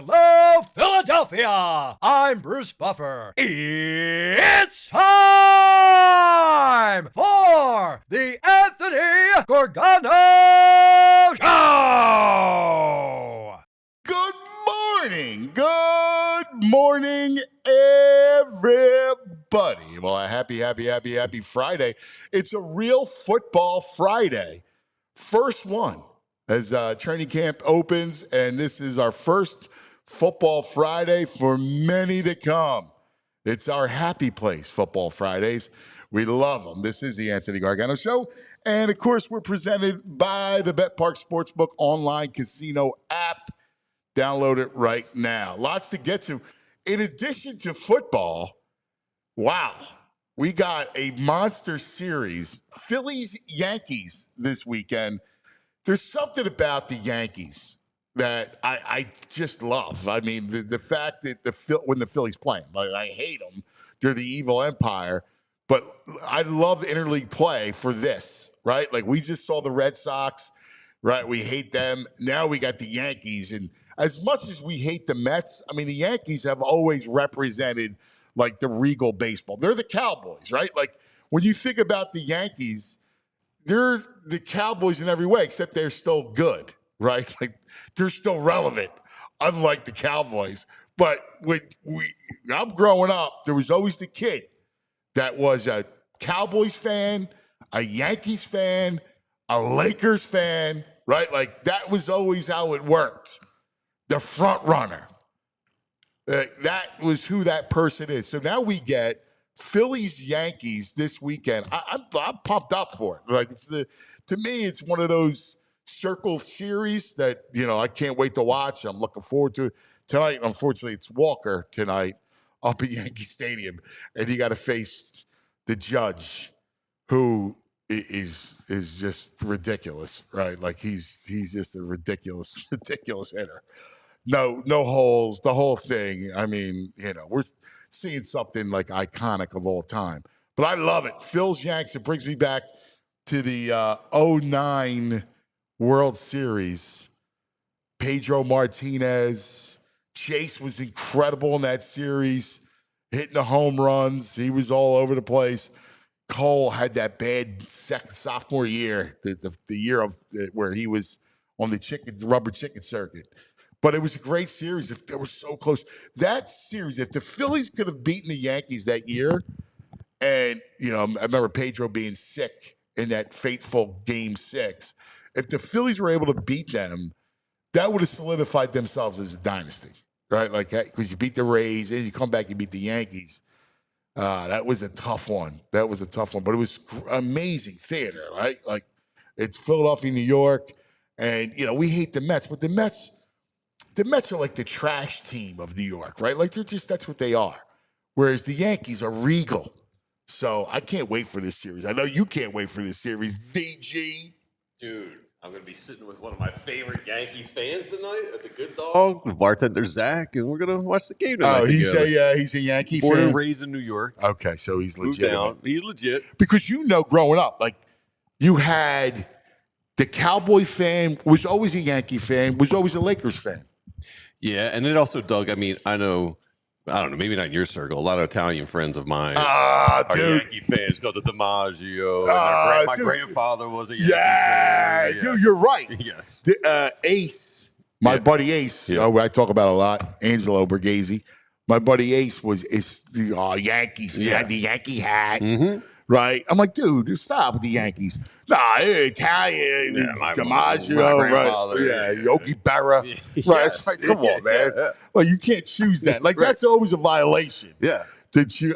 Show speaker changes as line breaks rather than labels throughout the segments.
Hello, Philadelphia! I'm Bruce Buffer. It's time for the Anthony Gorgano Show!
Good morning, everybody. Well, a happy Friday. It's a real football Friday. First one as training camp opens, and this is our first Football Friday for many to come. It's our happy place, Football Fridays. We love them. This is the Anthony Gargano Show. And, of course, we're presented by the Bet Park Sportsbook online casino app. Download it right now. Lots to get to. In addition to football, wow, we got a monster series. Phillies, Yankees this weekend. There's something about the Yankees that I just love. I mean, the fact that when the Phillies play them, I hate them. They're the evil empire. But I love the interleague play for this, right? Like, we just saw the Red Sox, right? We hate them. Now we got the Yankees. And as much as we hate the Mets, I mean, the Yankees have always represented, like, the regal baseball. They're the Cowboys, right? Like, when you think about the Yankees, they're the Cowboys in every way, except they're still good, right? Like, they're still relevant, unlike the Cowboys. But when I'm growing up, there was always the kid that was a Cowboys fan, a Yankees fan, a Lakers fan, right? Like, that was always how it worked. The front runner. That was who that person is. So now we get Phillies, Yankees this weekend. I'm pumped up for it. Like, to me, it's one of those circle series that, I can't wait to watch. I'm looking forward to it. Tonight, unfortunately, it's Walker tonight up at Yankee Stadium, and you got to face the Judge, who is just ridiculous, right? Like, he's just a ridiculous hitter. No holes, the whole thing. I mean, we're seeing something like iconic of all time. But I love it. Phil's Yanks, it brings me back to the 2009 World Series. Pedro Martinez. Chase was incredible in that series, hitting the home runs. He was all over the place. Cole had that bad sophomore year, the year of where he was on the rubber chicken circuit. But it was a great series. They were so close. That series, if the Phillies could have beaten the Yankees that year, and, I remember Pedro being sick in that fateful Game 6. If the Phillies were able to beat them, that would have solidified themselves as a dynasty, right? Like, because you beat the Rays, and you come back and beat the Yankees. That was a tough one. But it was amazing theater, right? Like, it's Philadelphia, New York, and, we hate the Mets, but the Mets are like the trash team of New York, right? Like, that's what they are. Whereas the Yankees are regal. So I can't wait for this series. I know you can't wait for this series. VG.
Dude, I'm going to be sitting with one of my favorite Yankee fans tonight at the Good Dog, the bartender Zach, and we're going to watch the game tonight.
Oh, he's a Yankee fan?
Born and raised in New York.
Okay, so he's legit.
He's legit.
Because growing up, like, you had the Cowboy fan, was always a Yankee fan, was always a Lakers fan.
Yeah, and it also, Doug, I don't know, maybe not in your circle. A lot of Italian friends of mine
are
Yankee fans. Go to DiMaggio. My grandfather was a Yankee fan.
Yeah, dude, you're right.
Yes.
Ace, my buddy Ace, I talk about a lot, Angelo Borghese. My buddy Ace is the Yankees. He had the Yankee hat, right? I'm like, dude, stop with the Yankees. Nah, Italian, DiMaggio, right? Yeah, Yogi Berra. Right? It's like, come on, man. Like, you can't choose that. Like, that's always a violation.
Yeah.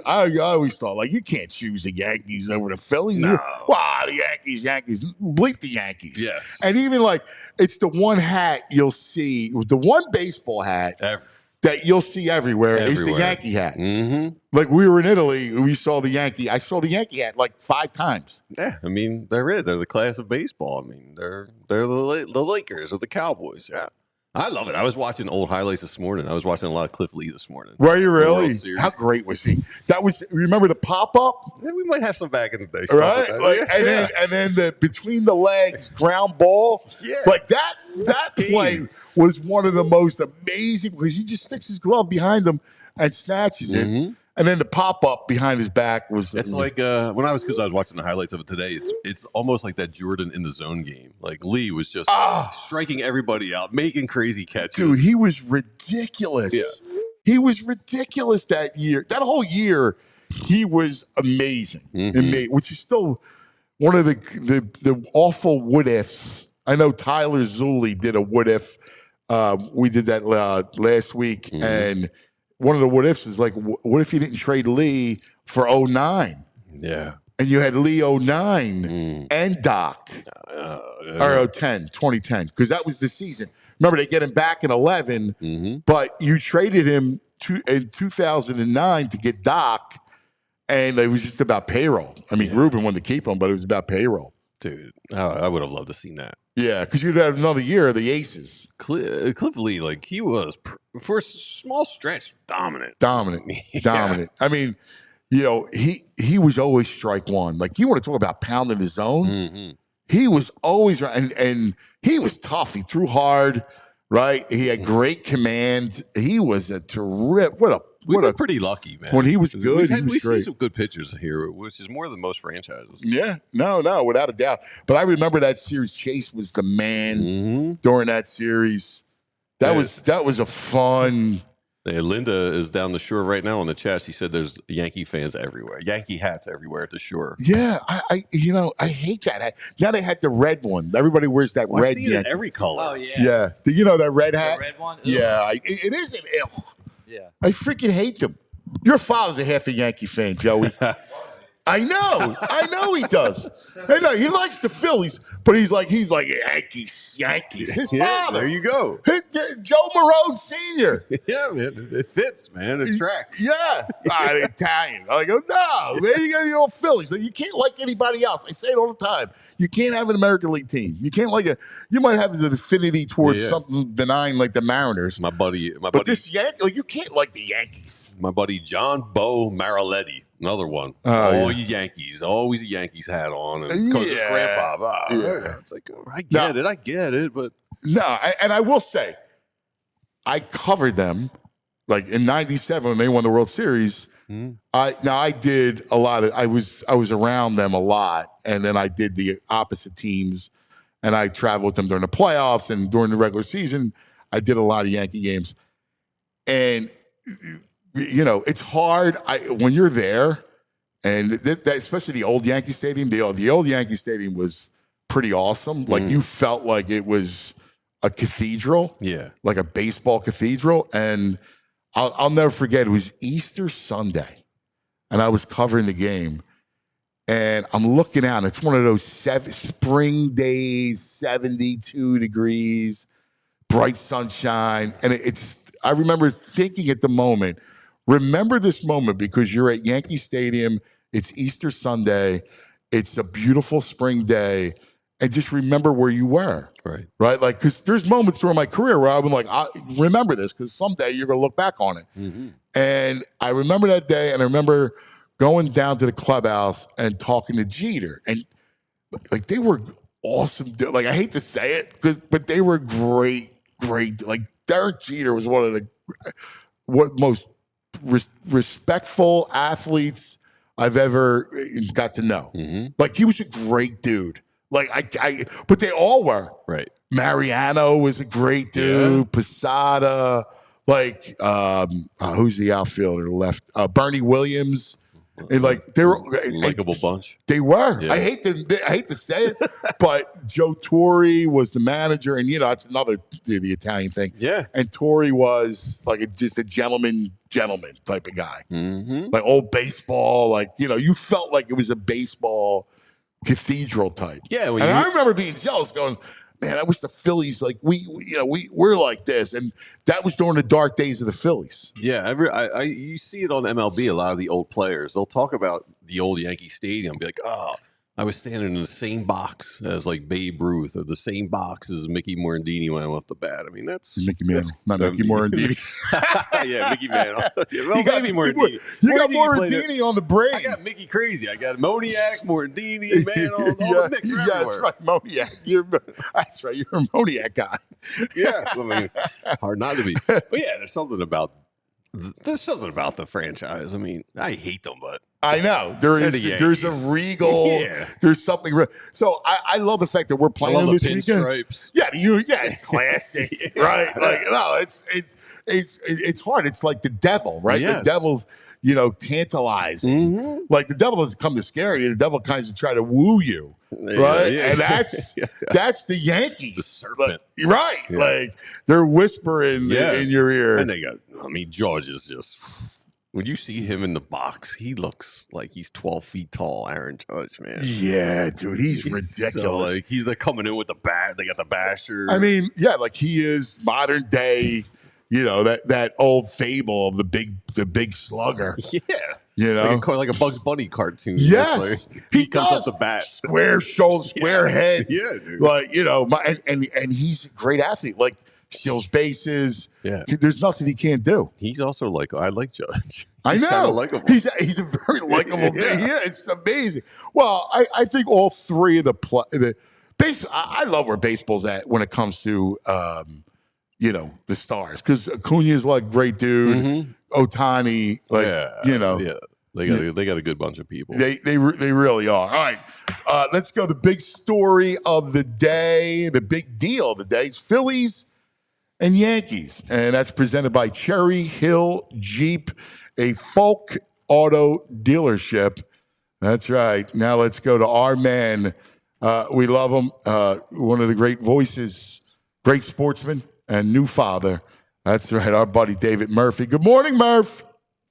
I always thought, like, you can't choose the Yankees over the Phillies.
No.
Wow, the Yankees. Bleep the Yankees.
Yes.
And even, like, it's the one hat you'll see, the one baseball hat that you'll see everywhere. Is the Yankee hat.
Mm-hmm.
Like, we were in Italy, we saw the Yankee. I saw the Yankee hat like 5 times.
Yeah, I mean, they're it. They're the class of baseball. I mean, they're the Lakers or the Cowboys. Yeah, I love it. I was watching old highlights this morning. I was watching a lot of Cliff Lee this morning.
Were you really? How great was he? Remember the pop up?
Yeah, we might have some back in the day,
right? Like, and then the between the legs ground ball.
Yeah,
like that play was one of the most amazing because he just sticks his glove behind him and snatches it. And then the pop-up behind his back was...
It's like when I was watching the highlights of it today, it's almost like that Jordan in the zone game. Like Lee was just striking everybody out, making crazy catches.
Dude, he was ridiculous.
Yeah.
He was ridiculous that year. That whole year, he was amazing. Which is still one of the awful what-ifs. I know Tyler Zulli did a what-if. We did that last week, and... one of the what ifs is like, what if you didn't trade Lee for 09?
Yeah.
And you had Lee 09 and Doc. Or 2010, because that was the season. Remember, they get him back in 11, but you traded him in 2009 to get Doc, and it was just about payroll. I mean, Ruben wanted to keep him, but it was about payroll.
Dude, I would have loved to seen that.
Yeah, because you'd have another year of the Aces.
Cliff Lee, like he was for a small stretch dominant.
I mean, you know, he was always strike one. Like you want to talk about pounding his zone. He was always and he was tough. He threw hard, right? He had great command. He was a terrific.
We were pretty lucky, man.
When he was good, he was
we
great.
see some good pitchers here, which is more than most franchises.
Yeah, no, without a doubt. But I remember that series. Chase was the man during that series. That was a fun.
Hey, Linda is down the shore right now on the chat. She said there's Yankee fans everywhere, Yankee hats everywhere at the shore.
Yeah, I hate that hat. Now they had the red one. Everybody wears that red.
I see it in every color.
Oh yeah.
Yeah. Do you know that red hat?
The red one. Ugh.
Yeah, it is an ill.
Yeah.
I freaking hate them. Your father's a half a Yankee fan, Joey. I know he does. I know he likes the Phillies, but he's like Yankees. His father.
There you go.
Joe Marone Sr.
Yeah, man, it fits, man. It tracks.
Yeah, Italian. I go, no, man, you got your old Phillies. Like, you can't like anybody else. I say it all the time. You can't have an American League team. You can't like you might have an affinity towards something benign like the Mariners.
My buddy.
But this Yankee, like you can't like the Yankees.
My buddy John Bo Mariletti, another one. You Yankees, always a Yankees hat on, and because his grandpa. It's like I get it, but
no. And I will say, I covered them like in '97 when they won the World Series. I did a lot of. I was around them a lot, and then I did the opposite teams, and I traveled with them during the playoffs and during the regular season. I did a lot of Yankee games, and you know it's hard when you're there, and that especially the old Yankee Stadium. The old Yankee Stadium was pretty awesome. Like you felt like it was a cathedral, like a baseball cathedral, and. I'll never forget, it was Easter Sunday, and I was covering the game, and I'm looking out, and it's one of those spring days, 72 degrees, bright sunshine, and I remember thinking at the moment, remember this moment because you're at Yankee Stadium, it's Easter Sunday, it's a beautiful spring day, and just remember where you were. Right? Like, because there's moments during my career where I've been like, I remember this because someday you're going to look back on it. And I remember that day, and I remember going down to the clubhouse and talking to Jeter. And, like, they were awesome. Like, I hate to say it, but they were great. Like, Derek Jeter was one of the most respectful athletes I've ever got to know. Like, he was a great dude. Like but they all were. Right. Mariano was a great dude. Posada, like who's the outfielder left? Bernie Williams. And like they were
likable bunch.
They were. Yeah. I hate to say it, but Joe Torre was the manager, and that's another the Italian thing. Yeah. And Torre was like just a gentleman type of guy. Like old baseball, like you felt like it was a baseball cathedral type. Yeah, and I remember being jealous, going, "Man, I wish the Phillies like we're like this." And that was during the dark days of the Phillies.
Yeah, you see it on MLB. A lot of the old players, they'll talk about the old Yankee Stadium, be like, "Oh, I was standing in the same box as like Babe Ruth, or the same box as Mickey Morandini when I went up the bat. I mean, that's
Mickey Mantle, not Mickey Morandini.
Yeah, Mickey Mantle. Yeah, well,
You got
maybe Morandini.
You got
Morandini played
Morandini on the brain.
I got Mickey crazy. I got Moniac, Morandini, Mantle, all the mix
yeah,
everywhere.
that's right, Moniac. That's right. You're a Moniac guy.
Yeah, I mean, hard not to be. But yeah, there's something about the franchise. I mean, I hate them, but
I know there's a regal.
Yeah.
There's something. So I love the fact that we're playing
I love
this
the
weekend.
pinstripes.
Yeah, it's classic, right? Like no, it's hard. It's like the devil, right?
Yes.
The devil's tantalizing.
Mm-hmm.
Like the devil doesn't come to scare you. The devil kind of try to woo you, right?
Yeah.
And that's the Yankees,
The serpent.
right?
Yeah.
Like they're whispering in your ear.
And George is just. When you see him in the box, he looks like he's 12 feet tall, Aaron Judge, man.
Yeah, dude, he's ridiculous.
So, he's coming in with the bat. They got the basher.
I mean, yeah, like he is modern day, that old fable of the big slugger.
Yeah. Like a Bugs Bunny cartoon.
Yes.
He comes
does.
up the bat.
Square shoulder, square head.
Yeah, dude.
Like, and he's a great athlete. Like, steals bases.
Yeah.
There's nothing he can't do.
He's also I like Judge.
I know.
Likable.
He's a very likable guy. Yeah, it's amazing. Well, I think all three of the base. I love where baseball's at when it comes to the stars, because Acuna's like great dude.
Mm-hmm.
Otani,
Yeah. They got a good bunch of people.
They really are. All right, let's go. The big story of the day, the big deal of the day is Phillies and Yankees, and that's presented by Cherry Hill Jeep, a folk auto dealership. That's right. Now let's go to our man. We love him. One of the great voices, great sportsman, and new father. That's right. Our buddy David Murphy. Good morning, Murph.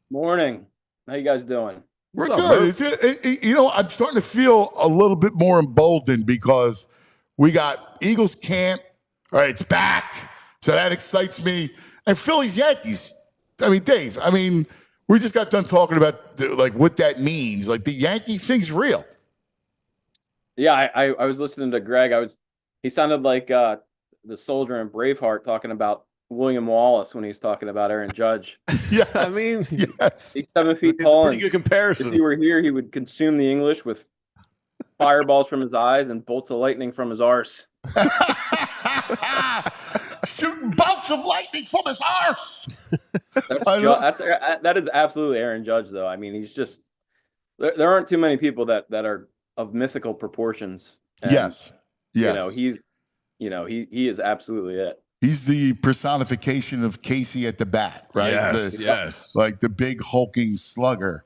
Morning. How you guys doing?
We're
What's up,
good. I'm starting to feel a little bit more emboldened because we got Eagles camp. All right, it's back. So that excites me. And Phillies, Yankees. I mean, Dave, we just got done talking about what that means. Like the Yankee thing's real.
Yeah, I was listening to Greg. He sounded like the soldier in Braveheart talking about William Wallace when he was talking about Aaron Judge.
Yes.
Yes.
He's 7 feet
It's
tall.
a pretty good comparison.
If he were here, he would consume the English with fireballs from his eyes and bolts of lightning from his arse.
Shooting bolts of lightning from his arse.
That is absolutely Aaron Judge, though. I mean, he's just there aren't too many people that are of mythical proportions. And,
Yes.
He is absolutely it.
He's the personification of Casey at the bat, right?
Yes.
Like the big hulking slugger.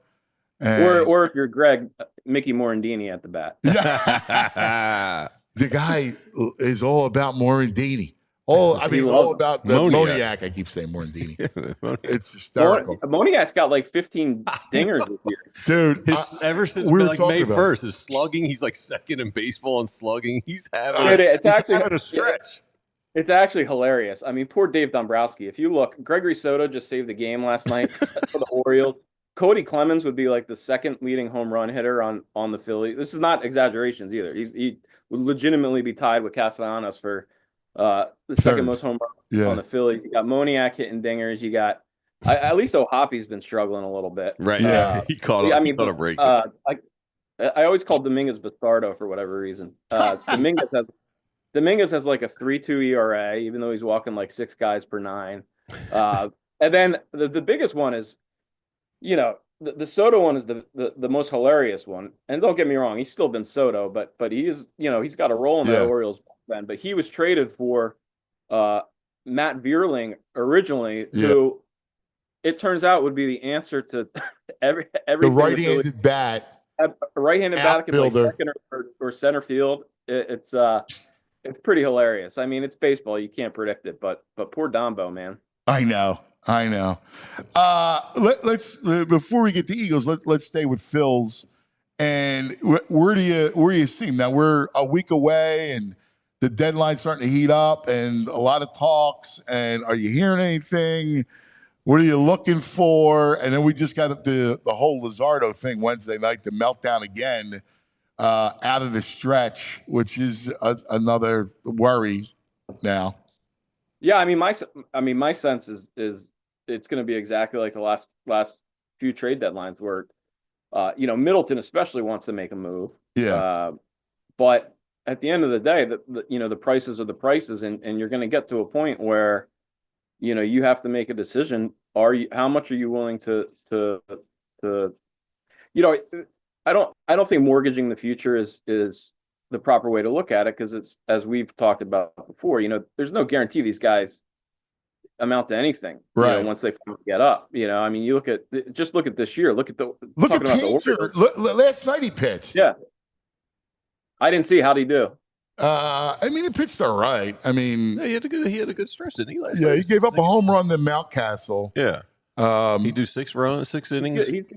Or if you're Greg, Mickey Morandini at the bat.
The guy is all about Morandini. All about the Moniac. I keep saying Morandini. It's hysterical.
Moniac's got like 15 dingers this year.
Dude,
Ever since
we were
May
talking about
1st, his slugging, he's like second in baseball in slugging. He's having a stretch.
It's actually hilarious. I mean, poor Dave Dombrowski. If you look, Gregory Soto just saved the game last night for the Orioles. Cody Clemens would be like the second leading home run hitter on the Phillies. This is not exaggerations either. He would legitimately be tied with Castellanos for the second most home runs on the Phillies. You got Moniac hitting dingers. You got at least O'Hoppy's been struggling a little bit.
Right. Yeah. He caught a break.
I always called Dominguez Bastardo for whatever reason. Dominguez has like a 3.2 ERA, even though he's walking like 6 guys per 9. And then the biggest one is, the Soto one is the most hilarious one. And don't get me wrong, he's still been Soto, but he is, he's got a role in the Orioles then. But he was traded for Matt Vierling originally, who it turns out would be the answer to everything.
The right-handed bat.
A right-handed bat can play second or center field. It's pretty hilarious. I mean, it's baseball. You can't predict it, but poor Dombo, man.
I know. Let's before we get to Eagles, let's stay with Phil's. And where do you see him now? We're a week away, and the deadline's starting to heat up, and a lot of talks. And are you hearing anything? What are you looking for? And then we just got the whole Luzardo thing Wednesday night, the meltdown again. out of the stretch, which is another worry now.
Yeah, I mean, my sense is it's going to be exactly like the last few trade deadlines where, Middleton especially wants to make a move.
Yeah.
But at the end of the day, the prices are the prices, and you're going to get to a point where, you have to make a decision. How much are you willing to I don't think mortgaging the future is the proper way to look at it, because it's, as we've talked about before, there's no guarantee these guys amount to anything,
right?
Once they get up, I mean, you look at this year. Look at
Painter. Last night he pitched.
Yeah, I didn't see. How'd he do?
I mean, he pitched all right. I mean,
yeah, he had a good stretch, didn't he? Last
yeah,
night?
he gave up a home run to Mountcastle.
Yeah, he do 6 innings.
He's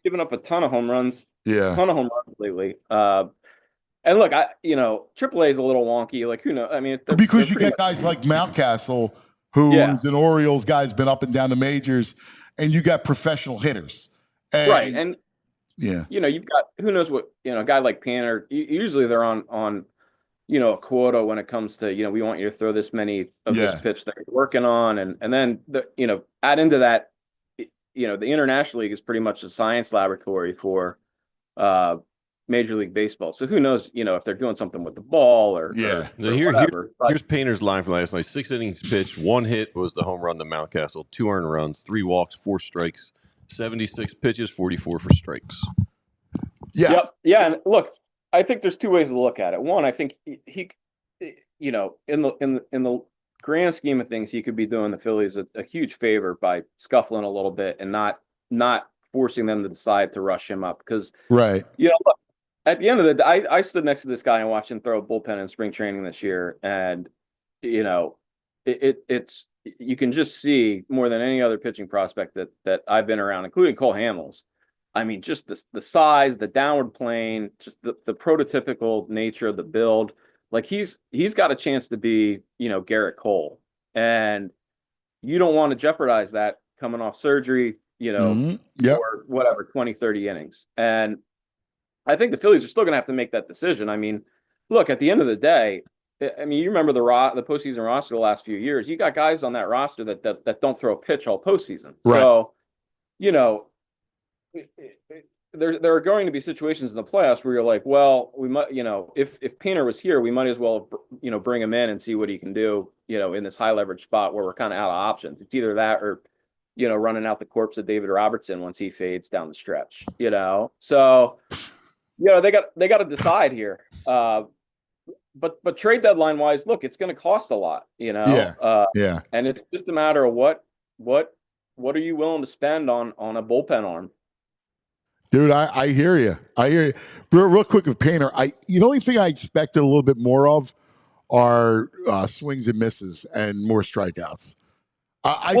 given up a ton of home runs.
Yeah,
a ton of home runs lately. And look, AAA is a little wonky. Like, who knows? I mean,
because you get guys like Mountcastle, who is an Orioles guy, has been up and down the majors, and you got professional hitters.
Right, and
yeah,
you've got, who knows what, a guy like Painter. Usually they're on a quota when it comes to, we want you to throw this many of this pitch that you're working on, and then add into that, the International League is pretty much a science laboratory for Major League Baseball. So who knows, if they're doing something with the ball or whatever.
Here's Painter's line from last night: 6 innings pitched, 1 hit was the home run to Mountcastle, 2 earned runs, 3 walks, 4 strikes, 76 pitches, 44 for strikes.
Yeah.
Yep. Yeah. And look, I think there's 2 ways to look at it. One, I think he in the grand scheme of things, he could be doing the Phillies a huge favor by scuffling a little bit and not forcing them to decide to rush him up. Because
right.
Look, at the end of the day, I stood next to this guy and watched him throw a bullpen in spring training this year, and it's you can just see more than any other pitching prospect that I've been around, including Cole Hamels. I mean, just the size, the downward plane, just the prototypical nature of the build. Like, he's got a chance to be, Garrett Cole, and you don't want to jeopardize that coming off surgery, or whatever, 20, 30 innings. And I think the Phillies are still going to have to make that decision. I mean, look, at the end of the day, I mean, you remember the postseason roster the last few years. You got guys on that roster that don't throw a pitch all postseason. Right. So, there are going to be situations in the playoffs where you're like, well, we might, if Painter was here, we might as well, bring him in and see what he can do, in this high leverage spot where we're kind of out of options. It's either that or, running out the corpse of David Robertson once he fades down the stretch, So, they got to decide here. But trade deadline wise, look, it's going to cost a lot,
Yeah.
And it's just a matter of what are you willing to spend on a bullpen arm?
Dude, I hear you. Real quick with Painter, the only thing I expected a little bit more of are swings and misses and more strikeouts. I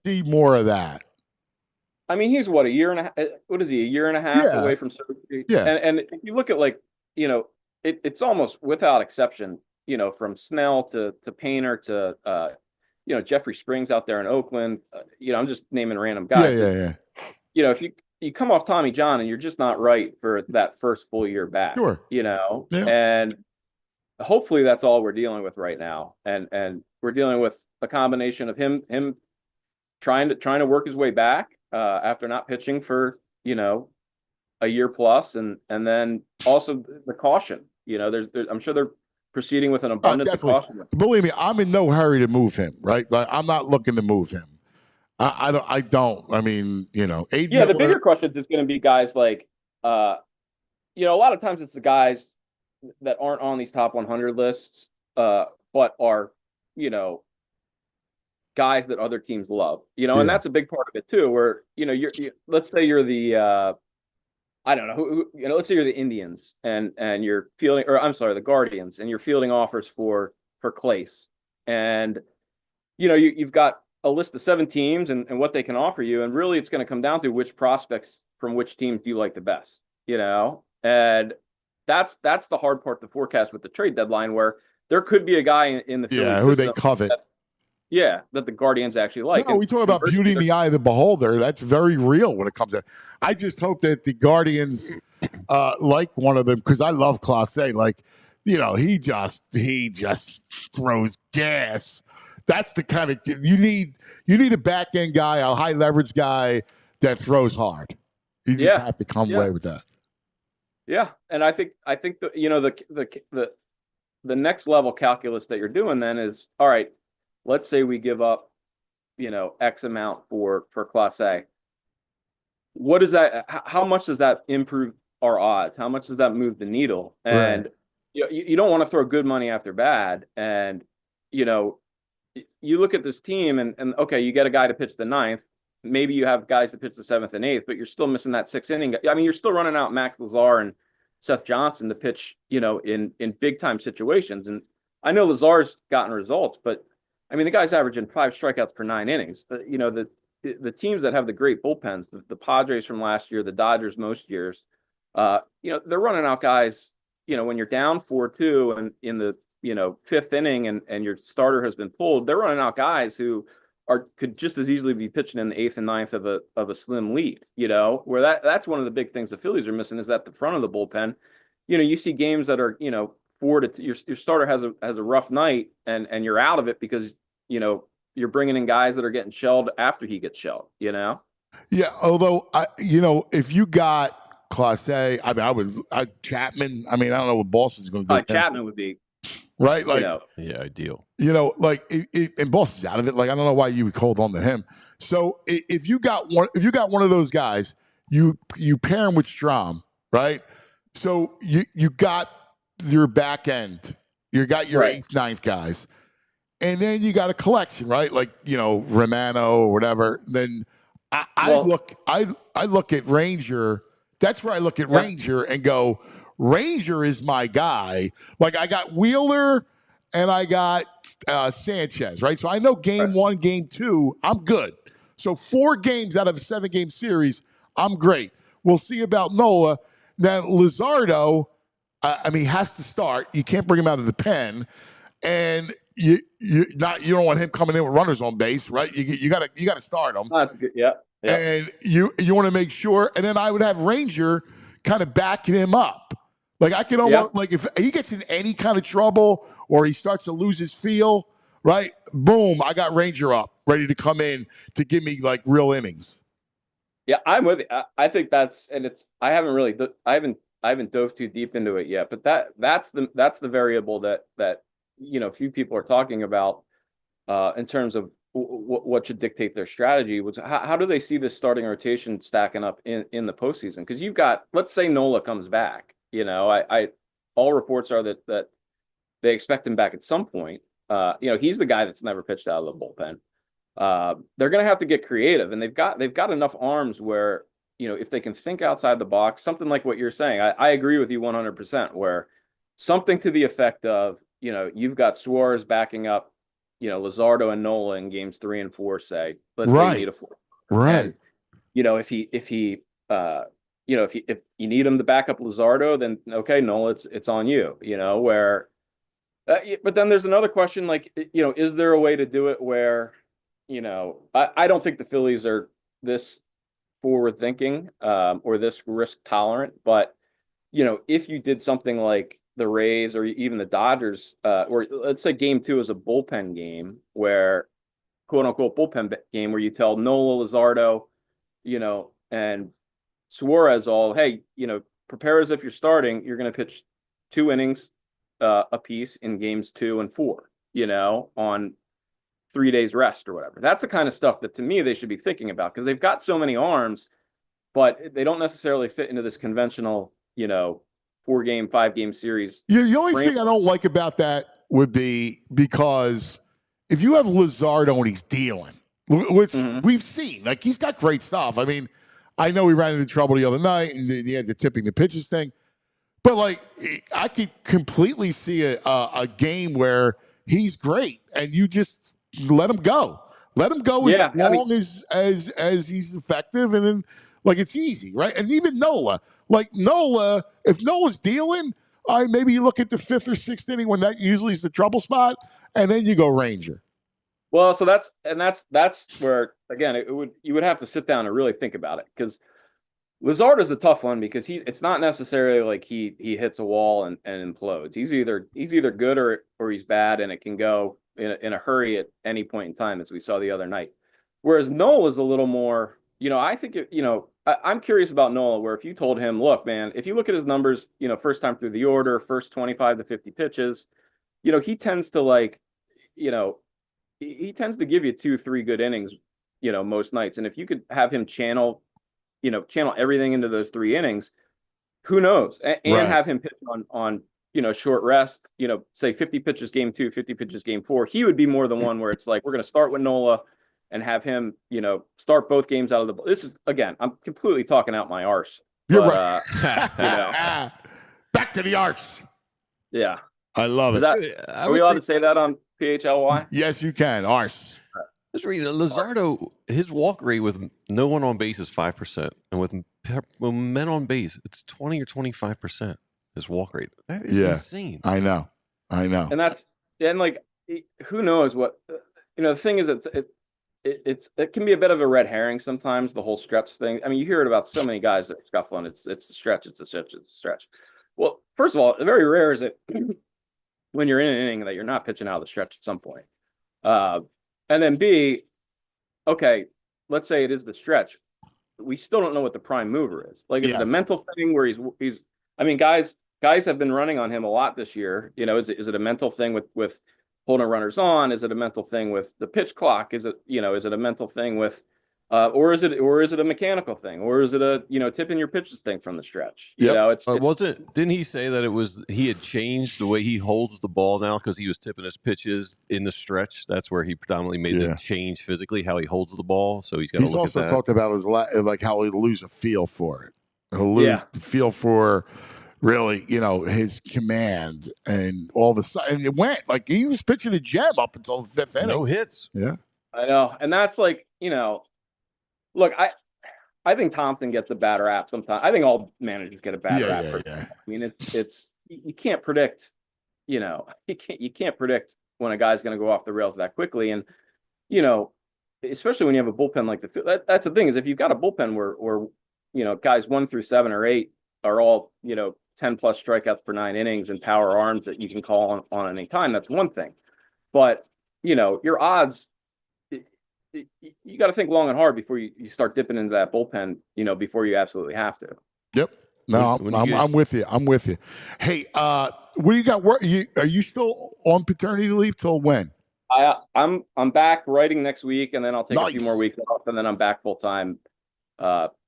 see more of that.
I mean, he's a year and a half. What is he? A year and a half away from surgery?
Yeah.
And if you look at, it's almost without exception, from Snell to Painter to Jeffrey Springs out there in Oakland. I'm just naming random guys.
Yeah.
If you come off Tommy John and you're just not right for that first full year back.
Sure.
And hopefully that's all we're dealing with right now. And we're dealing with a combination of him trying to work his way back after not pitching for, a year plus, and then also the caution. I'm sure they're proceeding with an abundance of caution.
Believe me, I'm in no hurry to move him, right? Like, I'm not looking to move him. I don't. I mean, Aiden
the bigger question is going to be guys like, a lot of times it's the guys that aren't on these top 100 lists, but are, guys that other teams love, and that's a big part of it too, where, let's say you're the, I don't know who, let's say you're the Indians and you're fielding, or I'm sorry, the Guardians, and you're fielding offers for Clace, and, you've got a list of 7 teams and what they can offer you. And really it's going to come down to which prospects from which teams do you like the best, and that's the hard part to forecast with the trade deadline, where there could be a guy in the Phillies
who they covet.
That the Guardians actually like.
No, we talk about beauty in the eye of the beholder. That's very real when it comes to. I just hope that the Guardians like one of them, because I love Class A. Like, he just throws gas. That's the kind of you need. You need a back end guy, a high leverage guy that throws hard. You just have to come away with that. Yeah,
and I think the next level calculus that you're doing then is, all right, let's say we give up, X amount for Class A. What is that? How much does that improve our odds? How much does that move the needle? And you don't want to throw good money after bad. And you look at this team and okay, you get a guy to pitch the ninth. Maybe you have guys to pitch the seventh and eighth, but you're still missing that sixth inning. I mean, you're still running out Max Lazar and Seth Johnson to pitch, in big time situations. And I know Lazar's gotten results, but I mean, the guy's averaging 5 strikeouts per 9 innings. The teams that have the great bullpens, the Padres from last year, the Dodgers most years, they're running out guys, when you're down 4-2 and in the, fifth inning and your starter has been pulled, they're running out guys who could just as easily be pitching in the eighth and ninth of a slim lead, where that's one of the big things the Phillies are missing is at the front of the bullpen. You see games that are, 4-2, your starter has a rough night and you're out of it because, you're bringing in guys that are getting shelled after he gets shelled,
Yeah, although, if you got Class A, I mean, Chapman, I mean, I don't know what Boston's going to do.
Chapman would be.
Right? Like,
yeah, ideal.
And Boston's out of it. Like, I don't know why you would hold on to him. So if you got one of those guys, you pair him with Strom, right? So you got your back end. You got your eighth, ninth guys. And then you got a collection, right? Like, Romano or whatever. Then I look at Ranger. That's where I look at Ranger and go, Ranger is my guy. Like, I got Wheeler and I got Sanchez, right? So I know game 1, game 2, I'm good. So 4 games out of a 7-game series, I'm great. We'll see about Nola. Then Luzardo, has to start. You can't bring him out of the pen. And you don't want him coming in with runners on base, right? You got to start him.
That's good. Yeah.
And you want to make sure. And then I would have Ranger kind of backing him up. Like, I can almost like if he gets in any kind of trouble or he starts to lose his feel, right? Boom, I got Ranger up, ready to come in to give me like real innings.
Yeah, I'm with you. I think I haven't dove too deep into it yet, but that's the variable that few people are talking about in terms of what should dictate their strategy. Was how do they see this starting rotation stacking up in the postseason? Because you've got, let's say Nola comes back. All reports are that they expect him back at some point. He's the guy that's never pitched out of the bullpen. They're going to have to get creative, and they've got enough arms where, if they can think outside the box, something like what you're saying, I agree with you 100%, where something to the effect of, you've got Suarez backing up, Luzardo and Nola in games 3 and 4, say, let's say you need a 4.
Right.
And, if you need him to back up Luzardo, then okay, Nola, it's on you, but then there's another question, like, is there a way to do it where, I don't think the Phillies are this forward thinking or this risk tolerant, but, if you did something like the Rays or even the Dodgers, or let's say game 2 is a bullpen game where, quote unquote, bullpen game where you tell Nola, Luzardo, and Suarez all, hey, prepare as if you're starting. You're going to pitch 2 innings apiece in games 2 and 4, on 3 days rest or whatever. That's the kind of stuff that, to me, they should be thinking about, because they've got so many arms, but they don't necessarily fit into this conventional, 4-game, 5-game series.
Yeah, the only thing I don't like about that would be because if you have Luzardo and he's dealing, which we've seen, like, he's got great stuff. I mean, I know he ran into trouble the other night and he had the tipping the pitches thing. But, like, I could completely see a game where he's great and you just let him go. Let him go as long as he's effective, and then, like, it's easy, right? And even Nola. Like, Nola, if Nola's dealing, all right, maybe you look at the 5th or 6th inning when that usually is the trouble spot, and then you go Ranger.
Well, so that's where, again, you would have to sit down and really think about it, because Lazard is a tough one because it's not necessarily like he hits a wall and implodes. He's either good or he's bad, and it can go in a hurry at any point in time, as we saw the other night. Whereas Nola is a little more, I think I'm curious about Nola, where if you told him, look, man, if you look at his numbers, first time through the order, first 25 to 50 pitches, he tends to he tends to give you 2-3 good innings, most nights. And if you could have him channel everything into those 3 innings, who knows? And have him pitch on short rest, say 50 pitches game 2, 50 pitches game 4. He would be more than one where it's like, we're going to start with Nola and have him, start both games out of the. This is, again, I'm completely talking out my arse.
You're right. Back to the arse.
Yeah.
I love it.
Are we allowed to say that on PHLY?
Yes, you can. Arse.
Just reading Luzardo, his walk rate with no one on base is 5%, and with men on base, it's 20 or 25%. His walk rate, that is insane.
I know,
and like, who knows what the thing is. It can be a bit of a red herring sometimes. The whole stretch thing. I mean, you hear it about so many guys that are scuffling. It's the stretch. It's a stretch. It's a stretch. Well, first of all, very rare is it when you're in an inning that you're not pitching out of the stretch at some point. And then B, okay, let's say it is the stretch. We still don't know what the prime mover is. Like, is it a mental thing where he's I mean, guys have been running on him a lot this year. Is it a mental thing with holding runners on? Is it a mental thing with the pitch clock? Is it a mental thing with or is it a mechanical thing? Or is it a, tipping your pitches thing from the stretch?
Didn't he say that he had changed the way he holds the ball now because he was tipping his pitches in the stretch? That's where he predominantly made the change physically, how he holds the ball. So he's got to look at that. He's also
talked about like how he'll lose a feel for it. He'll lose the feel for really, his command and all the sudden. And it went like he was pitching a gem up until the 5th inning.
No hits.
Yeah.
I know. And that's like, look, I think Thompson gets a bad rap sometimes. I think all managers get a bad rap.
Yeah.
I mean, it's you can't predict, you can't predict when a guy's going to go off the rails that quickly. And, especially when you have a bullpen like that's the thing is if you've got a bullpen where guys 1 through 7 or 8 are all, 10 plus strikeouts per 9 innings and power arms that you can call on any time. That's one thing. But, your odds, you got to think long and hard before you start dipping into that bullpen, before you absolutely have to.
Yep. No, I'm with you. I'm with you. Hey, what do you got? Are you still on paternity leave till when?
I'm back writing next week, and then I'll take a few more weeks off, and then I'm back full time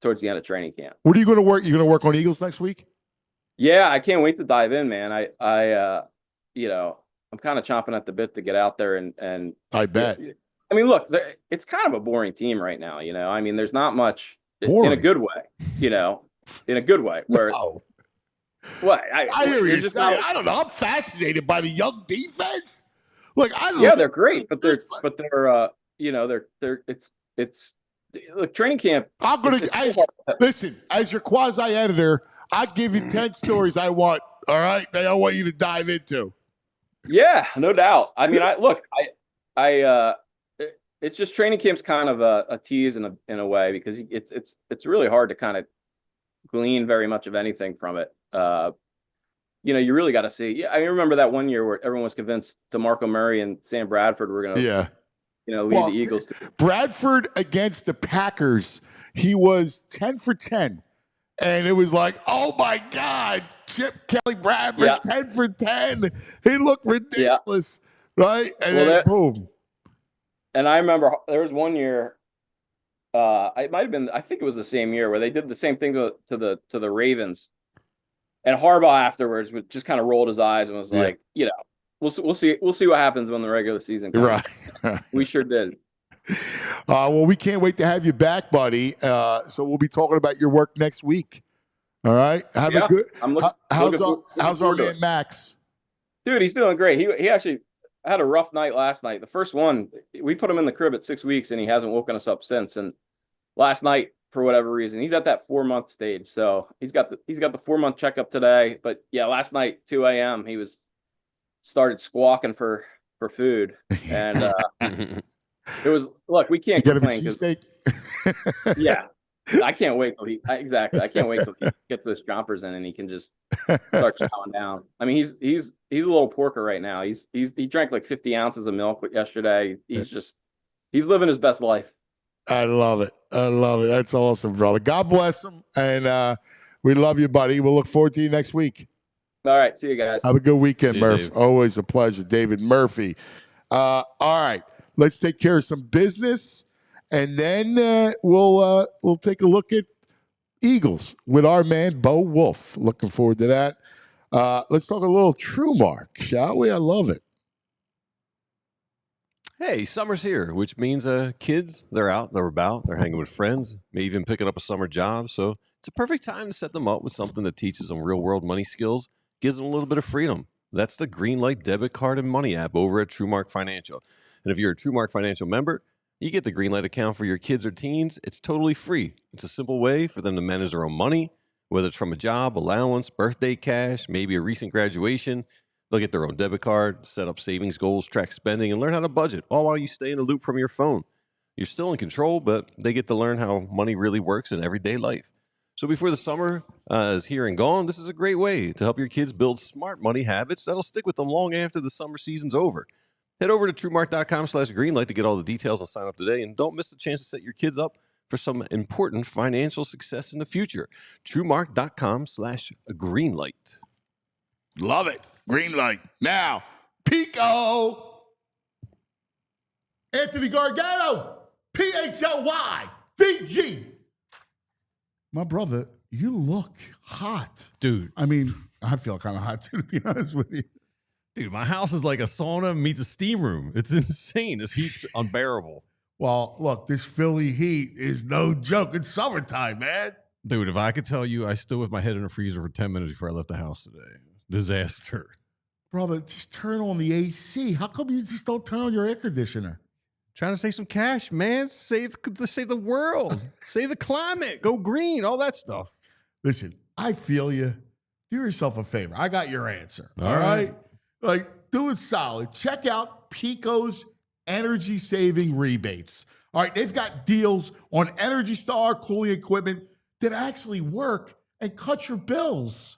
towards the end of training camp.
What are you going to work? You going to work on Eagles next week?
Yeah, I can't wait to dive in, man. I'm kind of chomping at the bit to get out there and
I bet.
I mean, look, it's kind of a boring team right now. I mean, there's not much
boring.
In a good way. In a good way. Where what
I hear you saying. I don't know. I'm fascinated by the young defense. Like
they're great, but they're look, training camp.
I'm gonna listen as your quasi editor. I give you 10 stories I want. All right, that I want you to dive into.
Yeah, no doubt. I mean, it's just training camp's kind of a tease in a way because it's really hard to kind of glean very much of anything from it. You really got to see. Yeah, I remember that one year where everyone was convinced DeMarco Murray and Sam Bradford were going to, lead the Eagles.
Bradford against the Packers, he was 10 for 10. And it was like, oh, my God, Chip Kelly Bradford, 10 for 10. He looked ridiculous, right? And then boom.
And I remember there was one year, it might have been, I think it was the same year where they did the same thing to the Ravens. And Harbaugh afterwards just kind of rolled his eyes and was like, we'll see what happens when the regular season comes.
Right.
We sure did.
Well, we can't wait to have you back, buddy. So we'll be talking about your work next week. All right. Have a good. How's our man Max?
Dude, he's doing great. He actually had a rough night last night. The first one, we put him in the crib at 6 weeks, and he hasn't woken us up since. And last night, for whatever reason, he's at that 4-month stage. So he's got the 4-month checkup today. But yeah, last night, 2 a.m., he started squawking for food, and it was, look, we can't complain.
Steak?
Yeah. I can't wait till exactly. I can't wait till he gets those chompers in and he can just start chowing down. I mean, he's a little porker right now. He drank like 50 ounces of milk yesterday. He's living his best life.
I love it. I love it. That's awesome, brother. God bless him. And we love you, buddy. We'll look forward to you next week.
All right. See you guys.
Have a good weekend, Murph.
Dave.
Always a pleasure. David Murphy. All right. Let's take care of some business. And then we'll take a look at Eagles with our man, Bo Wolf. Looking forward to that. Let's talk a little True Mark, shall we? I love it.
Hey, summer's here, which means kids, they're out, they're about, they're hanging with friends, maybe even picking up a summer job. So it's a perfect time to set them up with something that teaches them real-world money skills, gives them a little bit of freedom. That's the Greenlight debit card and money app over at TrueMark Financial. And if you're a TrueMark Financial member, you get the Greenlight account for your kids or teens. It's totally free. It's a simple way for them to manage their own money, whether it's from a job, allowance, birthday cash, maybe a recent graduation. They'll get their own debit card, set up savings goals, track spending, and learn how to budget, all while you stay in the loop from your phone. You're still in control, but they get to learn how money really works in everyday life. So before the summer is here and gone, this is a great way to help your kids build smart money habits that'll stick with them long after the summer season's over. Head over to TrueMark.com/Greenlight to get all the details and sign up today. And don't miss the chance to set your kids up for some important financial success in the future. TrueMark.com/Greenlight.
Love it. Greenlight. Now, Pico. Anthony Gargano. PHLY. VG. My brother, you look hot.
Dude.
I mean, I feel kind of hot too, to be honest with you.
Dude, my house is like a sauna meets a steam room. It's insane. This heat's unbearable.
Well, look, this Philly heat is no joke. It's summertime, man.
Dude, if I could tell you, I stood with my head in the freezer for 10 minutes before I left the house today. Disaster.
Brother, just turn on the AC. How come you just don't turn on your air conditioner?
Trying to save some cash, man. Save the world. Save the climate. Go green. All that stuff.
Listen, I feel you. Do yourself a favor. I got your answer.
All right.
Like, do it solid. Check out Pico's energy saving rebates. All right. They've got deals on Energy Star cooling equipment that actually work and cut your bills.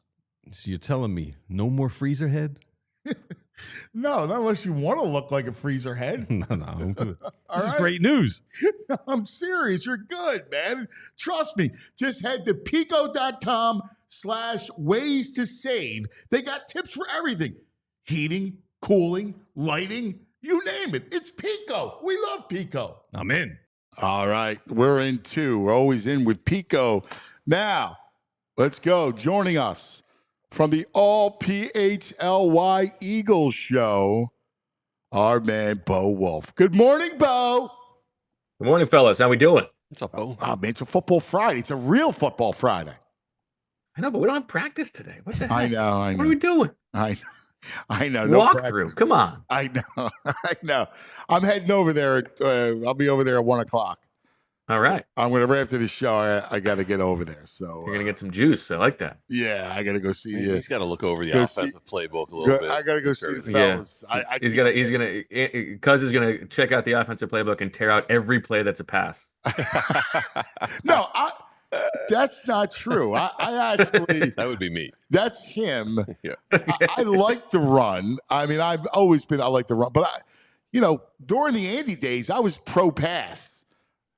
So you're telling me no more freezer head?
No, not unless you want to look like a freezer head.
No. I'm good. This is
right.
great news.
I'm serious. You're good, man. Trust me. Just head to pico.com/ways to save. They got tips for everything. Heating, cooling, lighting, you name it. It's Pico. We love Pico.
I'm in.
All right. We're in too. We're always in with Pico. Now, let's go. Joining us from the All PHLY Eagles show, our man, Bo Wolf. Good morning, Bo.
Good morning, fellas. How we doing?
What's up, Bo?
Oh, man, it's a football Friday. It's a real football Friday.
I know, but we don't have practice today. What the heck?
I know.
What are we doing?
I know. No
Walk
practice.
through. Come on.
I know. I'm heading over there. I'll be over there at 1 o'clock.
All right.
I'm going to, right after the show, I got to get over there. So
You're going to get some juice. I like that.
yeah, I got to go see
He's got to look over the
Go
offensive playbook a little bit.
I got to go see the
Yeah.
fellas.
Cuz is going to check out the offensive playbook and tear out every play that's a pass.
No, that's not true. I actually,
That would be me.
that's him.
Yeah.
I like to run. I mean, I like to run. But, during the Andy days, I was pro pass.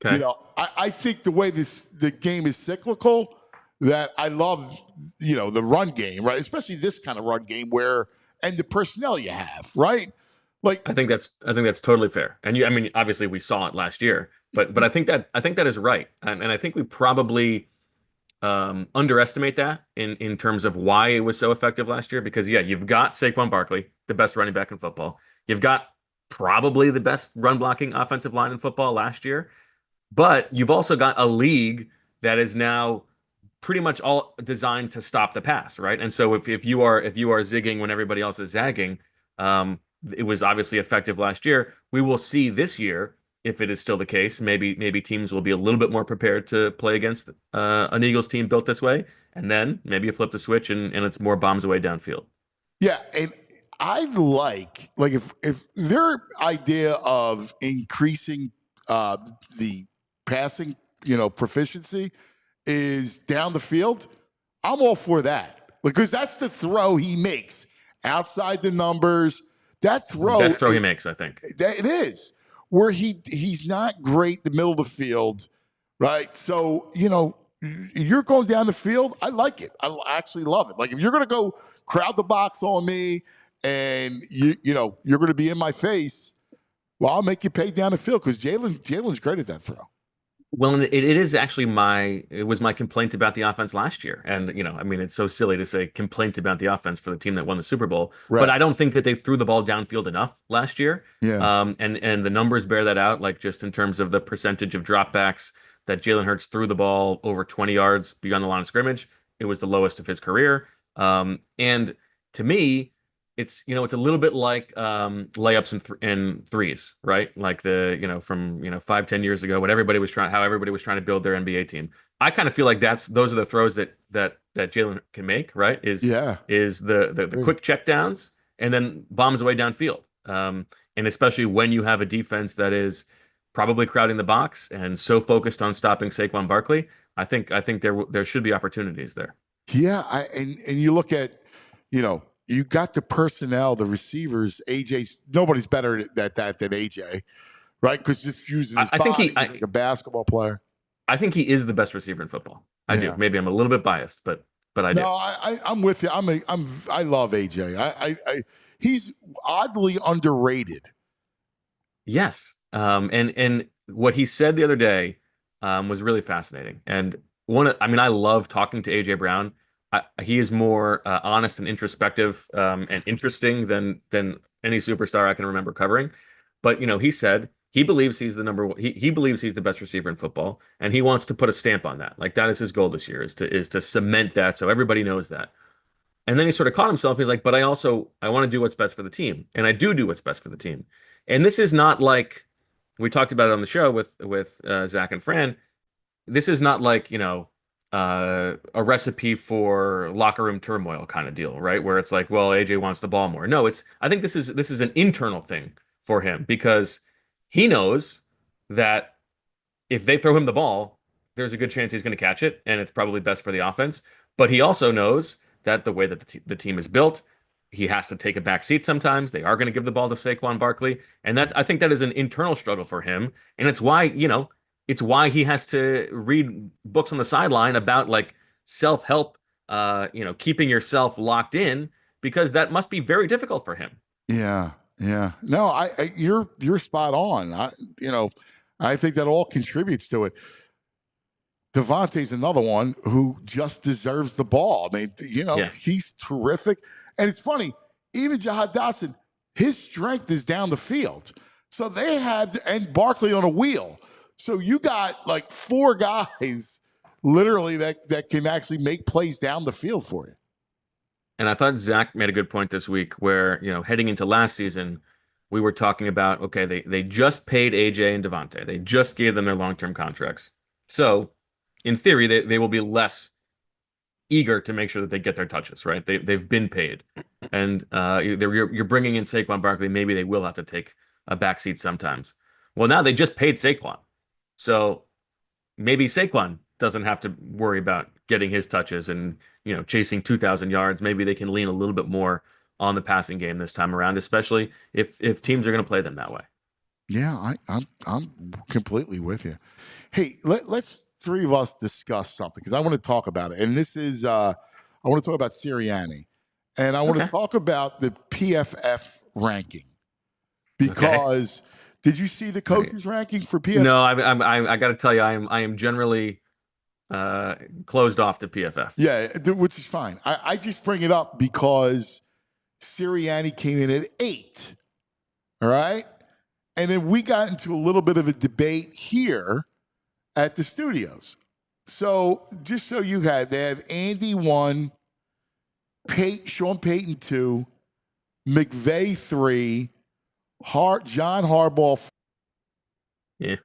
Okay.
I think the way the game is cyclical, that I love, the run game, right? Especially this kind of run game and the personnel you have, right? Like,
I think that's totally fair. And obviously we saw it last year, but I think that is right. And I think we probably underestimate that in terms of why it was so effective last year, because you've got Saquon Barkley, the best running back in football. You've got probably the best run blocking offensive line in football last year. But you've also got a league that is now pretty much all designed to stop the pass, right? And so if you are zigging when everybody else is zagging, it was obviously effective last year. We will see this year if it is still the case. Maybe teams will be a little bit more prepared to play against an Eagles team built this way, and then maybe you flip the switch and it's more bombs away downfield.
yeah, and I like if their idea of increasing the passing, proficiency, is down the field, I'm all for that because that's the throw he makes outside the numbers. That throw,
Best throw he makes, I think.
It is where he's not great the middle of the field, right? So you're going down the field. I like it. I actually love it. Like if you're going to go crowd the box on me and you're going to be in my face, well, I'll make you pay down the field because Jalen's great at that throw.
Well, and it is actually it was my complaint about the offense last year. And, I mean, it's so silly to say complaint about the offense for the team that won the Super Bowl.
Right.
But I don't think that they threw the ball downfield enough last year.
Yeah.
And the numbers bear that out, like just in terms of the percentage of dropbacks that Jalen Hurts threw the ball over 20 yards beyond the line of scrimmage. It was the lowest of his career. And to me, it's a little bit like layups and threes, right? Like from 5-10 years ago when how everybody was trying to build their NBA team. I kind of feel like those are the throws that Jalen can make, right? Is the quick check downs and then bombs away downfield. And especially when you have a defense that is probably crowding the box and so focused on stopping Saquon Barkley, I think there should be opportunities there.
Yeah, and you look at you got the personnel, the receivers. Nobody's better at that than AJ, right? Because just using his body, he's like a basketball player.
I think he is the best receiver in football. I do. Maybe I'm a little bit biased, but I do.
No, I'm with you. I love AJ. He's oddly underrated.
Yes, and what he said the other day was really fascinating. And I love talking to AJ Brown. He is more honest and introspective and interesting than any superstar I can remember covering. But he said he believes he's the number one. He believes he's the best receiver in football, and he wants to put a stamp on that. Like that is his goal this year is to cement that so everybody knows that. And then he sort of caught himself. He's like, but I want to do what's best for the team, and I do what's best for the team. And this is not like we talked about it on the show with Zach and Fran. This is not like a recipe for locker room turmoil kind of deal, right? Where it's like, well, AJ wants the ball more. No, I think this is an internal thing for him because he knows that if they throw him the ball, there's a good chance he's going to catch it, and it's probably best for the offense. But he also knows that the way that the team is built, he has to take a back seat sometimes. They are going to give the ball to Saquon Barkley, and I think that is an internal struggle for him, and it's why he has to read books on the sideline about like self-help, keeping yourself locked in because that must be very difficult for him.
Yeah. No, you're spot on. I think that all contributes to it. Devontae's another one who just deserves the ball. I mean, He's terrific. And it's funny, even Jihaad Dotson, his strength is down the field. So they had, and Barkley on a wheel. So you got like four guys literally that can actually make plays down the field for you.
And I thought Zach made a good point this week where, heading into last season, we were talking about, okay, they just paid AJ and Devontae. They just gave them their long-term contracts. So in theory, they will be less eager to make sure that they get their touches, right? They've been paid. And you're bringing in Saquon Barkley. Maybe they will have to take a backseat sometimes. Well, now they just paid Saquon. So maybe Saquon doesn't have to worry about getting his touches and, chasing 2,000 yards. Maybe they can lean a little bit more on the passing game this time around, especially if teams are going to play them that way.
Yeah, I'm completely with you. Hey, let's three of us discuss something because I want to talk about it. And this is I want to talk about Sirianni. And I want to talk about the PFF ranking because did you see the coaches ranking for PFF?
No, I got to tell you, I am generally closed off to PFF.
Yeah, which is fine. I just bring it up because Sirianni came in at 8. All right. And then we got into a little bit of a debate here at the studios. So just so you had, they have Andy 1, Sean Payton 2, McVay 3, John Harbaugh 4.
Yeah.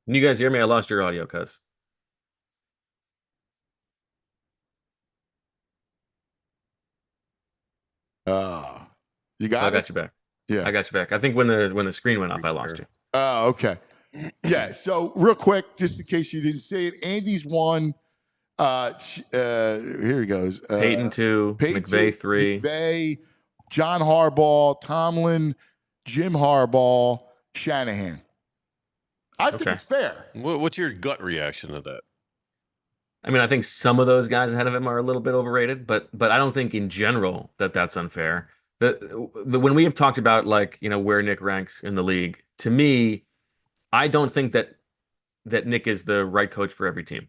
Can you guys hear me? I lost your audio, cuz.
You got
I got
us?
you back.
Yeah.
I got you back. I think when the screen went off, I lost you.
Oh, okay. Yeah. So real quick, just in case you didn't see it, Andy's won. Here he goes.
Peyton 2, McVay 3.
McVay, John Harbaugh, Tomlin, Jim Harbaugh, Shanahan. I think it's fair.
What's your gut reaction to that?
I mean, I think some of those guys ahead of him are a little bit overrated, but I don't think in general that's unfair. When we have talked about, like, you know, where Nick ranks in the league, to me, I don't think that Nick is the right coach for every team.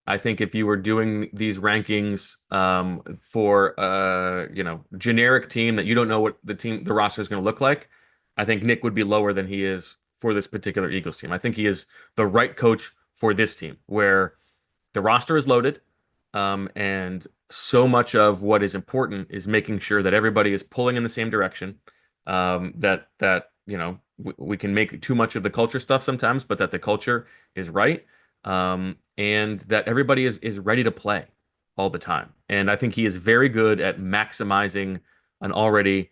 I think if you were doing these rankings for you know, generic team that you don't know what the roster is going to look like, I think Nick would be lower than he is for this particular Eagles team. I think he is the right coach for this team, where the roster is loaded, and so much of what is important is making sure that everybody is pulling in the same direction. That you know, we can make too much of the culture stuff sometimes, but that the culture is right, and that everybody is ready to play all the time. And I think he is very good at maximizing an already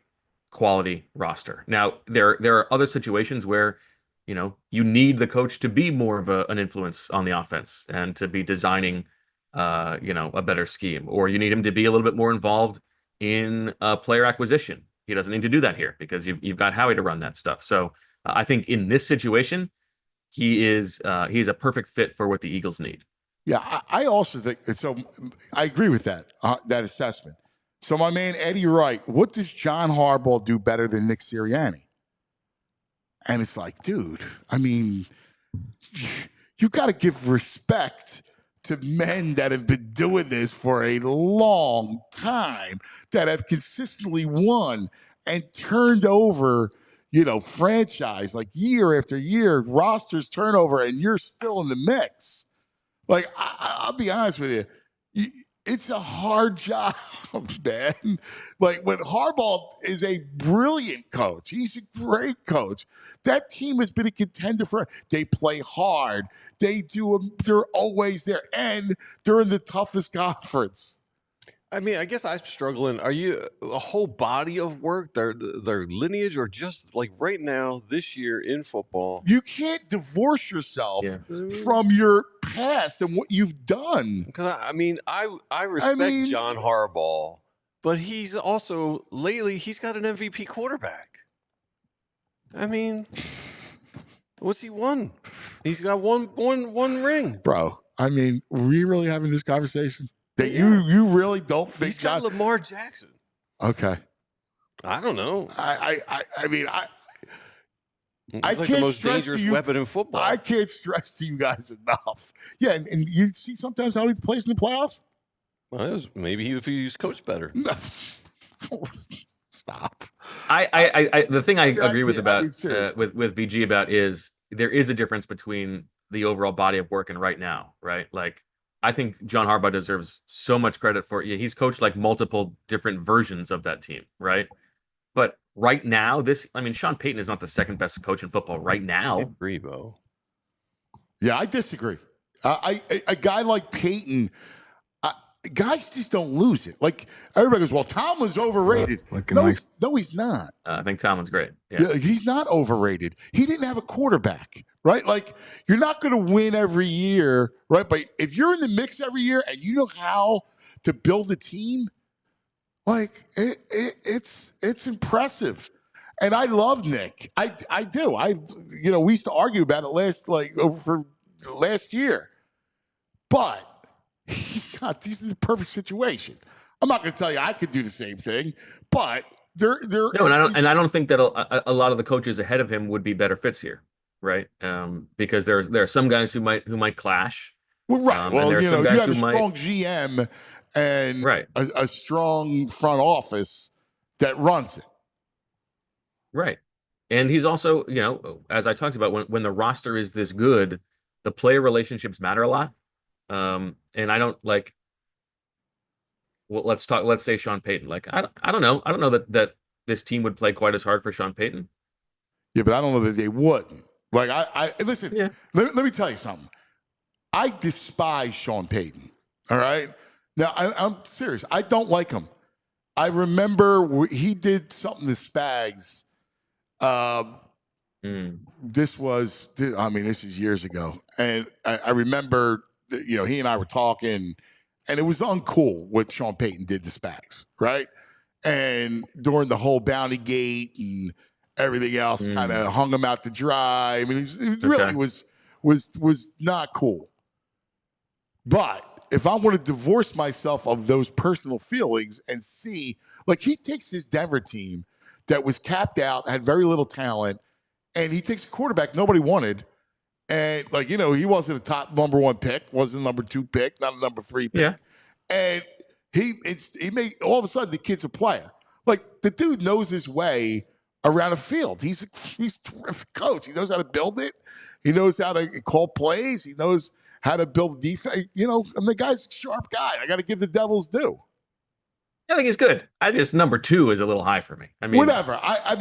quality roster. Now, there are other situations where, you know, you need the coach to be more of an influence on the offense and to be designing, you know, a better scheme, or you need him to be a little bit more involved in player acquisition. He doesn't need to do that here because you've got Howie to run that stuff. So I think in this situation, he's a perfect fit for what the Eagles need.
Yeah, I also think so. I agree with that assessment. So my man Eddie Wright, what does John Harbaugh do better than Nick Sirianni? And it's like, dude, I mean, you got to give respect to men that have been doing this for a long time, that have consistently won and turned over, you know, franchise like year after year, rosters turnover, and you're still in the mix. Like, I'll be honest with you, it's a hard job, man. Like, when Harbaugh is a brilliant coach, he's a great coach. That team has been a contender for. They play hard. They do. They're always there, and they're in the toughest conference.
I mean, I guess I'm struggling. Are you a whole body of work, their lineage, or just like right now, this year in football?
You can't divorce yourself from your past and what you've done.
Because I mean, I respect John Harbaugh, but he's also lately he's got an MVP quarterback. I mean, what's he won? He's got one ring,
bro. I mean, are we really having this conversation? That you really don't think
he's got Lamar Jackson?
Okay,
I don't know.
I mean, I
like
can't
the most
stress
dangerous
to you,
weapon in football.
I can't stress to you guys enough. Yeah, and you see sometimes how he plays in the playoffs.
Well, maybe if he was coached better.
Stop.
The thing I agree with about with VG about is there is a difference between the overall body of work and right now, right? Like, I think John Harbaugh deserves so much credit for. Yeah, he's coached like multiple different versions of that team, right? But right now, Sean Payton is not the second best coach in football right now.
I agree, Bo.
Yeah, I disagree. A guy like Payton, guys just don't lose it. Like, everybody goes, well, Tomlin's overrated. No, he's not.
I think Tomlin's great. Yeah,
he's not overrated. He didn't have a quarterback, right? Like, you're not going to win every year, right? But if you're in the mix every year and you know how to build a team, like, it's impressive. And I love Nick. I do. We used to argue about it for last year. But he's in the perfect situation. I'm not going to tell you I could do the same thing, but no,
and I don't think that a lot of the coaches ahead of him would be better fits here, right? Because there are some guys who might clash.
Well, right. You have a strong GM and a strong front office that runs it.
Right. And he's also, as I talked about, when the roster is this good, the player relationships matter a lot. And I don't like. Well, let's say Sean Payton. Like, I don't know. I don't know that this team would play quite as hard for Sean Payton.
Yeah, but I don't know that they wouldn't. Like I listen.
Yeah.
Let me tell you something. I despise Sean Payton. All right. Now I'm serious. I don't like him. I remember he did something to Spags. This is years ago, and I remember he and I were talking, and it was uncool what Sean Payton did to Spags, right? And during the whole Bounty Gate and everything else, kind of hung him out to dry. I mean, it really was not cool. But if I want to divorce myself of those personal feelings and see, like, he takes his Denver team that was capped out, had very little talent, and he takes a quarterback nobody wanted. And, he wasn't a top number 1 pick, wasn't a number 2 pick, not a number 3 pick.
Yeah.
And he made, all of a sudden, the kid's a player. Like, the dude knows his way around a field. He's a terrific coach. He knows how to build it. He knows how to call plays. He knows how to build defense. And the guy's a sharp guy. I got to give the Devils due.
I think he's good. Number 2 is a little high for me. I mean,
whatever. I'm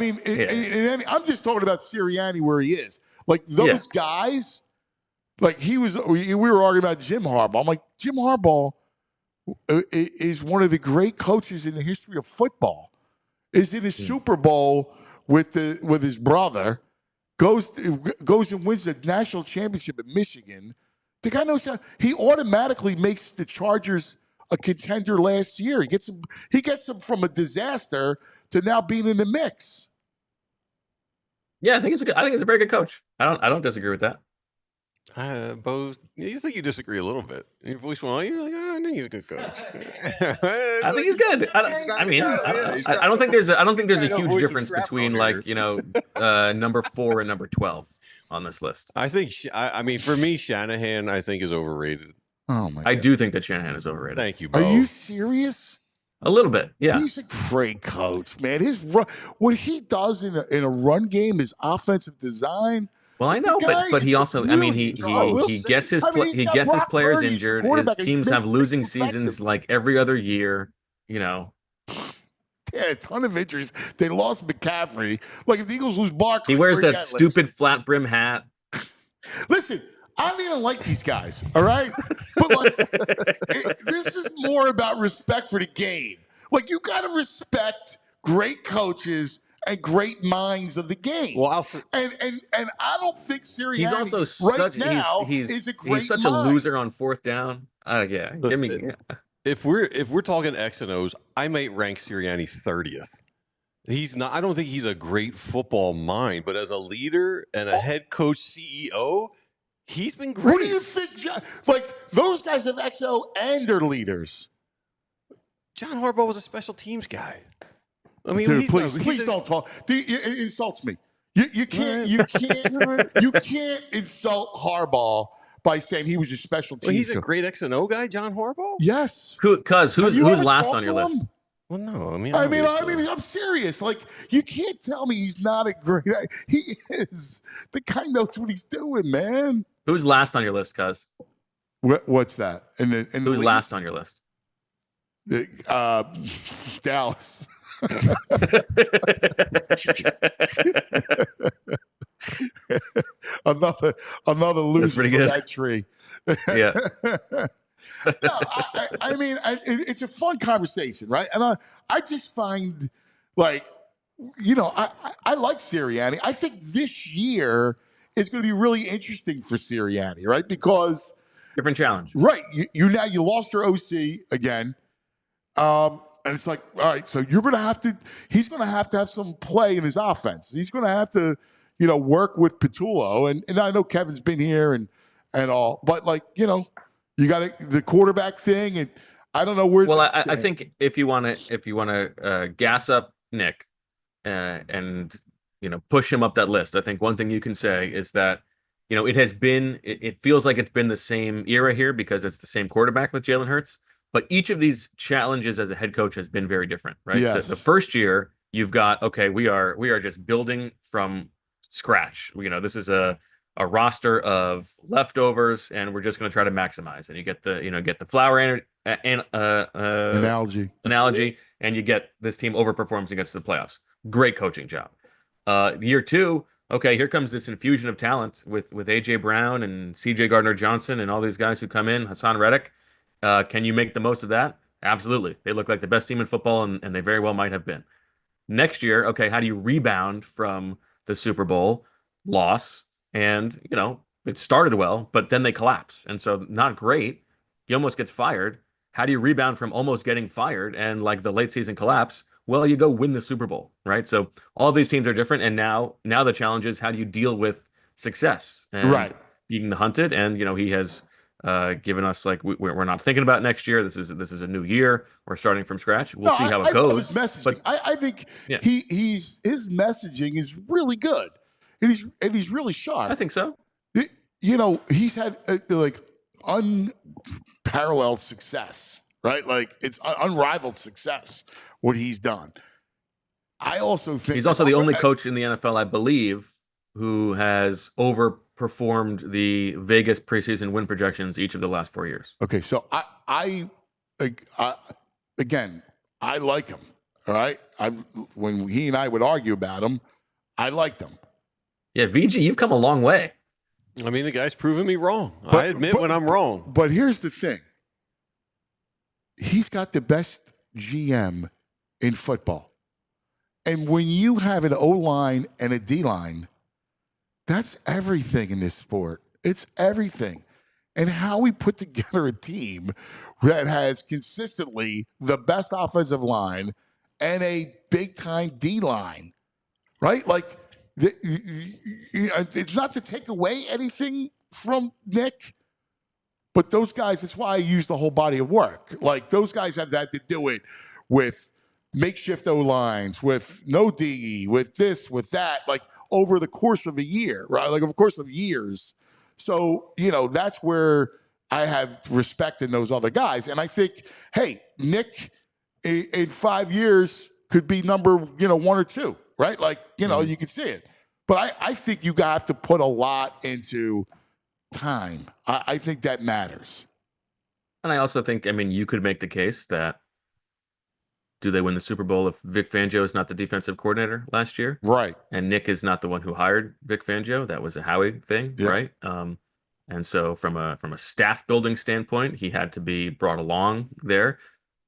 just talking about Sirianni where he is. Like, those guys, like, we were arguing about Jim Harbaugh. I'm like, Jim Harbaugh is one of the great coaches in the history of football. Is in a Super Bowl with his brother, goes and wins the national championship at Michigan. The guy knows how. He automatically makes the Chargers a contender last year. He gets them from a disaster to now being in the mix.
Yeah, I think he's a very good coach. I don't disagree with that.
Bo, you think you disagree a little bit. Your voice went on. You're like, I think he's a good coach.
I think he's good. I don't think there's a huge difference between number 4 and number 12 on this list.
I think for me, Shanahan I think is overrated.
Oh my!
I do think that Shanahan is overrated.
Thank you, Bo.
Are you serious?
A little bit, yeah.
He's a great coach, man. What he does in a run game is offensive design.
Well, I know, but he also, he gets his players injured. His teams have losing seasons like every other year.
Yeah, a ton of injuries. They lost McCaffrey. Like, if the Eagles lose Barkley,
he wears that stupid flat brim hat.
Listen, I don't even like these guys, all right? But this is more about respect for the game. Like, you got to respect great coaches and great minds of the game.
Well,
and I don't think Sirianni
he's also
is a great
he's such
mind.
a loser on 4th down. Yeah,
If we're talking X and O's, I might rank Sirianni 30th. He's not. I don't think he's a great football mind, but as a leader and a head coach, CEO, he's been great.
What do you think? Like, those guys have XO and they're leaders.
John Harbaugh was a special teams guy. I mean,
dude, please don't talk. Dude, it insults me. You can't insult Harbaugh by saying he was a special teams.
Well, he's
coach.
a great X and O guy, John Harbaugh.
Yes.
Who's last on your list?
Well, no.
I'm serious. Like, you can't tell me he's not a great. He is. The guy knows what he's doing, man.
Who's last on your list, Cuz?
What's that?
Who's last on your list?
Dallas. another loser from that tree.
Yeah.
No, it's a fun conversation, right? And I just find, like, I like Sirianni. I think this year is going to be really interesting for Sirianni, right? Because
different challenge,
right? You lost your OC again. And it's like, all right, so he's going to have some play in his offense. He's going to have to, work with Patullo. And I know Kevin's been here and all, but you got the quarterback thing. And I don't know where's.
Well, I think if you want to gas up Nick and, push him up that list, I think one thing you can say is that, it feels like it's been the same era here because it's the same quarterback with Jalen Hurts. But each of these challenges as a head coach has been very different, right?
Yes.
The first year, you've got, okay, we are just building from scratch. This is a roster of leftovers, and we're just going to try to maximize. And you get the flower analogy, and you get this team overperforms and gets to the playoffs. Great coaching job. Year 2, okay, here comes this infusion of talent with AJ Brown and CJ Gardner-Johnson and all these guys who come in, Hassan Reddick. Can you make the most of that? Absolutely. They look like the best team in football, and they very well might have been. Next year, okay, how do you rebound from the Super Bowl loss? And, it started well, but then they collapse. And so not great. He almost gets fired. How do you rebound from almost getting fired and like the late season collapse? Well, you go win the Super Bowl, right? So all of these teams are different. And now the challenge is, how do you deal with success and being hunted? And, he has given us, like, we're not thinking about next year. This is a new year. We're starting from scratch. We'll see how it goes.
His messaging.
But
I think his messaging is really good, and he's really sharp.
I think so.
He's had unparalleled success, right? Like, it's unrivaled success what he's done. I also think
he's also the only coach in the NFL, I believe, who has overperformed the Vegas preseason win projections each of the last 4 years.
Okay, so I again, I like him. All right, when he and I would argue about him, I liked him.
Yeah, VG, you've come a long way.
I mean, the guy's proven me wrong. I admit when I'm wrong.
But here's the thing. He's got the best GM in football. And when you have an O-line and a D-line, that's everything in this sport. It's everything. And how we put together a team that has consistently the best offensive line and a big-time D-line, right? Like, it's not to take away anything from Nick, but those guys, that's why I use the whole body of work. Like, those guys have had to do it with makeshift O-lines, with no DE, with this, with that, like, over the course of a year, right? Like, over the course of years. So, that's where I have respect in those other guys. And I think, hey, Nick in 5 years could be number, 1 or 2, right? Like, you can see it. But I think you have to put a lot into time. I think that matters.
And I also think, you could make the case that, do they win the Super Bowl if Vic Fangio is not the defensive coordinator last year?
Right.
And Nick is not the one who hired Vic Fangio. That was a Howie thing, right? And so from a staff building standpoint, he had to be brought along there.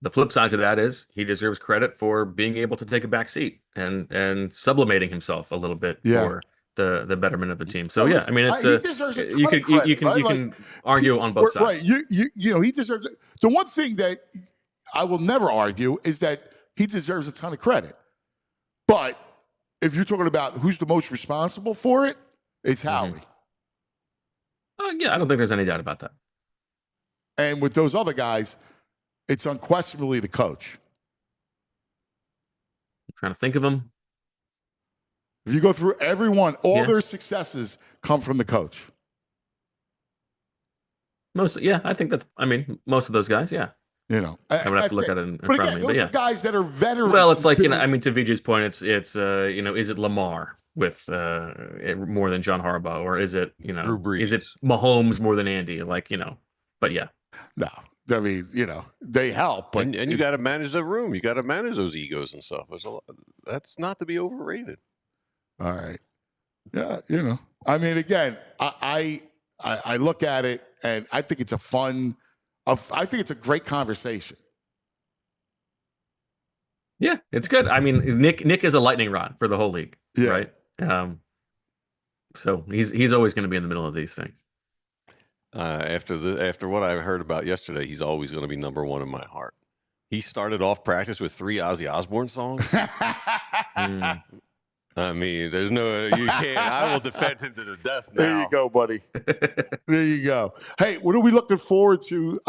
The flip side to that is he deserves credit for being able to take a back seat and sublimating himself a little bit for the betterment of the team. So, it's
he deserves a ton
you
of credit,
can
right?
you can argue on both sides.
Right. He deserves it. The one thing that I will never argue is that he deserves a ton of credit. But if you're talking about who's the most responsible for it, it's Howie.
I don't think there's any doubt about that.
And with those other guys, it's unquestionably the coach.
I'm trying to think of them.
If you go through everyone, all their successes come from the coach.
I think that's, most of those guys, yeah.
I
would have to look at it in
but
front
again,
of me.
Those are guys that are veterans.
Well, it's like, to VJ's point, it's is it Lamar with more than John Harbaugh, or is it,
Drew Brees.
Is it Mahomes more than Andy? Like, but yeah.
No. They help. But
and you got to manage the room. You got to manage those egos and stuff. That's not to be overrated.
All right. Yeah, again, I look at it and I think it's I think it's a great conversation.
Yeah, it's good. Nick is a lightning rod for the whole league, right? So he's always going to be in the middle of these things.
After what I heard about yesterday, he's always going to be number one in my heart. He started off practice with 3 Ozzy Osbourne songs. There's no, you can't. I will defend him to the death now.
There you go, buddy. There you go. Hey, what are we looking forward to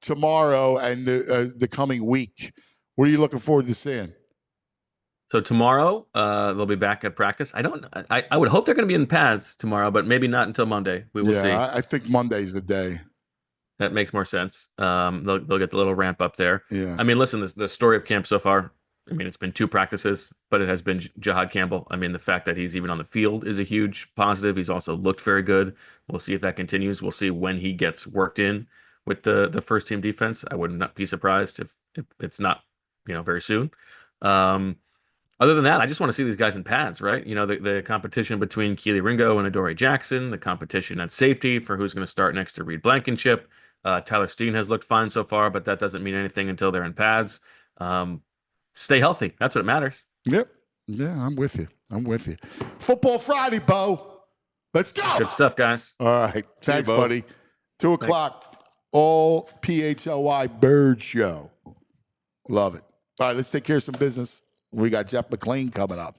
tomorrow and the coming week? What are you looking forward to seeing?
So tomorrow, they'll be back at practice. I would hope they're going to be in pads tomorrow, but maybe not until Monday. We will see.
I think Monday's the day.
That makes more sense. They'll get the little ramp up there.
Yeah.
Listen, the story of camp so far, it's been 2 practices, but it has been Jihaad Campbell. The fact that he's even on the field is a huge positive. He's also looked very good. We'll see if that continues. We'll see when he gets worked in with the first team defense. I would not be surprised if it's not, very soon. Other than that, I just want to see these guys in pads, right? The competition between Keely Ringo and Adoree Jackson, the competition at safety for who's going to start next to Reed Blankenship. Tyler Steen has looked fine so far, but that doesn't mean anything until they're in pads. Stay healthy. That's what matters.
Yep. Yeah, I'm with you. Football Friday, Bo. Let's go.
Good stuff, guys.
All right. Thanks,
Bo.
buddy. 2 o'clock, all PHLY Bird Show. Love it. All right, let's take care of some business. We got Jeff McLane coming up.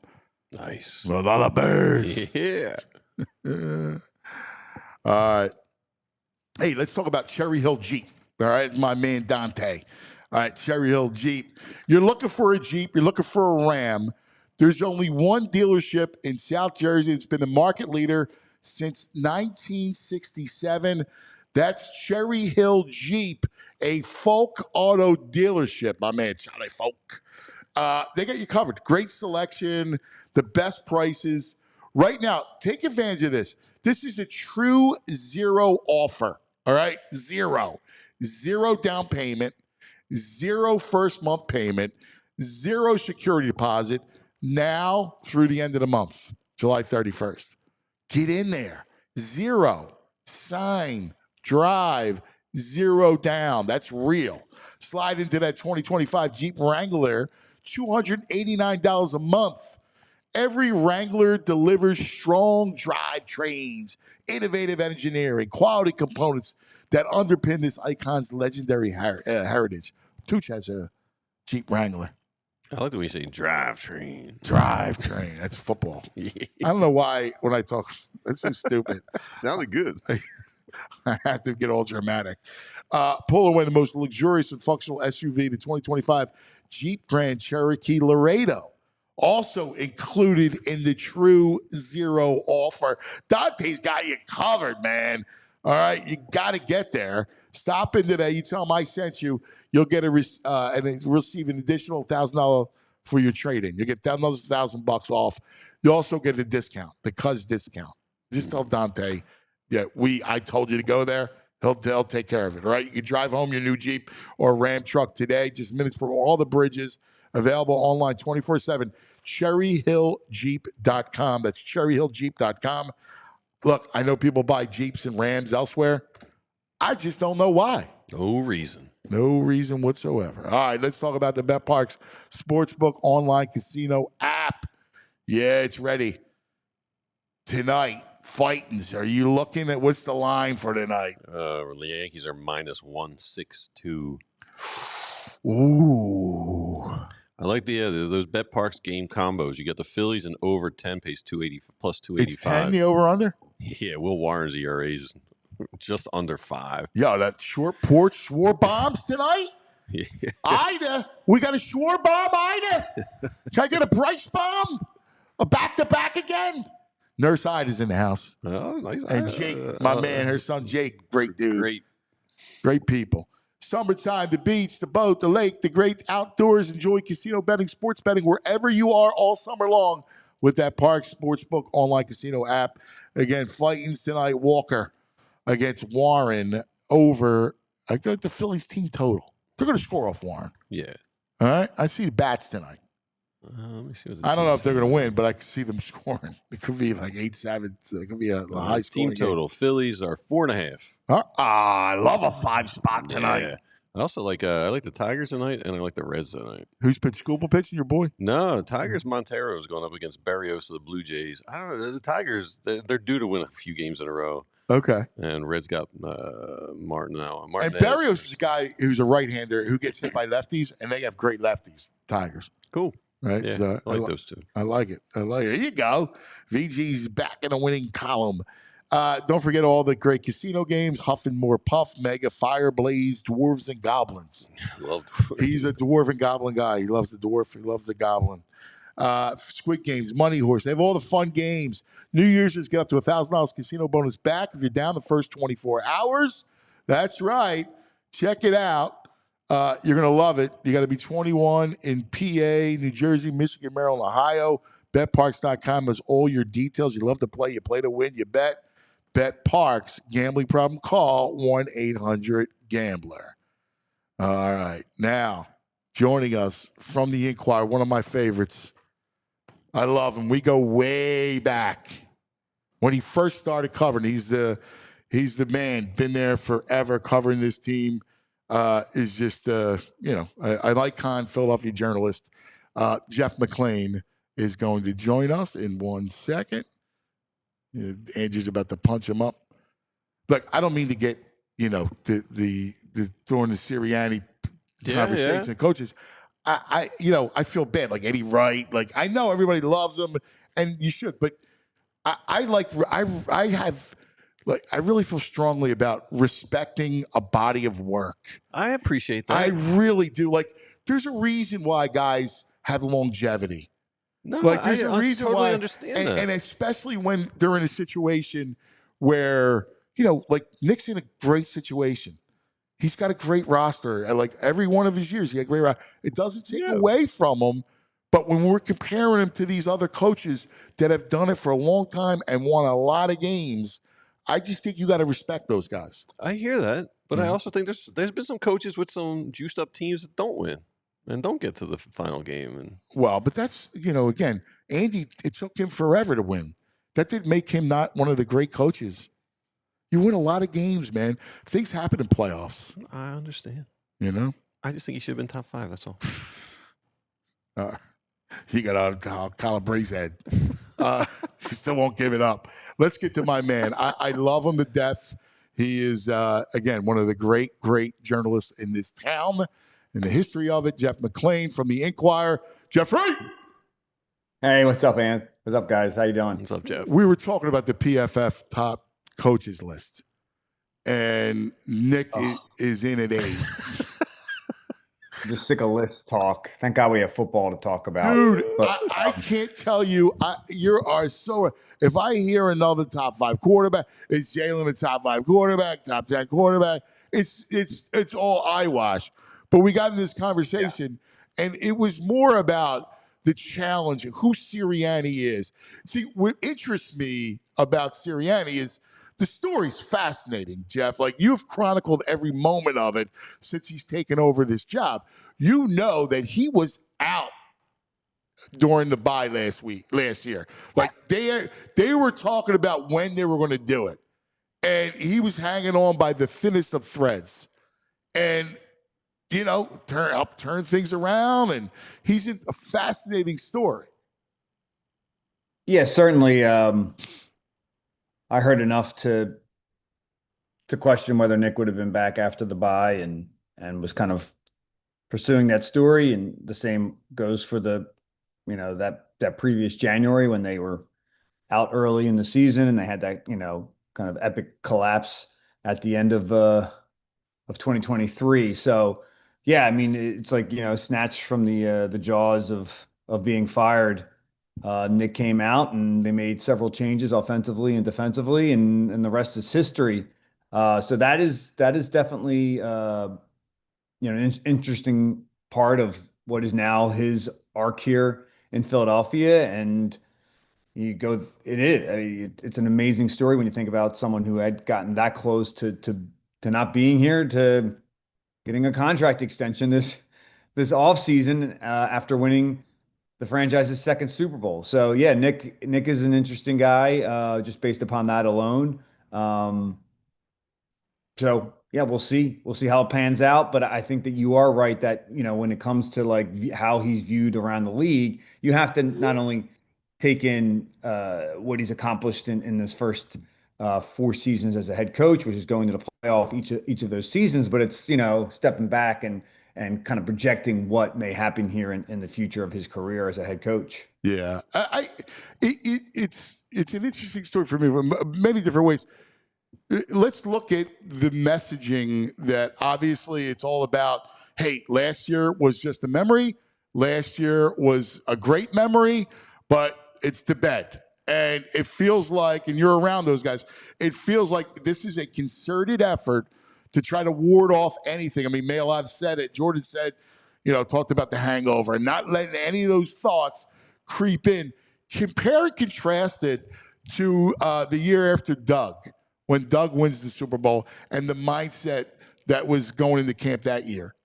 Nice.
A lot of birds.
Yeah.
All right. Hey, let's talk about Cherry Hill Jeep. All right, my man Dante. All right, Cherry Hill Jeep. You're looking for a Jeep. You're looking for a Ram. There's only one dealership in South Jersey that's been the market leader since 1967. That's Cherry Hill Jeep, a Folk Auto dealership. My man, Charlie Folk. They got you covered. Great selection, the best prices. Right now, take advantage of this. This is a true zero offer, all right? Zero. Zero down payment, zero first month payment, zero security deposit, now through the end of the month, July 31st. Get in there. Zero. Sign. Drive. Zero down. That's real. Slide into that 2025 Jeep Wrangler, $289 a month. Every Wrangler delivers strong drivetrains, innovative engineering, quality components that underpin this icon's legendary heritage. Tooch has a Jeep Wrangler.
I like the way you say drivetrain.
Drivetrain. That's football. I don't know why when I talk, that's so stupid.
Sounded good.
I have to get all dramatic. Pull away the most luxurious and functional SUV, the 2025 Jeep Grand Cherokee Laredo. Also included in the True Zero offer. Dante's got you covered, man. All right, you got to get there. Stop in today. You tell him I sent you. You'll get and receive an additional $1,000 for your trade-in. You get another $1,000 off. You also get a discount, the Cuz discount. Just tell Dante, I told you to go there. He'll take care of it. All right, you can drive home your new Jeep or Ram truck today. Just minutes for all the bridges. Available online 24/7. CherryHillJeep.com. That's CherryHillJeep.com. Look, I know people buy Jeeps and Rams elsewhere. I just don't know why.
No reason.
No reason whatsoever. All right, let's talk about the BetParx Sportsbook online casino app. Yeah, it's ready. Tonight, Fightins. Are you looking at what's the line for tonight?
The Yankees are minus 162.
Ooh.
I like those BetParx game combos. You get the Phillies and over 10 pays 280 plus 285.
It's 10, the over-under?
Yeah, Will Warren's ERA is just under 5.
Yo, that short porch Schwar bombs tonight?
Yeah.
Ida. We got a Schwar bomb, Ida? Can I get a Bryce bomb? A back-to-back again? Nurse Ida's in the house.
Oh, nice.
And Jake, my man, her son Jake, great dude. Great people. Summertime, the beach, the boat, the lake, the great outdoors. Enjoy casino betting, sports betting wherever you are all summer long with that Parx Sportsbook online casino app. Again, Fightins tonight, Walker against Warren over. I got the Phillies team total. They're going to score off Warren.
Yeah.
All right. I see the bats tonight.
Let me see what
I don't know if they're going to win, but I can see them scoring. It could be like 8-7. It could be a high
team
scoring
total.
Game.
Phillies are 4.5.
I love a 5 spot tonight.
Yeah. I also like the Tigers tonight, and I like the Reds tonight.
Who's pitching? Scoopel pitching? Your boy?
No, Tigers. Montero is going up against Berrios of the Blue Jays. I don't know. The Tigers, they're due to win a few games in a row.
Okay.
And Reds got Martin now.
And Berrios is a guy who's a right-hander who gets hit by lefties, and they have great lefties. Tigers.
Cool.
Right?
Yeah,
So,
I like those two.
I like it. Here you go. VG's back in the winning column. Don't forget all the great casino games. Huff and More Puff, Mega, Fire Blaze, Dwarves and Goblins. He's a Dwarf and Goblin guy. He loves the Dwarf. He loves the Goblin. Squid Games, Money Horse. They have all the fun games. New Year's get up to $1,000 casino bonus back if you're down the first 24 hours. That's right. Check it out. You're going to love it. You got to be 21 in PA, New Jersey, Michigan, Maryland, Ohio. BetParx.com has all your details. You love to play. You play to win. You bet. BetParx. Gambling problem? Call 1-800-GAMBLER. All right. Now, joining us from the Inquirer, one of my favorites, I love him. We go way back. When he first started covering, he's the man. Been there forever covering this team. Is just, I like Con, Philadelphia journalist. Jeff McLane is going to join us in 1 second. Andrew's about to punch him up. Look, I don't mean to get, the throwing the Sirianni conversation of coaches. I feel bad. Like Eddie Wright. Like I know everybody loves him, and you should, but I really feel strongly about respecting a body of work.
I appreciate that.
I really do. Like, there's a reason why guys have longevity.
No,
like, there's a reason
totally
why,
understand that.
and especially when they're in a situation where like Nick's in a great situation. He's got a great roster. And like every one of his years, he had a great roster. It doesn't take away from him. But when we're comparing him to these other coaches that have done it for a long time and won a lot of games, I just think you got to respect those guys.
I hear that, but I also think there's been some coaches with some juiced up teams that don't win and don't get to the final game. And
well, but that's again, Andy. It took him forever to win. That didn't make him not one of the great coaches. You win a lot of games, man. Things happen in playoffs.
I understand.
I
just think he should have been top 5. That's all.
You got a Calabrese head. He still won't give it up. Let's get to my man. I love him to death. He is, again, one of the great, great journalists in this town, in the history of it. Jeff McLane from the Inquirer. Jeffrey!
Hey, what's up, Ant? What's up, guys? How you doing?
What's up, Jeff?
We were talking about the PFF top coaches list, and Nick is in at 8.
I'm just sick of list talk. Thank God we have football to talk about.
Dude, I can't tell you. You are so. If I hear another top 5 quarterback, is Jalen a top 5 quarterback, top 10 quarterback? It's all eyewash. But we got in this conversation, and it was more about the challenge of who Sirianni is. See, what interests me about Sirianni is the story's fascinating, Jeff. Like, you've chronicled every moment of it since he's taken over this job. You know that he was out during the bye last year. Like, they were talking about when they were going to do it. And he was hanging on by the thinnest of threads. And, turn things around. And he's a fascinating story.
Yeah, certainly. I heard enough to question whether Nick would have been back after the bye and was kind of pursuing that story. And the same goes for that previous January when they were out early in the season and they had that, kind of epic collapse at the end of 2023. So yeah, I mean, it's like, snatched from the jaws of being fired. Nick came out and they made several changes offensively and defensively, and the rest is history. So that is definitely an interesting part of what is now his arc here in Philadelphia. And it's an amazing story when you think about someone who had gotten that close to not being here, to getting a contract extension this offseason after winning the franchise's second Super Bowl. So yeah, Nick is an interesting guy, just based upon that alone. So yeah, we'll see how it pans out. But I think that you are right that, when it comes to like how he's viewed around the league, you have to not only take in what he's accomplished in this first 4 seasons as a head coach, which is going to the playoff each of those seasons, but it's, stepping back and kind of projecting what may happen here in the future of his career as a head coach.
Yeah, it's an interesting story for me in many different ways. Let's look at the messaging that obviously it's all about, hey, last year was just a memory. Last year was a great memory, but it's to bed. And it feels like, and you're around those guys, it feels like this is a concerted effort to try to ward off anything. I mean, Maylov said it. Jordan said, talked about the hangover and not letting any of those thoughts creep in. Compare and contrast it to the year after Doug, when Doug wins the Super Bowl and the mindset that was going into camp that year.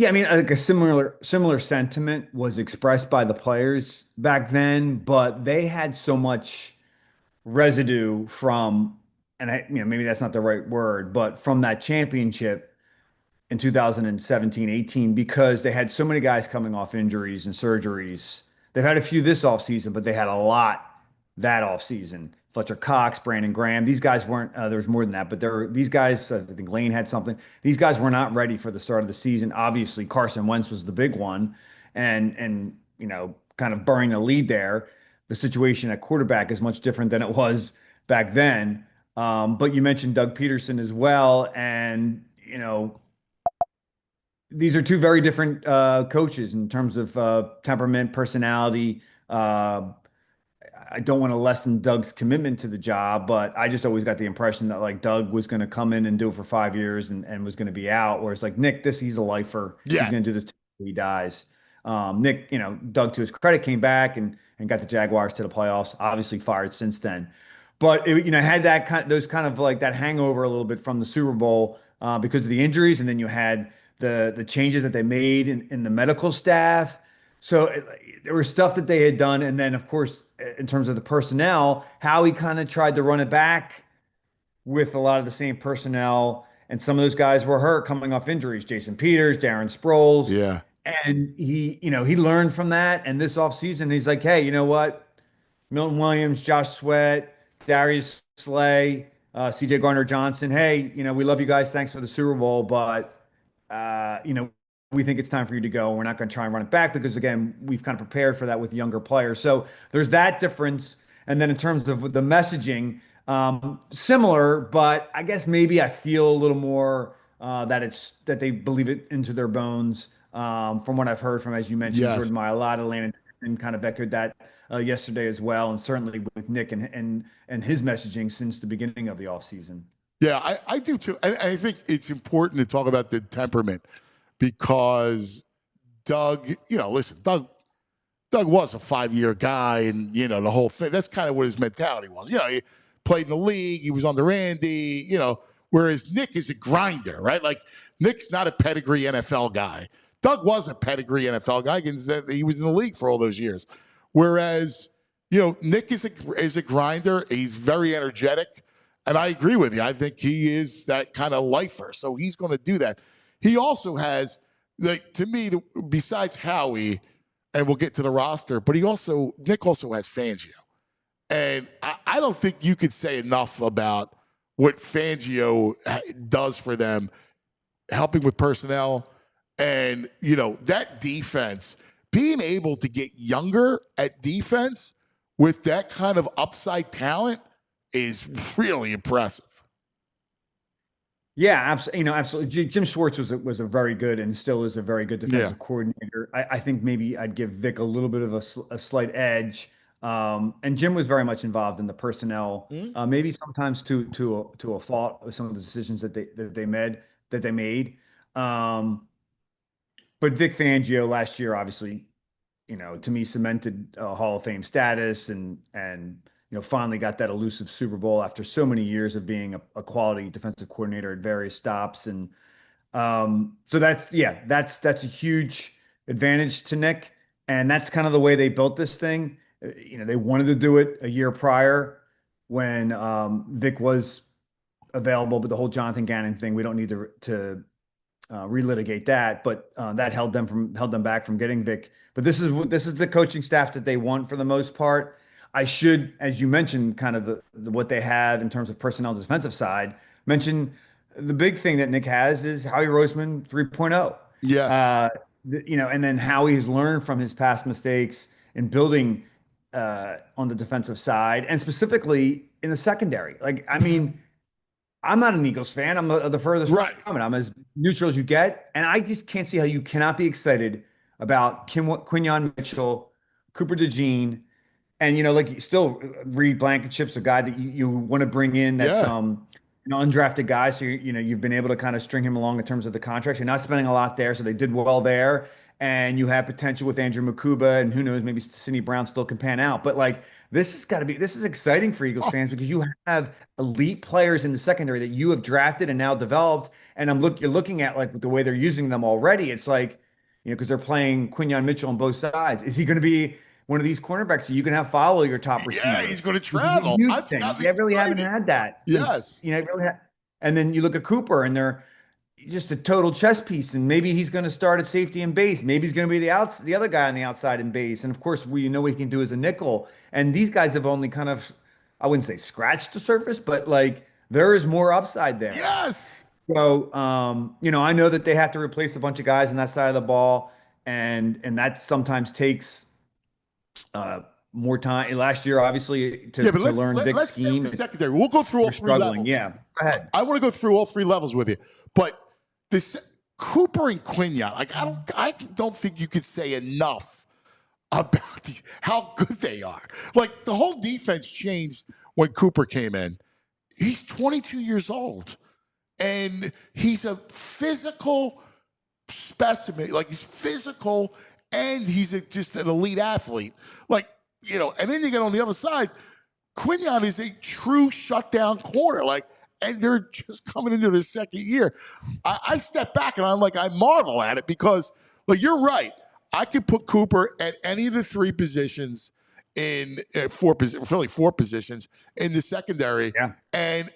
Yeah, I mean, like a similar sentiment was expressed by the players back then, but they had so much residue from, and maybe that's not the right word, but from that championship in 2017, 18, because they had so many guys coming off injuries and surgeries. They've had a few this offseason, but they had a lot that offseason. Fletcher Cox, Brandon Graham, these guys weren't, there was more than that, but these guys, I think Lane had something. These guys were not ready for the start of the season. Obviously, Carson Wentz was the big one, and kind of burying the lead there. The situation at quarterback is much different than it was back then. But you mentioned Doug Peterson as well, and these are two very different coaches in terms of temperament, personality. I don't want to lessen Doug's commitment to the job, but I just always got the impression that like Doug was going to come in and do it for 5 years and was going to be out. Whereas like Nick, he's a lifer.
Yeah.
He's going to do this till he dies. Nick, Doug, to his credit, came back and got the Jaguars to the playoffs. Obviously fired since then, but had those kind of like that hangover a little bit from the Super Bowl because of the injuries, and then you had the changes that they made in the medical staff. So there was stuff that they had done, and then of course, in terms of the personnel, how he kind of tried to run it back with a lot of the same personnel, and some of those guys were hurt coming off injuries. Jason Peters, Darren Sproles.
Yeah.
And he learned from that. And this offseason, he's like, hey, you know what? Milton Williams, Josh Sweat, Darius Slay, CJ Gardner-Johnson. Hey, we love you guys. Thanks for the Super Bowl. But, we think it's time for you to go. We're not going to try and run it back because, again, we've kind of prepared for that with younger players. So there's that difference. And then in terms of the messaging, similar, but I guess maybe I feel a little more that they believe it into their bones. From what I've heard from, as you mentioned,
Yes.
Jordan Mailata, and kind of echoed that yesterday as well, and certainly with Nick and his messaging since the beginning of the offseason.
Yeah, I do too. I think it's important to talk about the temperament because Doug, listen, Doug was a 5-year guy, and the whole thing. That's kind of what his mentality was. He played in the league, he was under Andy, whereas Nick is a grinder, right? Like Nick's not a pedigree NFL guy. Doug was a pedigree NFL guy, and he was in the league for all those years. Whereas, Nick is a grinder. He's very energetic, and I agree with you. I think he is that kind of lifer, so he's going to do that. He also has, to me, besides Howie, and we'll get to the roster, but Nick also has Fangio, and I don't think you could say enough about what Fangio does for them, helping with personnel. And, that defense, being able to get younger at defense with that kind of upside talent is really impressive.
Yeah, absolutely. Jim Schwartz was a very good and still is a very good defensive coordinator. I think maybe I'd give Vic a little bit of a slight edge. And Jim was very much involved in the personnel, maybe sometimes to a fault with some of the decisions that they made. But Vic Fangio last year, obviously, to me, cemented Hall of Fame status and finally got that elusive Super Bowl after so many years of being a quality defensive coordinator at various stops. And so that's a huge advantage to Nick. And that's kind of the way they built this thing. They wanted to do it a year prior when Vic was available, but the whole Jonathan Gannon thing, we don't need to relitigate that, but that held them back from getting Vic. But this is the coaching staff that they want for the most part. I should, as you mentioned, kind of what they have in terms of personnel defensive side, mention the big thing that Nick has is Howie Roseman 3.0.
Yeah.
And then how he's learned from his past mistakes in building on the defensive side and specifically in the secondary. Like, I mean, I'm not an Eagles fan. I'm the furthest from it. I'm as neutral as you get. And I just can't see how you cannot be excited about Quinyon Mitchell, Cooper DeJean, and, still Reed Blankenship's a guy that you want to bring in that's undrafted guy. So, you've been able to kind of string him along in terms of the contracts. You're not spending a lot there. So they did well there. and you have potential with Andrew Makuba, and who knows, maybe Sidney Brown still can pan out. But like this is exciting for Eagles fans because you have elite players in the secondary that you have drafted and now developed. And you're looking at like the way they're using them already. It's like, because they're playing Quinyon Mitchell on both sides. Is he going to be one of these cornerbacks that you can have follow your top receiver?
Yeah, he's going to travel.
You really haven't had that.
Yes.
And then you look at Cooper, and they're just a total chess piece. And maybe he's going to start at safety and base. Maybe he's going to be the other guy on the outside in base. And of course, we know what he can do as a nickel. And these guys have only kind of, I wouldn't say scratched the surface, but like there is more upside there.
Yes.
So, I know that they have to replace a bunch of guys on that side of the ball, and that sometimes takes more time. Last year, obviously, to learn Vic's scheme.
Let's secondary. We'll go through all three levels.
Yeah, go ahead.
I want to go through all three levels with you, but this Cooper and Quinyon, like I don't think you could say enough about how good they are. Like the whole defense changed when Cooper came in. He's 22 years old, and he's a physical specimen. Like he's physical, and he's just an elite athlete. Like, and then you get on the other side, Quinyon is a true shutdown corner. Like, and they're just coming into their second year. I step back and I marvel at it because, like, you're right. I could put Cooper at any of the three positions in four positions in the secondary.
Yeah.
And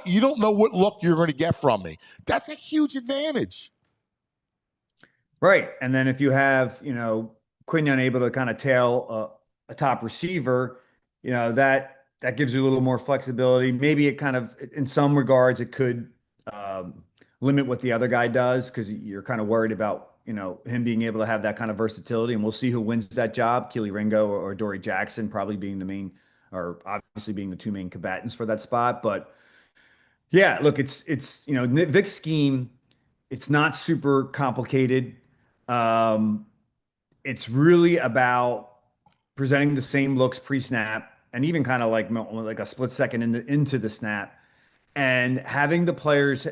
you don't know what look you're going to get from me. That's a huge advantage.
Right. And then if you have, Quinyon able to kind of tail a top receiver, that gives you a little more flexibility. Maybe it kind of, in some regards, it could limit what the other guy does because you're kind of worried about, him being able to have that kind of versatility. And we'll see who wins that job, Keely Ringo or Dory Jackson, probably being the main, or obviously being the two main combatants for that spot. But yeah, look, it's Vic's scheme. It's not super complicated. It's really about presenting the same looks pre-snap and even kind of like a split second into the snap, and having the players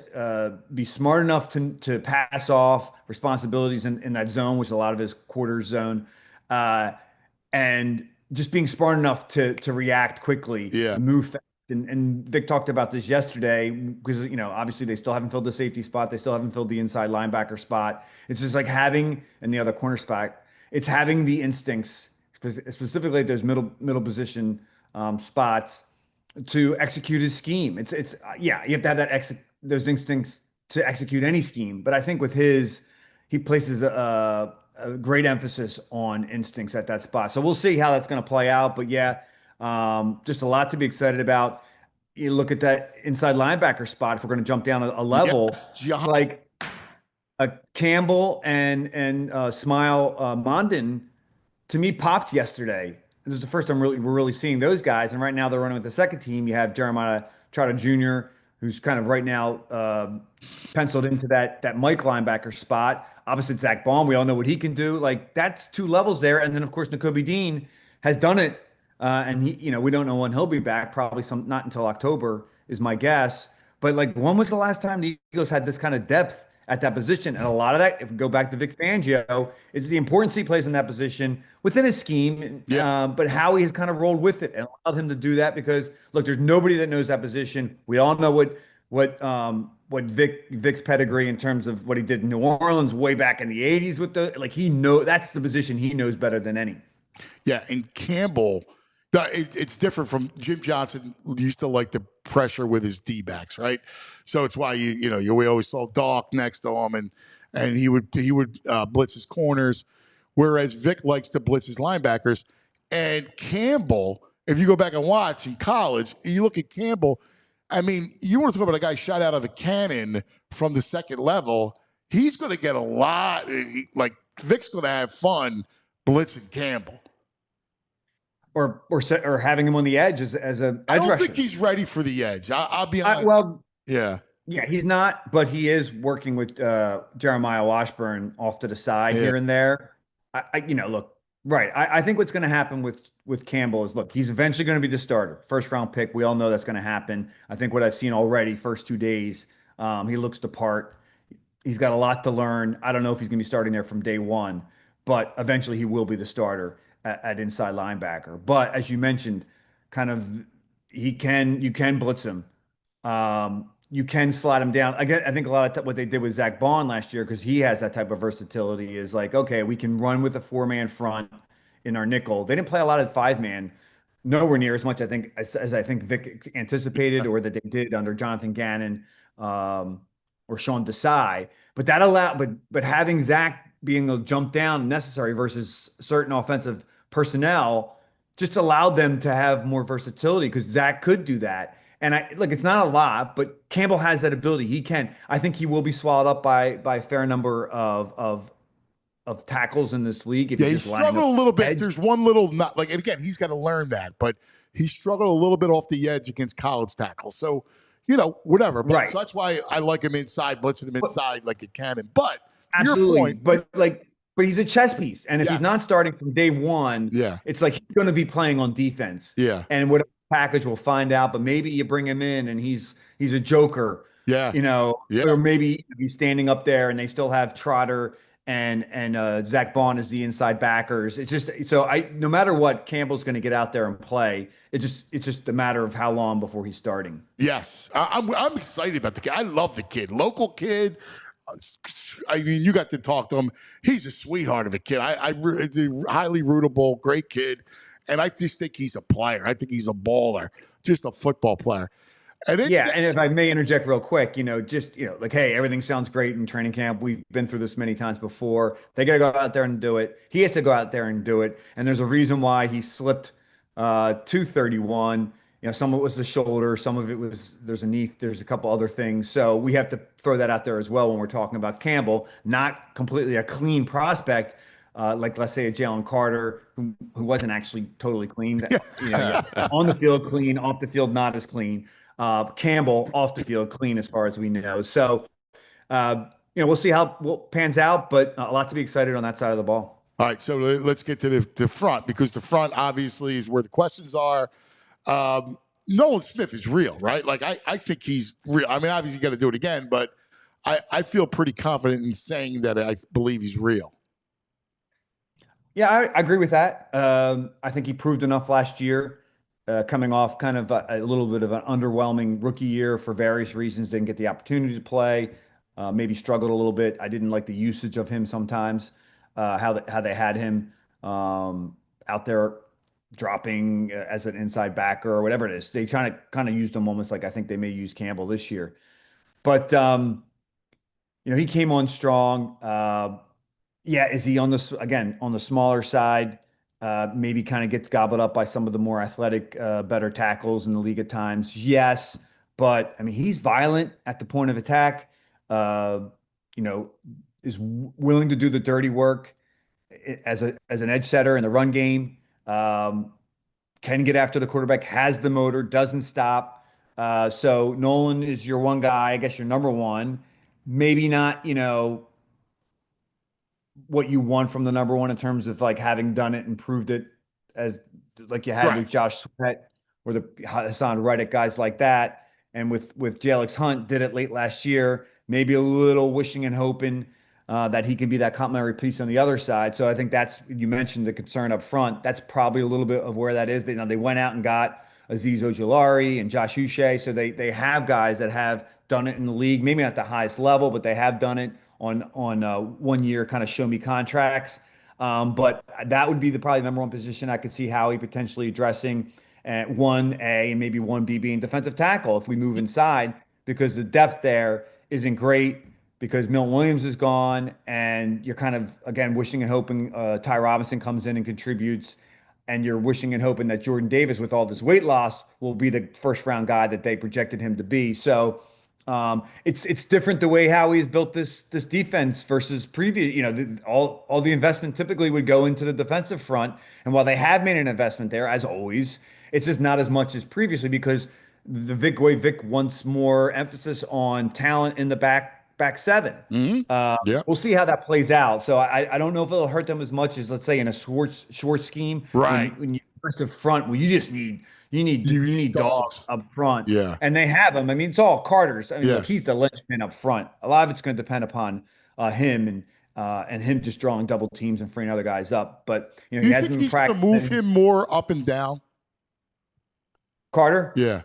be smart enough to pass off responsibilities in that zone, which a lot of his quarter zone, and just being smart enough to react quickly, move fast. And Vic talked about this yesterday because, obviously they still haven't filled the safety spot. They still haven't filled the inside linebacker spot. It's just like having, and the other corner spot, it's having the instincts, specifically at those middle position spots, to execute his scheme. You have to have those instincts to execute any scheme. But I think with he places a great emphasis on instincts at that spot. So we'll see how that's going to play out. But just a lot to be excited about. You look at that inside linebacker spot. If we're going to jump down a level, like Campbell and Smile Mondin, to me, popped yesterday. This is the first time we're really seeing those guys. And right now they're running with the second team. You have Jeremiah Trotter Jr., who's kind of right now penciled into that Mike linebacker spot. Opposite Zach Baum, we all know what he can do. Like, that's two levels there. And then, of course, Nakobe Dean has done it. And he, we don't know when he'll be back. Probably not until October is my guess. But like, when was the last time the Eagles had this kind of depth at that position? And a lot of that, if we go back to Vic Fangio, it's the importance he plays in that position within his scheme, but how he has kind of rolled with it and allowed him to do that. Because look, there's nobody that knows that position. We all know what Vic's pedigree in terms of what he did in New Orleans way back in the 80s with that's the position he knows better than any.
Yeah, and Campbell, it's different from Jim Johnson, who used to like to pressure with his D-backs, right? So it's why we always saw Doc next to him, and he would blitz his corners, whereas Vic likes to blitz his linebackers. And Campbell, if you go back and watch in college, you look at Campbell. I mean, you want to talk about a guy shot out of a cannon from the second level. He's going to get a lot. Like, Vic's going to have fun blitzing Campbell.
Or having him on the edge as a
I don't think he's ready for the edge. I'll be honest.
Yeah, he's not, but he is working with Jeremiah Washburn off to the side here and there. I think what's going to happen with Campbell is, look, he's eventually going to be the starter, first round pick. We all know that's going to happen. I think what I've seen already, first 2 days, he looks the part. He's got a lot to learn. I don't know if he's going to be starting there from day one, but eventually he will be the starter at inside linebacker. But as you mentioned, kind of you can blitz him. You can slide him down. I think a lot of what they did with Zach Bond last year, because he has that type of versatility, is like, okay, we can run with a 4-man front in our nickel. They didn't play a lot of 5-man, nowhere near as much, I think, as I think Vic anticipated, or that they did under Jonathan Gannon, or Sean Desai. But that allowed, but having Zach being a jump down necessary versus certain offensive personnel just allowed them to have more versatility, because Zach could do that. And look, it's not a lot, but Campbell has that ability. He can. I think he will be swallowed up by a fair number of tackles in this league. If
Yeah, he
just
struggled a little bit. There's one little not like, and again, he's got to learn that, but he struggled a little bit off the edge against college tackles. So, whatever. But
Right.
So that's why I like him inside, blitzing him inside like a cannon. But
absolutely.
your point,
but he's a chess piece, and if he's not starting from day one, it's like he's going to be playing on defense.
Yeah,
and whatever package we'll find out. But maybe you bring him in, and he's a joker.
Yeah,
or maybe he's standing up there, and they still have Trotter and Zach Bond as the inside backers. It's just no matter what, Campbell's going to get out there and play. It's just a matter of how long before he's starting.
Yes, I'm excited about the kid. I love the kid, local kid. I mean, you got to talk to him. He's a sweetheart of a kid. It's a highly rootable, great kid, and I just think he's a player. I think he's a baller, just a football player. And then,
and if I may interject real quick, like, hey, everything sounds great in training camp. We've been through this many times before. They got to go out there and do it. He has to go out there and do it. And there's a reason why he slipped to 31. Some of it was the shoulder. Some of it was there's a knee. There's a couple other things. So we have to throw that out there as well when we're talking about Campbell. Not completely a clean prospect, like let's say a Jalen Carter, who wasn't actually totally clean. On the field clean, off the field not as clean. Campbell off the field clean as far as we know. So we'll see how it pans out, but a lot to be excited on that side of the ball.
All right, so let's get to the front, because the front obviously is where the questions are. Nolan Smith is real, right? Like I think he's real. I mean, obviously you got to do it again, but I feel pretty confident in saying that I believe he's real.
Yeah, I agree with that. I think he proved enough last year, coming off kind of a little bit of an underwhelming rookie year for various reasons. Didn't get the opportunity to play, maybe struggled a little bit. I didn't like the usage of him sometimes, how they had him out there dropping as an inside backer or whatever it is. They kind of used him almost like I think they may use Campbell this year. But he came on strong. Is he on the smaller side? Maybe kind of gets gobbled up by some of the more athletic, better tackles in the league at times. Yes, but I mean, he's violent at the point of attack. Is willing to do the dirty work as an edge setter in the run game. Can get after the quarterback, has the motor, doesn't stop. So Nolan is your one guy, I guess your number one. Maybe not, what you want from the number one in terms of like having done it and proved it, as like you had with Josh Sweat or the Hassan Reddick, guys like that. And with Jalix Hunt did it late last year, maybe a little wishing and hoping that he can be that complementary piece on the other side. So I think you mentioned the concern up front. That's probably a little bit of where that is. They went out and got Azeez Ojulari and Josh Uche. So they have guys that have done it in the league, maybe not the highest level, but they have done it on 1 year kind of show me contracts. But that would be probably the number one position I could see Howie potentially addressing at 1A and maybe 1B being defensive tackle if we move inside, because the depth there isn't great, because Milton Williams is gone, and you're kind of, again, wishing and hoping Ty Robinson comes in and contributes, and you're wishing and hoping that Jordan Davis, with all this weight loss, will be the first-round guy that they projected him to be. So it's different the way Howie's built this defense versus previous. All the investment typically would go into the defensive front, and while they have made an investment there, as always, it's just not as much as previously, because Vic wants more emphasis on talent in the back seven. We'll see how that plays out. So I don't know if it'll hurt them as much as, let's say, in a Schwartz scheme,
right?
When you defensive front, where you just need
You
you
need
need dogs
dogs.
up front,
Yeah.
and they have them. I mean, it's all Carter's. I mean,
Yeah.
look, he's the linchpin up front. A lot of it's going to depend upon him and him just drawing double teams and freeing other guys up. But
Do
he
you
has
think
been
he's going to move
practicing.
him more up and down?
Carter,
Yeah.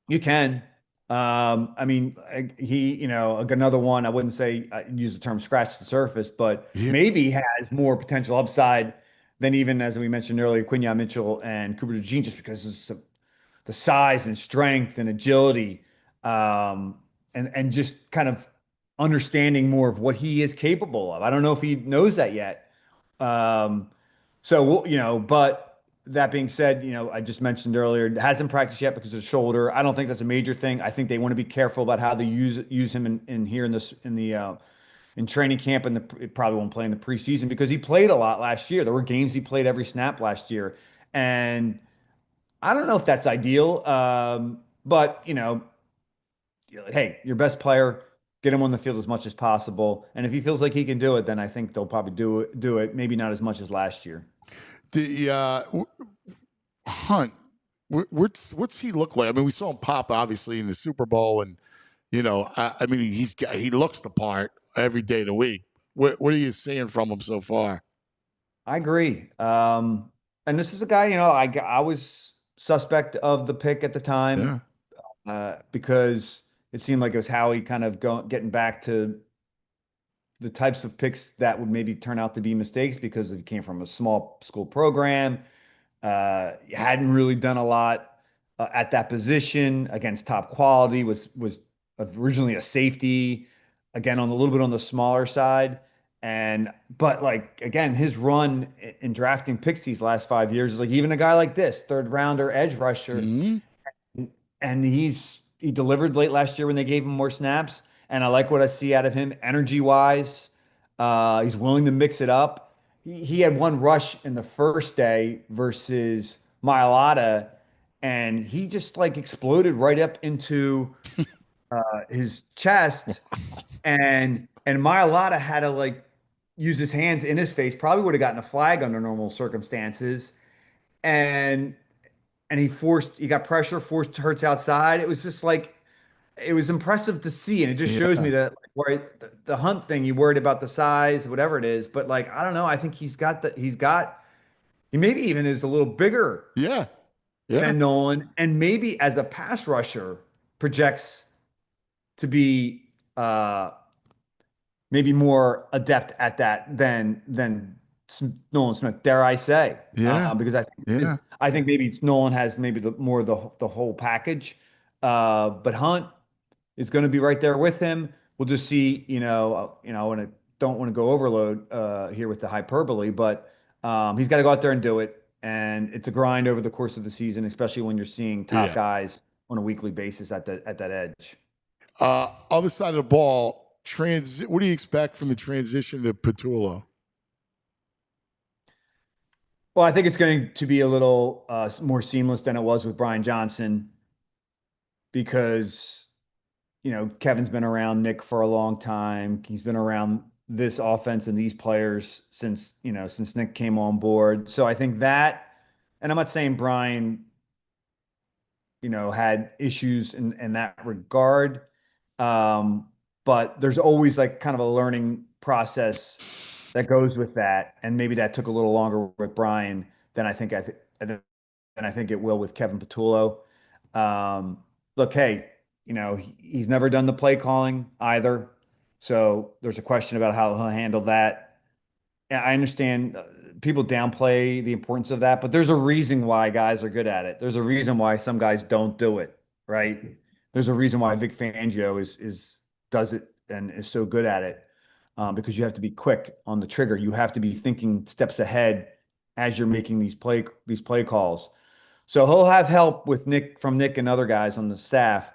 you can. I mean, another one. I wouldn't say use the term scratch the surface, but
Yeah.
maybe has more potential upside than even as we mentioned earlier, Quinyon Mitchell and Cooper DeJean, just because it's the size and strength and agility, and just kind of understanding more of what he is capable of. I don't know if he knows that yet. Um, but that being said, I just mentioned earlier, hasn't practiced yet because of the shoulder. I don't think that's a major thing. I think they want to be careful about how they use him in here in training camp, and it probably won't play in the preseason because he played a lot last year. There were games he played every snap last year, and I don't know if that's ideal. But hey, your best player, get him on the field as much as possible, and if he feels like he can do it, then I think they'll probably do it. Maybe not as much as last year.
The Hunt, what's he look like? I mean, we saw him pop obviously in the Super Bowl, and I mean, he looks the part every day of the week. What are you seeing from him so far?
I agree. And this is a guy, I was suspect of the pick at the
Yeah.
time, because it seemed like it was Howie kind of getting back to the types of picks that would maybe turn out to be mistakes because he came from a small school program, hadn't really done a lot at that position against top quality, was originally a safety, again on a little bit on the smaller side. But like again, his run in drafting picks these last 5 years is like even a guy like this, third rounder edge rusher,
Mm-hmm.
and he delivered late last year when they gave him more snaps. And I like what I see out of him energy wise. He's willing to mix it up. He had one rush in the first day versus Mailata, and he just like exploded right up into his chest, and Mailata had to like use his hands in his face. Probably would have gotten a flag under normal circumstances, and he got pressure, forced Hurts outside. It was just like it was impressive to see, and it just shows
Yeah.
me that like, where the Hunt thing, you worried about the size, whatever it is, but like I don't know. I think he maybe even is a little bigger
Yeah. Yeah.
than Nolan, and maybe as a pass rusher projects to be maybe more adept at that than Nolan Smith, dare I say?
Yeah.
Because
Yeah.
I think maybe Nolan has maybe the whole package, but Hunt is going to be right there with him. We'll just see, and I don't want to go overload here with the hyperbole, but he's got to go out there and do it, and it's a grind over the course of the season, especially when you're seeing top
Yeah.
guys on a weekly basis at that edge.
Other side of the ball, what do you expect from the transition to Petullo?
Well, I think it's going to be a little more seamless than it was with Brian Johnson because, Kevin's been around Nick for a long time. He's been around this offense and these players since Nick came on board. So I think that, and I'm not saying Brian, had issues in that regard. But there's always like kind of a learning process that goes with that, and maybe that took a little longer with Brian than than I think it will with Kevin Patullo. Look, hey, he's never done the play calling either, so there's a question about how he'll handle that. I understand people downplay the importance of that, but there's a reason why guys are good at it. There's a reason why some guys don't do it, right? There's a reason why Vic Fangio does it and is so good at it, because you have to be quick on the trigger. You have to be thinking steps ahead as you're making these play calls. So he'll have help with Nick and other guys on the staff,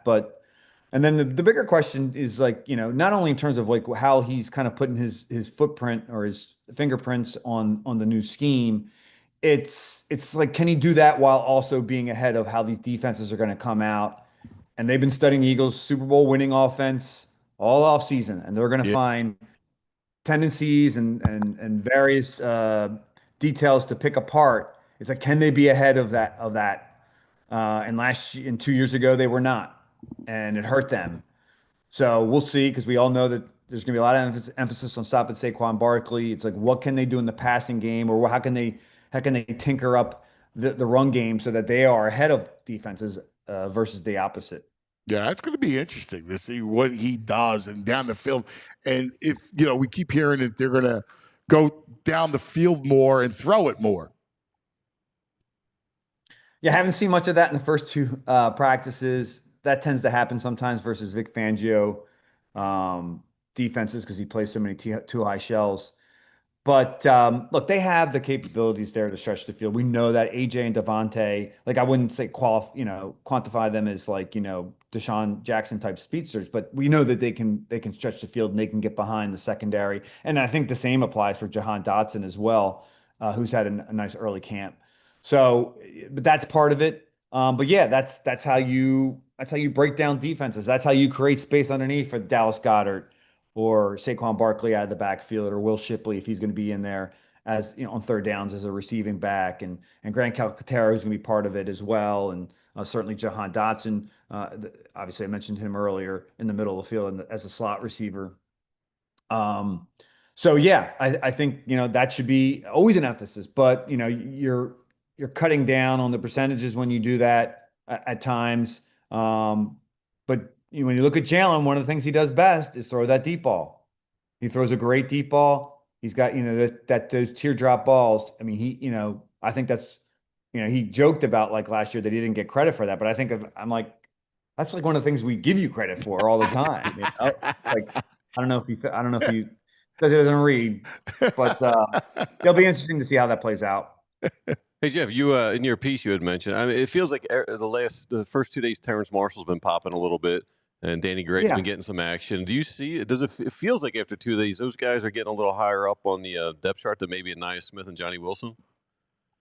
and then the bigger question is like, not only in terms of like how he's kind of putting his footprint or his fingerprints on the new scheme. It's like, can he do that while also being ahead of how these defenses are going to come out? And they've been studying Eagles Super Bowl winning offense all off season, and they're going to find tendencies and various details to pick apart. It's like, can they be ahead of that And 2 years ago, they were not, and it hurt them. So we'll see, because we all know that there's going to be a lot of emphasis on stopping Saquon Barkley. It's like, what can they do in the passing game, or how can they tinker up the run game so that they are ahead of defenses versus the opposite.
Yeah, that's going to be interesting to see what he does and down the field. And if, we keep hearing that they're going to go down the field more and throw it more.
Yeah, haven't seen much of that in the first two practices. That tends to happen sometimes versus Vic Fangio defenses, because he plays so many too high shells. But look, they have the capabilities there to stretch the field. We know that AJ and Devontae, like, I wouldn't say quantify them as like, Deshaun Jackson type speedsters, but we know that they can stretch the field and they can get behind the secondary. And I think the same applies for Jahan Dotson as well, who's had a nice early camp. So, but that's part of it. But yeah, that's how you break down defenses. That's how you create space underneath for Dallas Goedert or Saquon Barkley out of the backfield, or Will Shipley if he's going to be in there as on third downs as a receiving back, and Grant Calcaterra is going to be part of it as well, and certainly Jahan Dotson. Obviously, I mentioned him earlier in the middle of the field as a slot receiver. So yeah, I think that should be always an emphasis, but you're cutting down on the percentages when you do that at times. But when you look at Jalen, one of the things he does best is throw that deep ball. He throws a great deep ball. He's got, those teardrop balls. I mean, I think that's, he joked about like last year that he didn't get credit for that, but I think I'm like, that's like one of the things we give you credit for all the time. Like, I don't know if he says he doesn't read, but it'll be interesting to see how that plays out.
Hey, Jeff, you in your piece you had mentioned, I mean, it feels like the first 2 days, Terrence Marshall's been popping a little bit, and Danny Gregg's been getting some action. Do you see it? It feels like after 2 days, those guys are getting a little higher up on the depth chart than maybe Anaya Smith and Johnny Wilson?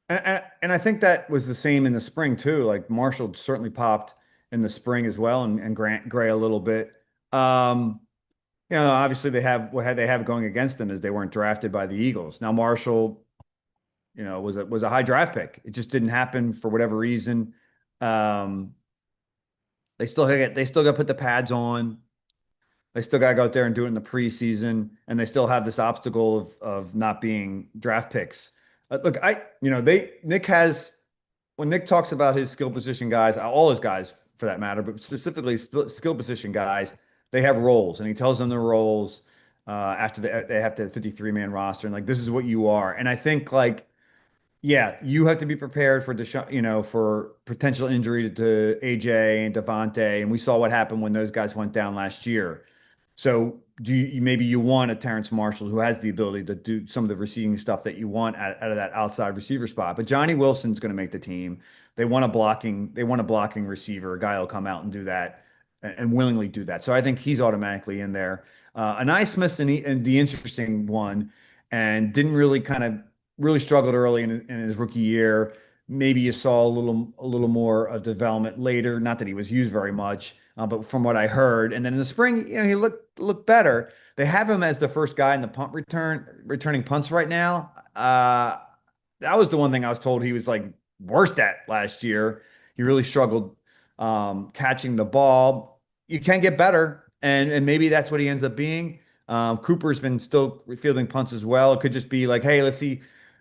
And I think that was the same in the spring too. Like, Marshall certainly popped in the spring as well, and Grant Gray a little bit. Obviously what they have going against them is they weren't drafted by the Eagles. Now Marshall, was a high draft pick. It just didn't happen for whatever reason. They still got to put the pads on. They still got to go out there and do it in the preseason, and they still have this obstacle of not being draft picks. Look, when Nick talks about his skill position guys, all his guys for that matter, but specifically skill position guys, they have roles, and he tells them their roles after they have the 53-man roster, and like, this is what you are. And I think, like, yeah, you have to be prepared for for potential injury to AJ and Devontae, and we saw what happened when those guys went down last year. So maybe you want a Terrence Marshall who has the ability to do some of the receiving stuff that you want out of that outside receiver spot. But Johnny Wilson's going to make the team. They want a blocking receiver, a guy who'll come out and do that and willingly do that. So I think he's automatically in there. Anaya Smith's and the interesting one, and didn't really struggled early in his rookie year. Maybe you saw a little more of development later. Not that he was used very much, but from what I heard, and then in the spring, he looked better. They have him as the first guy in the returning punts right now. That was the one thing I was told he was like worst at last year. He really struggled catching the ball. You can get better, and maybe that's what he ends up being. Cooper's been still fielding punts as well. It could just be like, hey, let's see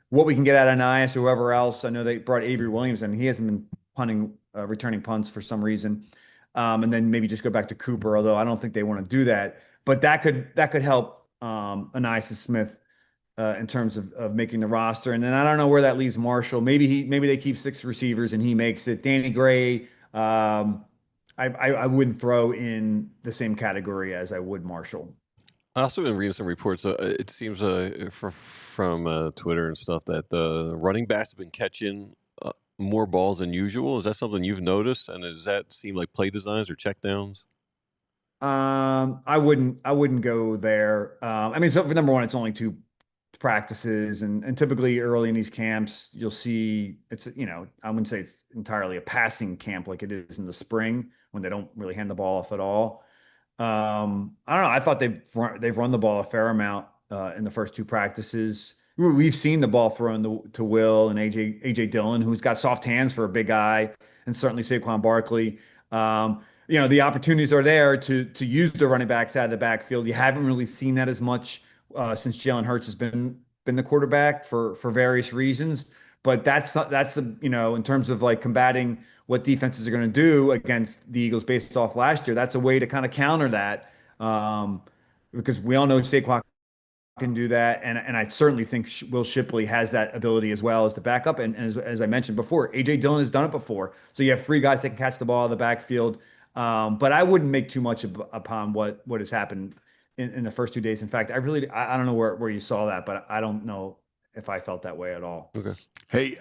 what we can get out of Nias or whoever else. I know they brought Avery Williams in. He hasn't been returning punts for some reason. And then maybe just go back to Cooper, although I don't think they want to do that. But that could help Anaya Smith in terms of making the roster. And then I don't know where that leaves Marshall. Maybe they keep 6 receivers and he makes it. Danny Gray, I wouldn't throw in the same category as I would Marshall.
I also been reading some reports. It seems from Twitter and stuff that the running backs have been catching more balls than usual. Is that something you've noticed? And does that seem like play designs or checkdowns?
I wouldn't go there. I mean, so for number one, it's only 2 practices, and typically early in these camps, you'll see it's I wouldn't say it's entirely a passing camp like it is in the spring when they don't really hand the ball off at all. I don't know. I thought they've run the ball a fair amount in the first 2 practices. we've seen the ball thrown to Will and AJ Dillon, who's got soft hands for a big guy, and certainly Saquon Barkley. The opportunities are there to use the running backs out of the backfield. You haven't really seen that as much since Jalen Hurts has been the quarterback for various reasons. But that's in terms of like combating what defenses are going to do against the Eagles based off last year, that's a way to kind of counter that. Because we all know Saquon can do that, and I certainly think Will Shipley has that ability as well as the backup. And as I mentioned before, AJ Dillon has done it before, so you have three guys that can catch the ball in the backfield. But I wouldn't make too much upon what has happened in the first 2 days. In fact, I don't know where you saw that, but I don't know if I felt that way at all.
Okay.
Hey,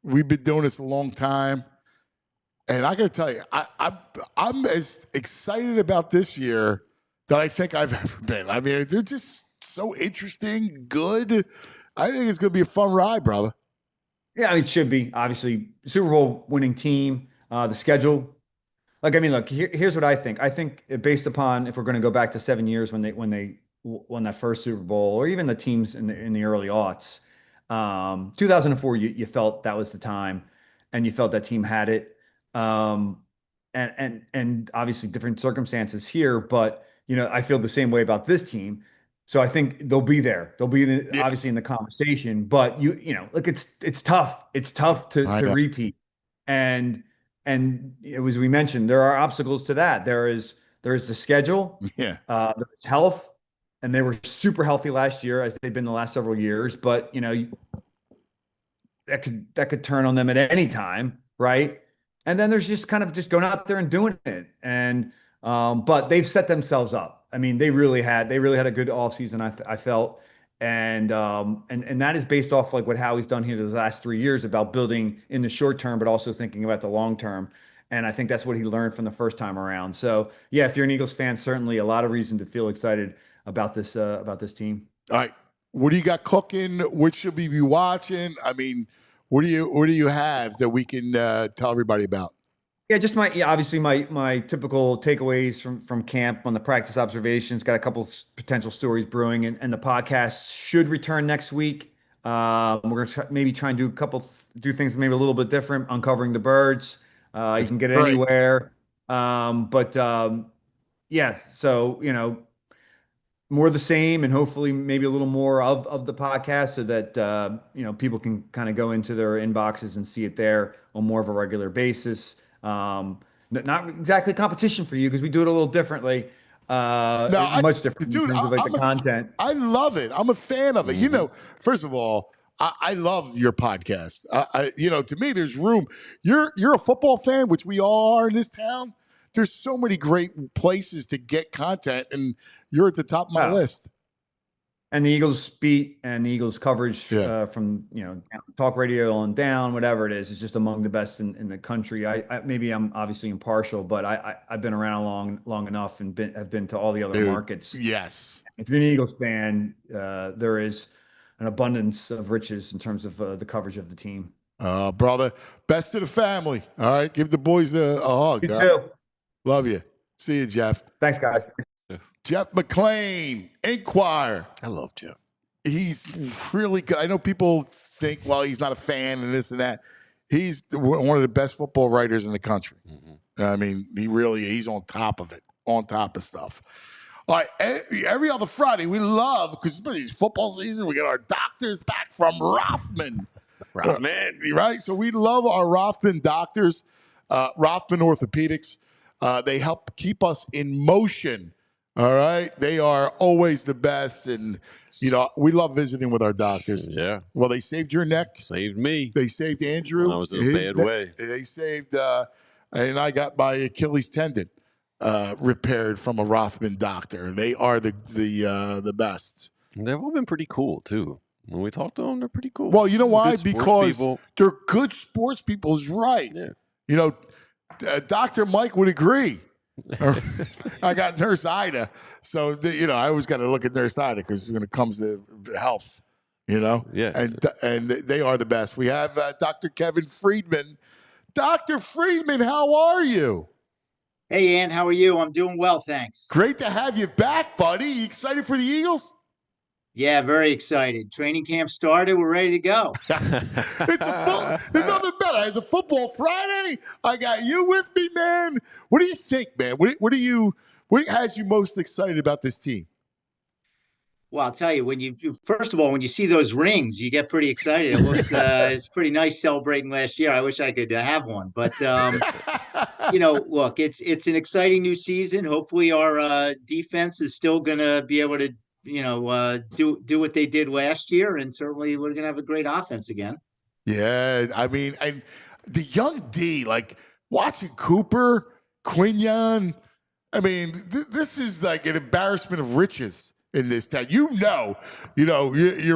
we've been doing this a long time, and I got to tell you, I'm as excited about this year that I think I've ever been. I mean, they're just so interesting, good. I think it's going to be a fun ride, brother.
Yeah, it should be. Obviously, Super Bowl winning team, the schedule. Look, here's what I think. I think based upon, if we're going to go back to 7 years when they won that first Super Bowl, or even the teams in the early aughts, 2004, you felt that was the time, and you felt that team had it. And obviously different circumstances here, but I feel the same way about this team. So I think they'll be there. They'll be obviously in the conversation, but look, it's tough. It's tough to repeat. And as we mentioned, there are obstacles to that. There is the schedule, there's health, and they were super healthy last year, as they've been the last several years. But that could turn on them at any time, right? And then there's just kind of just going out there and doing it. And but they've set themselves up. I mean, they really had a good offseason, I felt. And that is based off like what Howie's done here the last 3 years about building in the short term, but also thinking about the long term. And I think that's what he learned from the first time around. So yeah, if you're an Eagles fan, certainly a lot of reason to feel excited about this team. All
right, what do you got cooking? What should we be watching? I mean, what do you have that we can tell everybody about?
Yeah, just obviously my typical takeaways from camp on the practice observations. Got a couple potential stories brewing, and the podcast should return next week. We're gonna maybe try and do things maybe a little bit different, uncovering the birds. You can get it anywhere, yeah. So more of the same, and hopefully maybe a little more of the podcast, so that people can kind of go into their inboxes and see it there on more of a regular basis. Not exactly competition for you, because we do it a little differently. Much different in terms of like the content.
I love it. I'm a fan of it. First of all, I love your podcast. To me, there's room. You're a football fan, which we all are in this town. There's so many great places to get content, and you're at the top of my list.
And the Eagles beat and the Eagles coverage from talk radio on down, whatever it is just among the best in the country. Maybe I'm obviously impartial, but I've been around long enough and have been to all the other markets.
Yes.
If you're an Eagles fan, there is an abundance of riches in terms of the coverage of the team.
Brother, best of the family. All right, give the boys a hug.
You too.
Love you. See you, Jeff.
Thanks, guys.
Jeff McLane, Inquirer.
I love Jeff.
He's really good. I know people think, well, he's not a fan and this and that. He's one of the best football writers in the country. Mm-hmm. I mean, he's on top of it, on top of stuff. All right, every other Friday, we love, because it's football season, we get our doctors back from Rothman. Right? So we love our Rothman doctors, Rothman Orthopedics. They help keep us in motion. All right. They are always the best. And, we love visiting with our doctors.
Yeah.
Well, they saved your neck.
Saved me.
They saved Andrew.
I was in a bad way.
They saved, and I got my Achilles tendon repaired from a Rothman doctor. They are the best.
They've all been pretty cool, too. When we talk to them, they're pretty cool.
Well, you know why? Because they're good sports people is right.
Yeah.
Dr. Mike would agree. I got Nurse Ida, so I always got to look at Nurse Ida, because when it comes to health,
Yeah.
and they are the best. We have Dr. Kevin Friedman. Dr. Friedman, how are you?
Hey, Ant, how are you? I'm doing well, thanks.
Great to have you back, buddy. You excited for the Eagles?
Yeah, very excited. Training camp started. We're ready to go.
It's there's nothing better. It's a football Friday. I got you with me, man. What do you think, man? What has you most excited about this team?
Well, I'll tell you, first of all, when you see those rings, you get pretty excited. It looks it's pretty nice celebrating last year. I wish I could have one, but look, it's an exciting new season. Hopefully, our defense is still going to be able to do what they did last year, and certainly we're going to have a great offense again.
Yeah, I mean, and the young D, like watching Cooper, Quinion. I mean, this is like an embarrassment of riches in this town. You're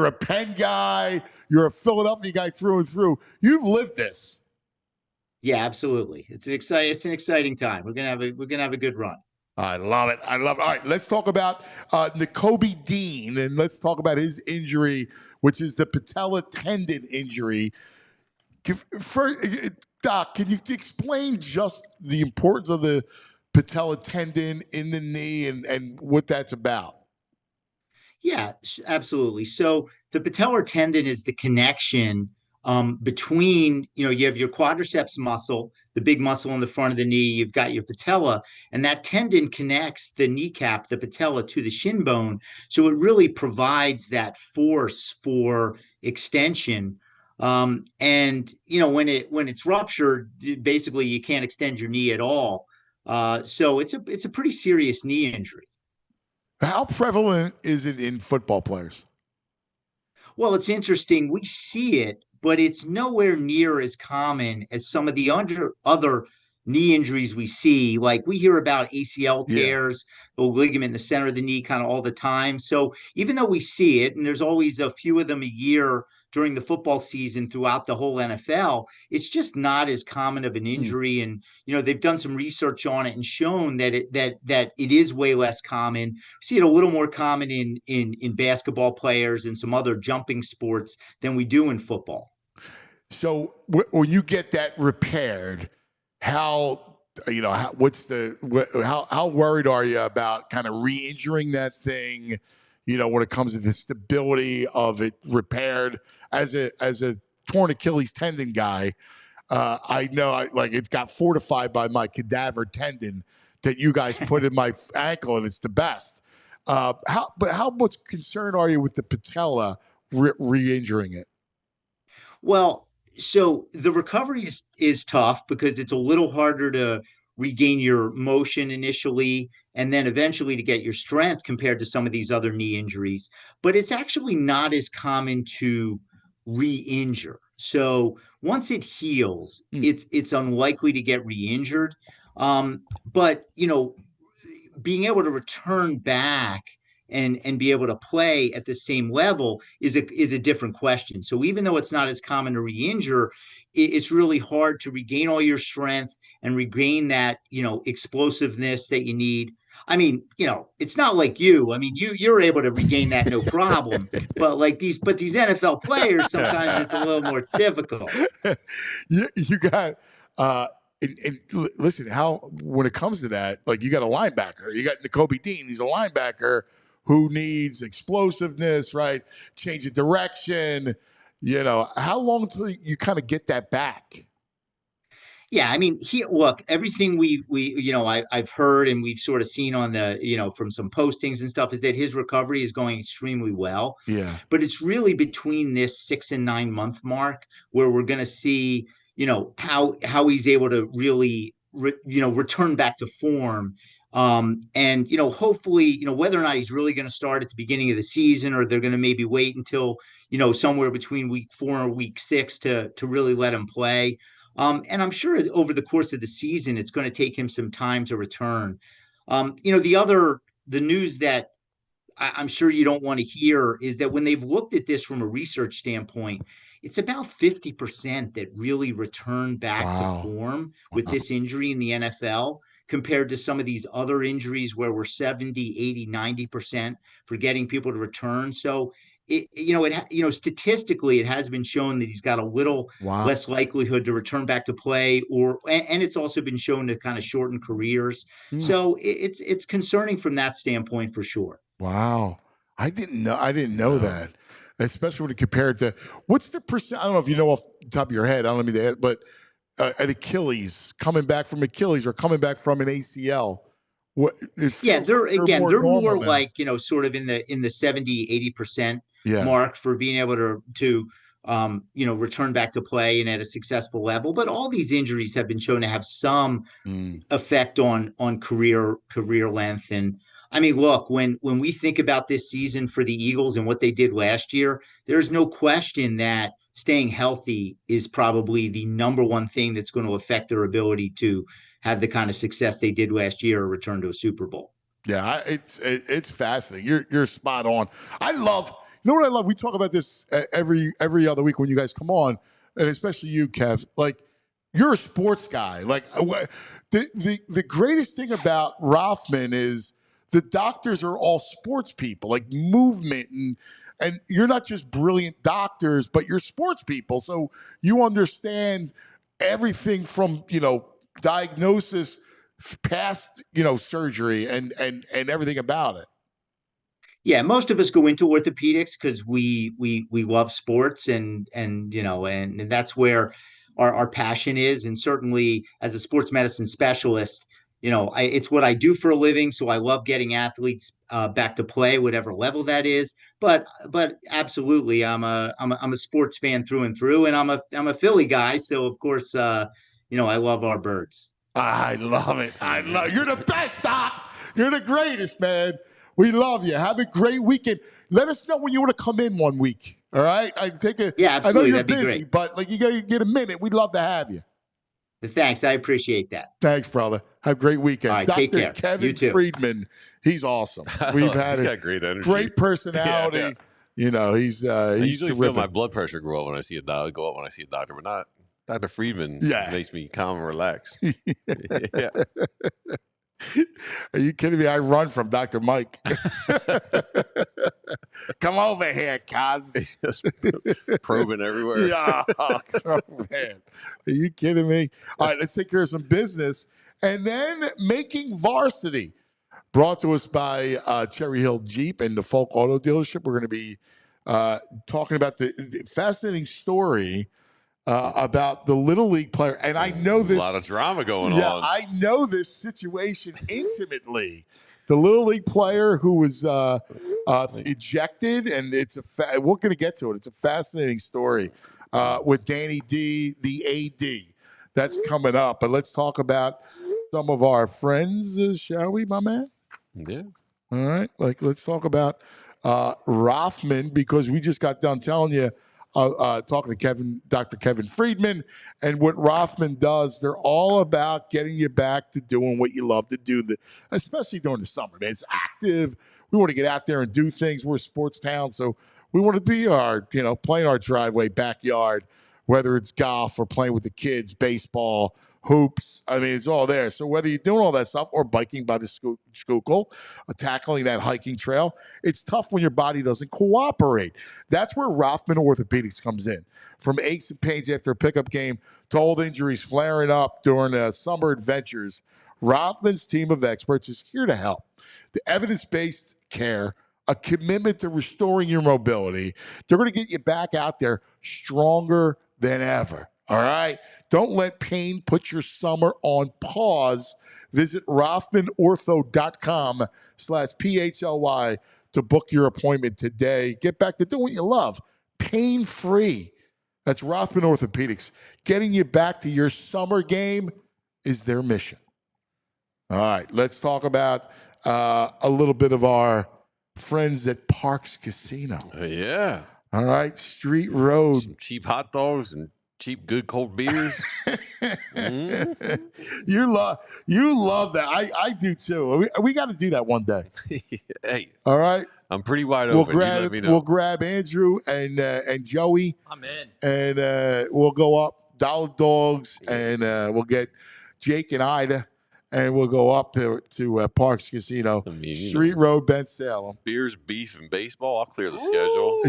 a Penn guy. You're a Philadelphia guy through and through. You've lived this.
Yeah, absolutely. It's an exciting time. We're gonna have a good run.
I love it. All right, let's talk about Nakobe Dean, and let's talk about his injury, which is the patella tendon injury. Doc, can you explain just the importance of the patella tendon in the knee and what that's about?
Yeah, absolutely. So the patellar tendon is the connection between, you have your quadriceps muscle, the big muscle in the front of the knee, you've got your patella, and that tendon connects the kneecap, the patella, to the shin bone. So it really provides that force for extension. And when it's ruptured, basically you can't extend your knee at all. So it's a pretty serious knee injury.
How prevalent is it in football players?
Well, it's interesting. We see it, but it's nowhere near as common as some of the other knee injuries we see. Like we hear about ACL tears, the ligament in the center of the knee kind of all the time. So even though we see it, and there's always a few of them a year during the football season throughout the whole NFL, it's just not as common of an injury. And, they've done some research on it and shown that it is way less common. We see it a little more common in basketball players and some other jumping sports than we do in football.
So when you get that repaired, how worried are you about kind of re-injuring that thing, when it comes to the stability of it repaired? As a torn Achilles tendon guy, I know it's got fortified by my cadaver tendon that you guys put in my ankle, and it's the best. How much concerned are you with the patella re-injuring it?
Well, so the recovery is tough because it's a little harder to regain your motion initially and then eventually to get your strength compared to some of these other knee injuries. But it's actually not as common to re-injure. So once it heals, it's unlikely to get re-injured. But being able to return back and be able to play at the same level is a different question. So even though it's not as common to re-injure, it's really hard to regain all your strength and regain that, explosiveness that you need. I mean, it's not like you. I mean, you're able to regain that no problem. But these NFL players, sometimes it's a little more difficult.
You got and listen, when it comes to that, you got a linebacker. You got Nakobe Dean. He's a linebacker who needs explosiveness, right? Change of direction. How long until you kind of get that back?
Yeah, I mean, everything I've heard and we've sort of seen on the, from some postings and stuff is that his recovery is going extremely well.
Yeah.
But it's really between this 6 and 9 month mark where we're going to see, how he's able to really, return back to form. And hopefully, whether or not he's really going to start at the beginning of the season or they're going to maybe wait until, somewhere between week 4 and week 6 to really let him play. And I'm sure over the course of the season, it's going to take him some time to return. The news that I'm sure you don't want to hear is that when they've looked at this from a research standpoint, it's about 50% that really return back to form with this injury in the NFL compared to some of these other injuries where we're 70, 80, 90% for getting people to return. So statistically, it has been shown that he's got a little less likelihood to return back to play, and it's also been shown to kind of shorten careers. So it's concerning from that standpoint for sure.
Wow. I didn't know that, especially when you compare it to what's the percent. I don't know if you know off the top of your head. I don't mean that, but an Achilles coming back from Achilles or coming back from an ACL. What it feels
they're more
normal now.
like, sort of in the 70-80%
Yeah.
mark for being able to return back to play and at a successful level. But all these injuries have been shown to have some effect on career length. And I mean, look, when we think about this season for the Eagles and what they did last year, there's no question that staying healthy is probably the number one thing that's going to affect their ability to have the kind of success they did last year or return to a Super Bowl.
Yeah, it's fascinating. You're spot on. I love, you know what I love? We talk about this every other week when you guys come on, and especially you, Kev. Like, you're a sports guy. Like, the greatest thing about Rothman is the doctors are all sports people, like movement, and you're not just brilliant doctors, but you're sports people. So you understand everything from, diagnosis past, surgery and everything about it.
Yeah, most of us go into orthopedics because we love sports and that's where our passion is. And certainly as a sports medicine specialist, it's what I do for a living. So I love getting athletes back to play, whatever level that is. But absolutely, I'm a sports fan through and through, and I'm a Philly guy. So of course, I love our birds.
I love it. You're the best, Doc. You're the greatest, man. We love you. Have a great weekend. Let us know when you want to come in one week. All right?
Yeah, absolutely.
I know you're
That'd be
busy,
great.
but you gotta get a minute. We'd love to have you.
Thanks. I appreciate that.
Thanks, brother. Have a great weekend.
All right,
Dr.
take care.
Kevin
You too.
Friedman, he's awesome. We've had
He's got great energy.
great personality.
Yeah.
He's
I usually
terrific.
feel my blood pressure go up when I see a doctor, but not Dr. Friedman.
Yeah.
Makes me calm and relax. Yeah.
Are you kidding me? I run from Dr. Mike. Come over here, cuz.
He's just probing everywhere.
Yeah, oh, man. Are you kidding me? All right, let's take care of some business. And then making Varsity, brought to us by Cherry Hill Jeep and the Folk Auto Dealership. We're going to be talking about the fascinating story about the Little League player. And I know this.
A lot of drama going
Yeah,
on.
I know this situation intimately. The Little League player who was ejected, and we're going to get to it. It's a fascinating story with Danny D, the AD. That's coming up. But let's talk about some of our friends, shall we, my man?
Yeah.
All right. Let's talk about Rothman, because we just got done telling you, talking to Dr. Kevin Friedman, and what Rothman does. They're all about getting you back to doing what you love to do, especially during the summer, man. It's active. We want to get out there and do things. We're a sports town, so we want to be playing our driveway, backyard, whether it's golf or playing with the kids, baseball, hoops. I mean, it's all there. So whether you're doing all that stuff or biking by the Schuylkill, tackling that hiking trail, it's tough when your body doesn't cooperate. That's where Rothman Orthopedics comes in. From aches and pains after a pickup game to old injuries flaring up during summer adventures, Rothman's team of experts is here to help. The evidence-based care, a commitment to restoring your mobility. They're going to get you back out there stronger than ever. All right? Don't let pain put your summer on pause. Visit RothmanOrtho.com/PHLY to book your appointment today. Get back to doing what you love, pain-free. That's Rothman Orthopedics. Getting you back to your summer game is their mission. All right, let's talk about a little bit of our friends at Parks Casino.
Yeah.
All right, Street Road.
Some cheap hot dogs and cheap, good cold beers.
You love that. I do too. We got to do that one day.
Hey,
all right.
I'm pretty wide open. You let me know.
We'll grab Andrew and Joey.
I'm in.
And we'll go up Dollar Dogs, and we'll get Jake and Ida, and we'll go up to Parks Casino,
I mean,
Street Road, Ben Salem.
Beers, beef, and baseball. I'll clear the schedule.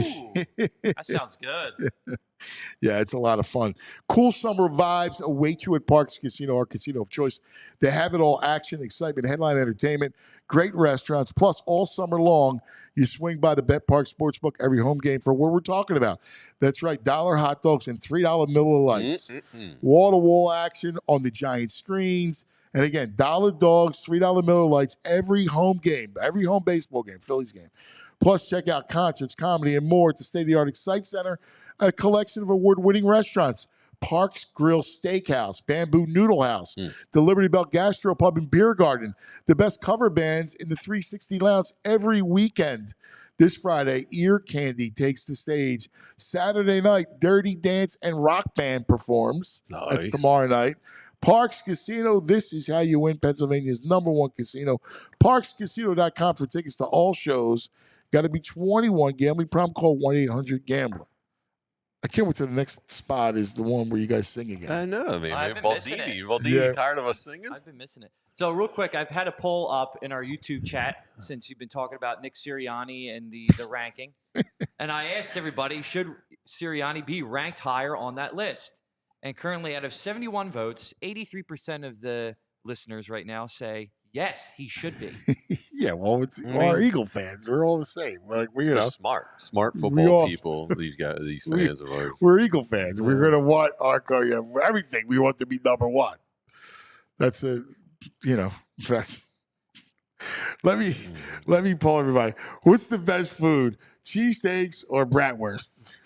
That sounds good.
Yeah, it's a lot of fun. Cool summer vibes await you at Parks Casino, our casino of choice. They have it all: action, excitement, headline entertainment, great restaurants. Plus, all summer long, you swing by the Bet Park Sportsbook every home game for what we're talking about. That's right, $1 hot dogs and $3 Miller Lights. Wall-to-wall action on the giant screens. And again, $1 dogs, $3 Miller Lights every home game, every home baseball game, Phillies game. Plus, check out concerts, comedy, and more at the state-of-the-art Excite Center, a collection of award-winning restaurants. Parks Grill Steakhouse, Bamboo Noodle House, the Liberty Bell Gastropub and Beer Garden, the best cover bands in the 360 Lounge every weekend. This Friday, Ear Candy takes the stage. Saturday night, Dirty Dance and Rock Band performs.
Nice.
That's tomorrow night. Parks Casino, this is how you win Pennsylvania's #1 casino. ParksCasino.com for tickets to all shows. Got to be 21. Gambling problem, call 1-800-GAMBLER. I can't wait till the next spot is the one where you guys sing again.
I know, man.
I've been missing
Baldini.
it.
Baldini,
Yeah.
tired of us singing?
I've been missing it. So real quick, I've had a poll up in our YouTube chat since you've been talking about Nick Sirianni and the ranking. And I asked everybody, should Sirianni be ranked higher on that list? And currently, out of 71 votes, 83% of the listeners right now say, yes, he should be.
Yeah, well, our Eagle fans. We're all the same. Like
They're smart football people. These guys, these fans of ours.
We're Eagle fans. We're going to want everything. We want to be #1. That's that's. Let me poll everybody. What's the best food? Cheesesteaks or bratwursts?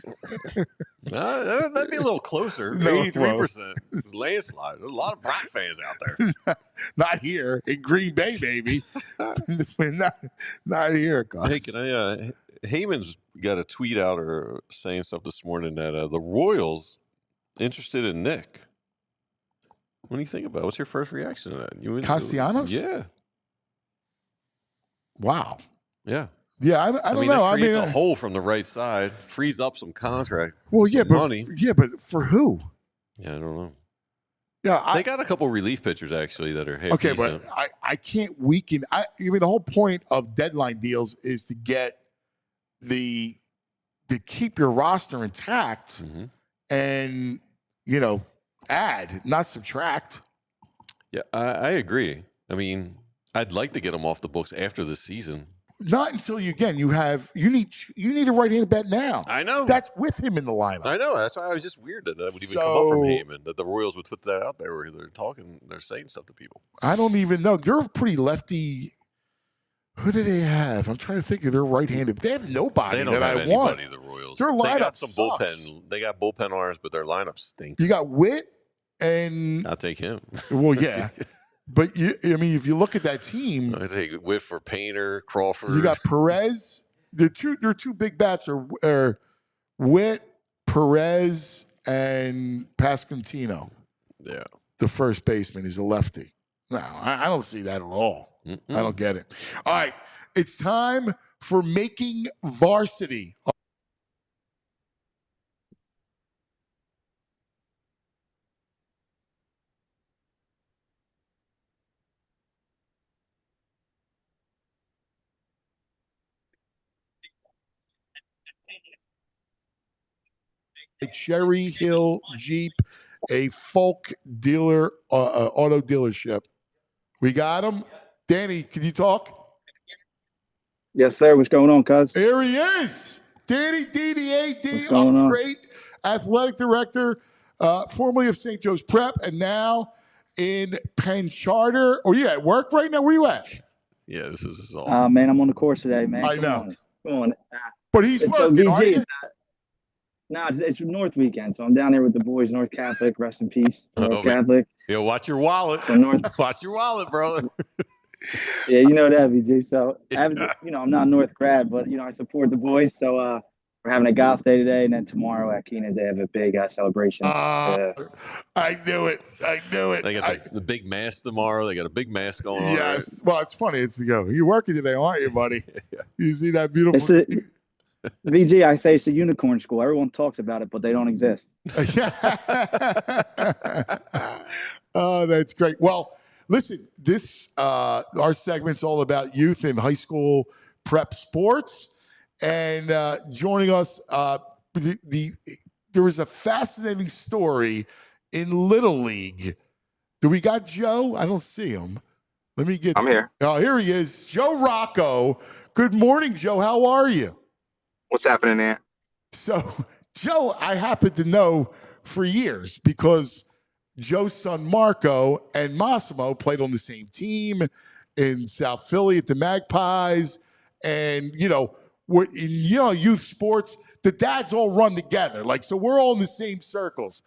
That'd be a little closer.
No,
83%. Landslide. There's a lot of Brat fans out there.
Not here in Green Bay, baby. not here, guys.
Hey, can I? Heyman's got a tweet out or saying stuff this morning that the Royals interested in Nick. What do you think about it? What's your first reaction to that?
Castellanos?
Yeah.
Wow.
Yeah.
Yeah, I don't know.
That creates a hole from the right side, frees up some contract.
Well, yeah, but
money.
But for who?
Yeah, I don't know.
Yeah,
they got a couple relief pitchers actually that are
okay,
decent.
but I can't weaken. I mean, the whole point of deadline deals is to get to keep your roster intact, and add, not subtract.
Yeah, I agree. I mean, I'd like to get them off the books after the season.
Not until you need a right-handed bat now.
I know.
That's with him in the lineup.
I know. That's why I was just weird that would even come up from Heyman, that the Royals would put that out there where they're saying stuff to people.
I don't even know. They're pretty lefty. Who do they have? I'm trying to think of their right-handed. They have nobody
They don't
that
have
I
anybody,
want.
the Royals.
Their lineup
they got some
sucks.
bullpen. They got bullpen arms, but their lineup stinks.
You got Witt and
I'll take him.
Well, yeah. But if you look at that team,
I take Whit for Painter, Crawford.
You got Perez. Their two big bats are Witt, Perez, and Pasquantino.
Yeah,
the first baseman is a lefty. No, I don't see that at all. I don't get it. All right, it's time for Making Varsity. A Cherry Hill Jeep, a Folk dealer, auto dealership. We got him. Danny, can you talk?
Yes, sir. What's going on, cuz?
There he is. Danny DDAD,
What's going on?
great athletic director, formerly of St. Joe's Prep, and now in Penn Charter. Are you at work right now? Where you at?
Yeah, this is all.
Man, I'm on the course today, man.
I know.
Come on.
But he's
So
working, are
VG,
you?
it's North weekend, so I'm down there with the boys, North Catholic. Rest in peace, North Catholic.
Yeah, watch your wallet.
So North,
watch your wallet, brother.
yeah, you know that, VG. So I'm not a North grad, but I support the boys. So we're having a golf day today, and then tomorrow at Keenan they have a big celebration.
I knew it.
They got the big mask tomorrow. They got a big mask going on.
Yes. Well, it's funny. You're working today, aren't you, buddy? Yeah. You see that beautiful.
VG, I say it's a unicorn school. Everyone talks about it, but they don't exist.
Oh, that's great. Well, Listen, this our segment's all about youth and high school prep sports, and joining us, there was a fascinating story in Little League. Do we got Joe? I don't see him. Let me get.
I'm here.
Oh, here he is, Joe Rocco. Good morning, Joe. How are you?
What's happening, Ant?
So, Joe, I happen to know for years because Joe's son Marco and Massimo played on the same team in South Philly at the Magpies, and we're in youth sports. The dads all run together, so we're all in the same circles.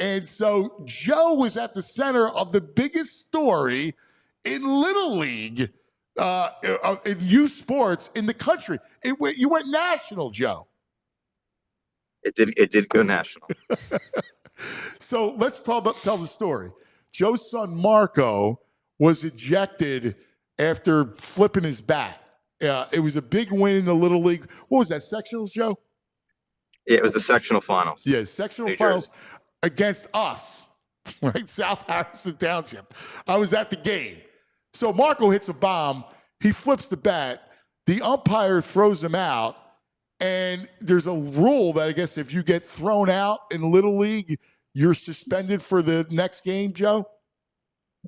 And so Joe was at the center of the biggest story in Little League, in youth sports in the country. You went national, Joe.
It did go national.
So let's tell the story. Joe's son Marco was ejected after flipping his bat. It was a big win in the Little League. What was that, sectionals, Joe?
Yeah, it was the sectional finals.
Yeah, sectional
New
finals
Jersey.
against us, right? South Harrison Township. I was at the game. So Marco hits a bomb. He flips the bat. The umpire throws him out. And there's a rule that I guess if you get thrown out in Little League, you're suspended for the next game, Joe?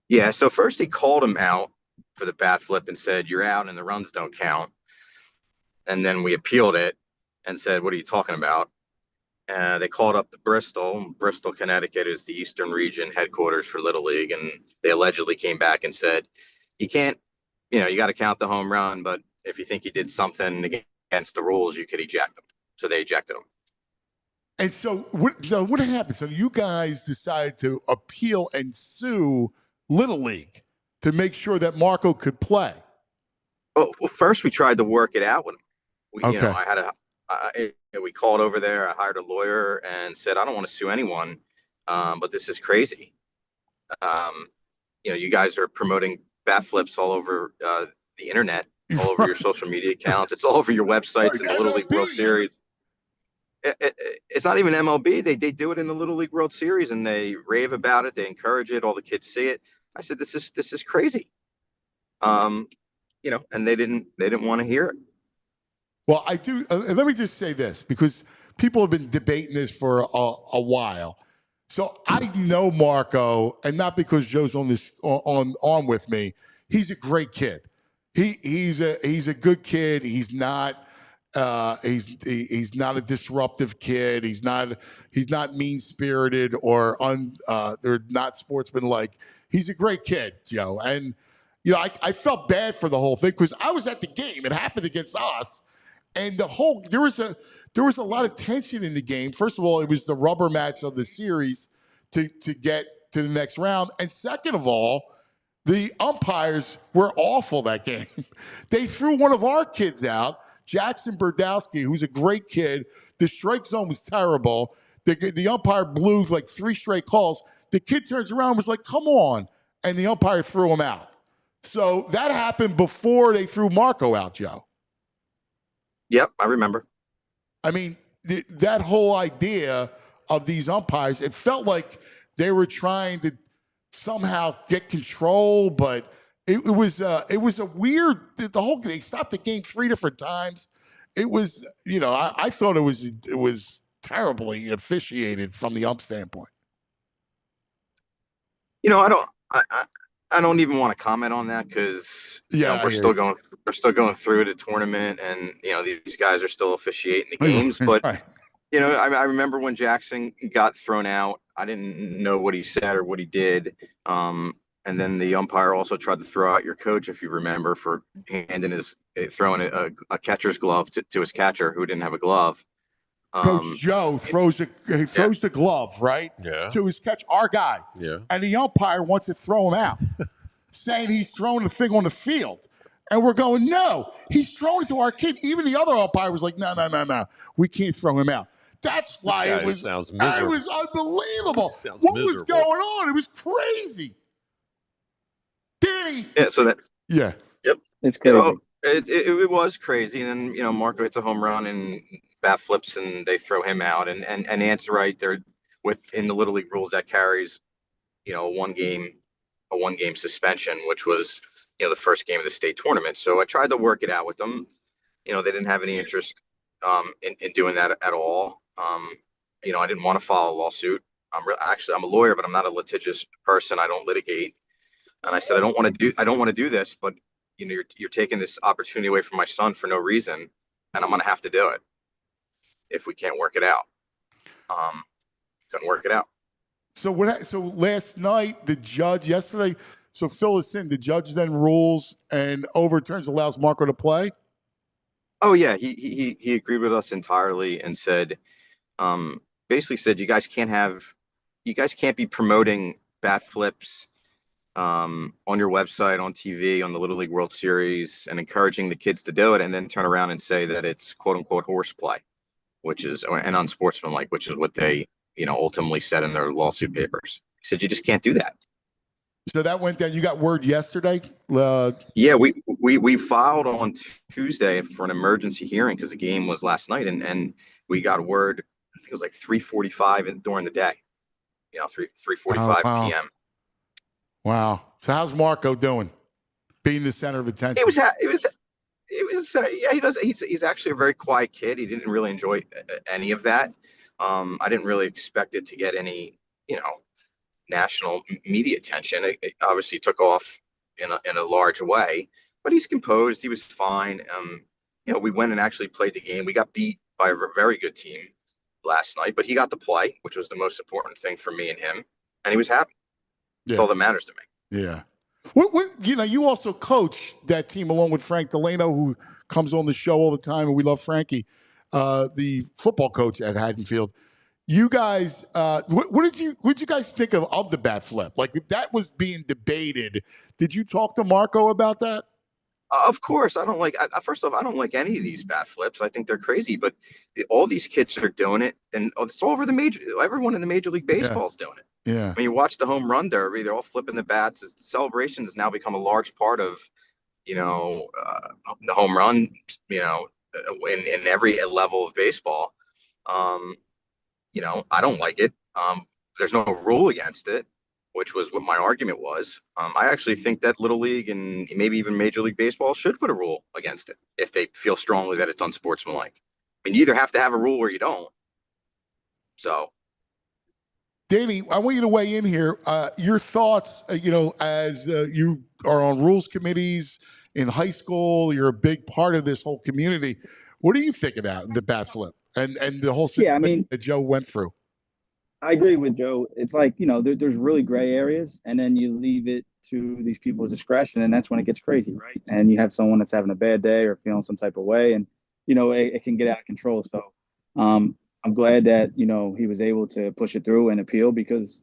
Yeah, so first he called him out for the bat flip and said, "You're out and the runs don't count." And then we appealed it and said, "What are you talking about?" They called up to Bristol. Bristol, Connecticut is the Eastern Region headquarters for Little League. And they allegedly came back and said, you can't, you got to count the home run, but if you think he did something against the rules, you could eject him. So they ejected him.
And so what happened? So you guys decided to appeal and sue Little League to make sure that Marco could play.
Well, first we tried to work it out with him.
Okay.
We called over there. I hired a lawyer and said, I don't want to sue anyone, but this is crazy. You guys are promoting bat flips all over the internet, all over your social media accounts. It's all over your websites in the Little League World Series. It's not even MLB. They do it in the Little League World Series, and they rave about it. They encourage it. All the kids see it. I said, this is crazy. And they didn't want to hear it.
Well, I do. Let me just say this, because people have been debating this for a while. So I know Marco, and not because Joe's on with me. He's a great kid. He's a good kid. He's not not a disruptive kid. He's not mean spirited or they're not sportsmanlike. He's a great kid, Joe. And I felt bad for the whole thing because I was at the game. It happened against us. And there was a lot of tension in the game. First of all, it was the rubber match of the series to get to the next round. And second of all, the umpires were awful that game. They threw one of our kids out, Jackson Burdowski, who's a great kid. The strike zone was terrible. The umpire blew like 3 straight calls. The kid turns around and was like, come on. And the umpire threw him out. So that happened before they threw Marco out, Joe.
Yep, I remember.
I mean, that whole idea of these umpires, it felt like they were trying to somehow get control, but it was a weird. They stopped the game 3 different times. It was, I thought it was terribly officiated from the ump standpoint.
I don't even want to comment on that because we're still going through the tournament, and these guys are still officiating the games. But
right.
I remember when Jackson got thrown out. I didn't know what he said or what he did. And then the umpire also tried to throw out your coach, if you remember, for throwing a catcher's glove to his catcher who didn't have a glove.
Coach Joe throws the glove, right?
Yeah.
To his catch, our guy.
Yeah.
And the umpire wants to throw him out, saying he's throwing the thing on the field. And we're going, no, he's throwing it to our kid. Even the other umpire was like, no, we can't throw him out. That's why it was unbelievable. What was going on? It was crazy. Danny.
Yeah, so that's
yeah.
Yep.
It's crazy.
It was crazy. And then, Marco hits a home run and bat flips and they throw him out. And Ant's right. They're in the Little League rules that carries, a a 1-game suspension, which was, the first game of the state tournament. So I tried to work it out with them. They didn't have any interest in doing that at all. I didn't want to file a lawsuit. I'm a lawyer, but I'm not a litigious person. I don't litigate. And I said, I don't want to do this, but you're taking this opportunity away from my son for no reason, and I'm going to have to do it if we can't work it out. Couldn't work it out.
So last night, the judge yesterday. So fill us in. The judge then rules and overturns, allows Marco to play.
Oh yeah, he agreed with us entirely and said, basically said, you guys can't be promoting bat flips on your website, on TV, on the Little League World Series, and encouraging the kids to do it, and then turn around and say that it's quote unquote horseplay, which is and unsportsmanlike, which is what they ultimately said in their lawsuit papers. He said you just can't do that.
So that went down. You got word yesterday?
Yeah, we filed on Tuesday for an emergency hearing because the game was last night, and we got word. I think it was like 3:45 during the day. 3:45 p.m.
Wow. So how's Marco doing? Being the center of attention.
It was. Yeah, he does. He's actually a very quiet kid. He didn't really enjoy any of that. I didn't really expect it to get any, national media attention. It obviously took off in a large way, but he's composed. He was fine. We went and actually played the game. We got beat by a very good team last night, but he got to play, which was the most important thing for me and him, and he was happy. That's all that matters to me.
Yeah. You also coach that team along with Frank Delano, who comes on the show all the time, and we love Frankie, the football coach at Haddonfield. You guys, what did you guys think of the bat flip? Like, if that was being debated, did you talk to Marco about that?
Of course, I don't like. First off, I don't like any of these bat flips. I think they're crazy. But all these kids are doing it, and it's all over the major. Everyone in the Major League Baseball is doing it.
Yeah.
I mean, you watch the home run derby; they're all flipping the bats. The celebration has now become a large part of, the home run. In every level of baseball. I don't like it. There's no rule against it, which was what my argument was. I actually think that Little League and maybe even Major League Baseball should put a rule against it if they feel strongly that it's unsportsmanlike. I mean, you either have to have a rule or you don't. So,
Davey, I want you to weigh in here. Your thoughts, as you are on rules committees in high school, you're a big part of this whole community. What do you think about the bat flip and the whole situation that Joe went through?
I agree with Joe. It's like, there's really gray areas, and then you leave it to these people's discretion, and that's when it gets crazy, right? And you have someone that's having a bad day or feeling some type of way, and, it can get out of control. So I'm glad that, he was able to push it through and appeal because,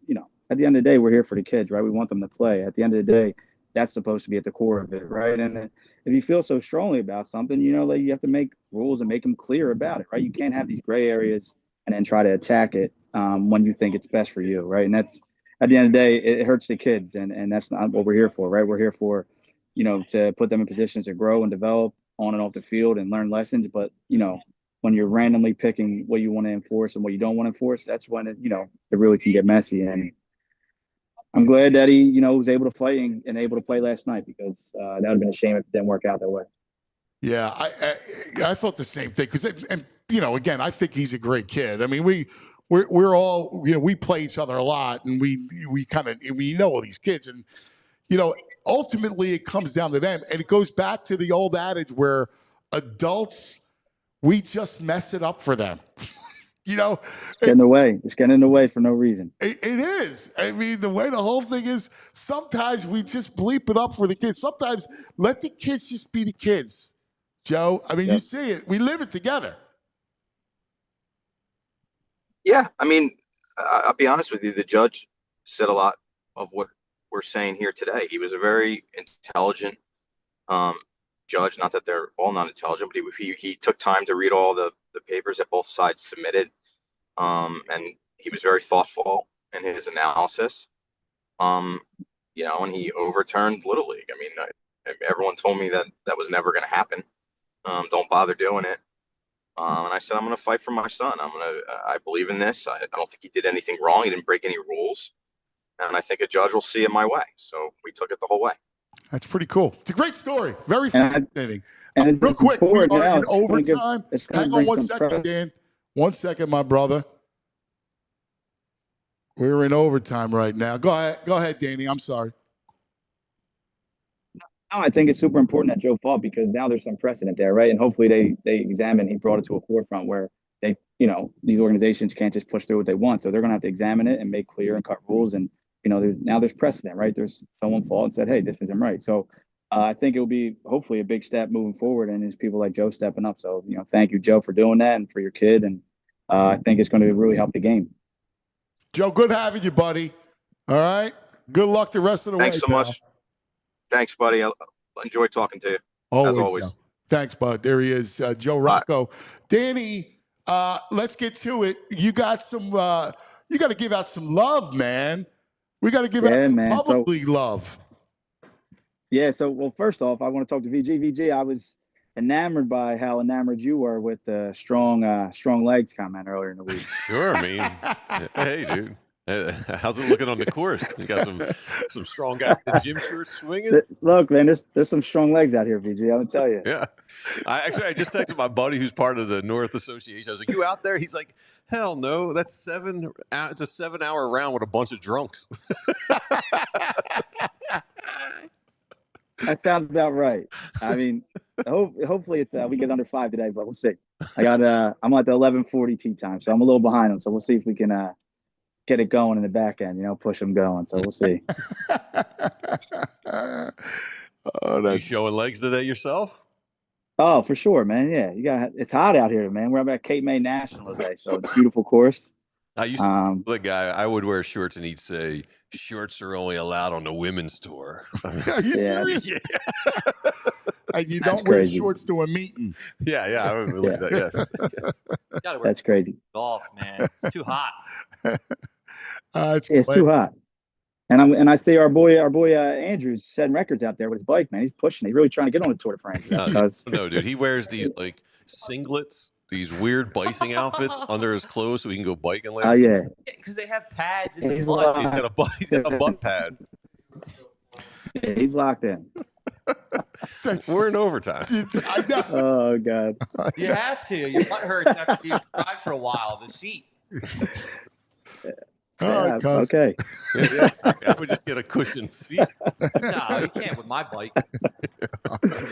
at the end of the day, we're here for the kids, right? We want them to play. At the end of the day, that's supposed to be at the core of it, right? And if you feel so strongly about something, like you have to make rules and make them clear about it, right? You can't have these gray areas and then try to attack it when you think it's best for you, right? And that's, at the end of the day, it hurts the kids, and that's not what we're here for, right? We're here for, to put them in positions to grow and develop on and off the field and learn lessons. But, when you're randomly picking what you want to enforce and what you don't want to enforce, that's when it really can get messy. And I'm glad that he, was able to fight and able to play last night because that would have been a shame if it didn't work out that way.
Yeah, I thought the same thing because, again, I think he's a great kid. I mean, we're all, we play each other a lot, and we know all these kids, and ultimately it comes down to them, and it goes back to the old adage where adults, we just mess it up for them.
It's getting in the way. It's getting in the way for no reason.
It is. I mean, the way the whole thing is, sometimes we just bleep it up for the kids. Sometimes let the kids just be the kids, Joe. I mean, You see it. We live it together.
Yeah, I mean, I'll be honest with you. The judge said a lot of what we're saying here today. He was a very intelligent judge. Not that they're all not intelligent, but he took time to read all the papers that both sides submitted, and he was very thoughtful in his analysis. And he overturned Little League. I mean, everyone told me that was never going to happen. Don't bother doing it. And I said, I'm going to fight for my son. I believe in this. I don't think he did anything wrong. He didn't break any rules. and I think a judge will see it my way. So we took it the whole way.
That's pretty cool. It's a great story. Very
And
fascinating.
and
Real quick, we
forward
are
now,
in
it's gonna give-
overtime.
it's gonna
Hang on
bring
one
some
second,
press.
Dan. 1 second, my brother. We're in overtime right now. Go ahead, Danny. I'm sorry.
No, I think it's super important that Joe fought because now there's some precedent there, right? And hopefully they examine. He brought it to a forefront where they, these organizations can't just push through what they want, so they're going to have to examine it and make clear and cut rules. And now there's precedent, right? There's someone fought and said, hey, this isn't right. So I think it will be hopefully a big step moving forward, and there's people like Joe stepping up. So thank you, Joe, for doing that and for your kid. And I think it's going to really help the game.
Joe, good having you, buddy. All right. Good luck the rest of the way.
Thanks so
pal.
much. Thanks, buddy. I enjoy talking to you.
Always.
as always.
Joe. Thanks, bud. There he is, Joe Rocco. Danny, let's get to it. You got some. You got to give out some love, man. We got to give out some public league love.
Yeah. So, well, first off, I want to talk to VG. VG, I was enamored by how enamored you were with the strong legs comment earlier in the week.
Sure. I mean, hey, dude. How's it looking on the course? You got some strong guys in the gym shorts swinging?
Look, man, there's some strong legs out here, VG. I'm gonna tell you.
Yeah. I just texted my buddy who's part of the North Association. I was like, "You out there?" He's like, "Hell no. That's it's a 7-hour round with a bunch of drunks."
That sounds about right. I mean, hopefully it's we get under 5 today, but we'll see. I'm at the 11:40 tee time, so I'm a little behind them. So we'll see if we can get it going in the back end, push them going. So we'll see.
You showing legs today yourself?
Oh, for sure, man. Yeah, it's hot out here, man. We're up at Cape May National today, so it's a beautiful course.
I used to be the guy. I would wear shorts, and he'd say, "Shorts are only allowed on the women's tour."
Are you serious?
Yeah.
And you don't wear shorts to a meeting.
Yeah, I would believe that. Yes.
That's crazy.
Golf, man. It's too hot.
It's too hot. And I see our boy Andrew's setting records out there with his bike, man. He's pushing. He's really trying to get on the Tour de France.
No, dude. He wears these like singlets, these weird biking outfits under his clothes so he can go biking later.
Oh yeah.
Because they have pads in the butt.
He's got a butt pad.
Yeah, he's locked in.
We're in overtime.
I know.
Oh God.
You have to. Your butt hurts after you drive for a while. The seat.
All right,
okay.
I would just get a cushioned seat.
No, you can't with my bike.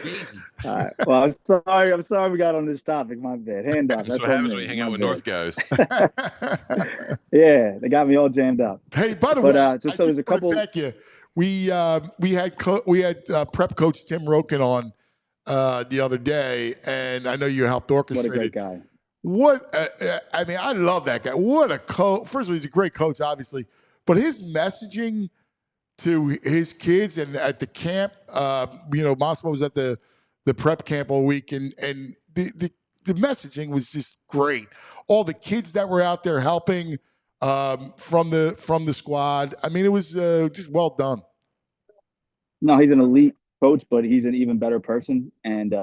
Easy.
All right. Well, I'm sorry we got on this topic. My bad. Hand up.
That's what happens when you hang out with North guys.
Yeah, they got me all jammed up.
Hey, by the way,
so there's a couple.
Thank you. We had prep coach Tim Roken on the other day, and I know you helped orchestrate.
What a great guy.
I mean, I love that guy. What a coach. First of all, he's a great coach, obviously. But his messaging to his kids and at the camp, Massimo was at the prep camp all week, and the messaging was just great. All the kids that were out there helping from the squad. I mean, it was just well done.
No, he's an elite coach, but he's an even better person, and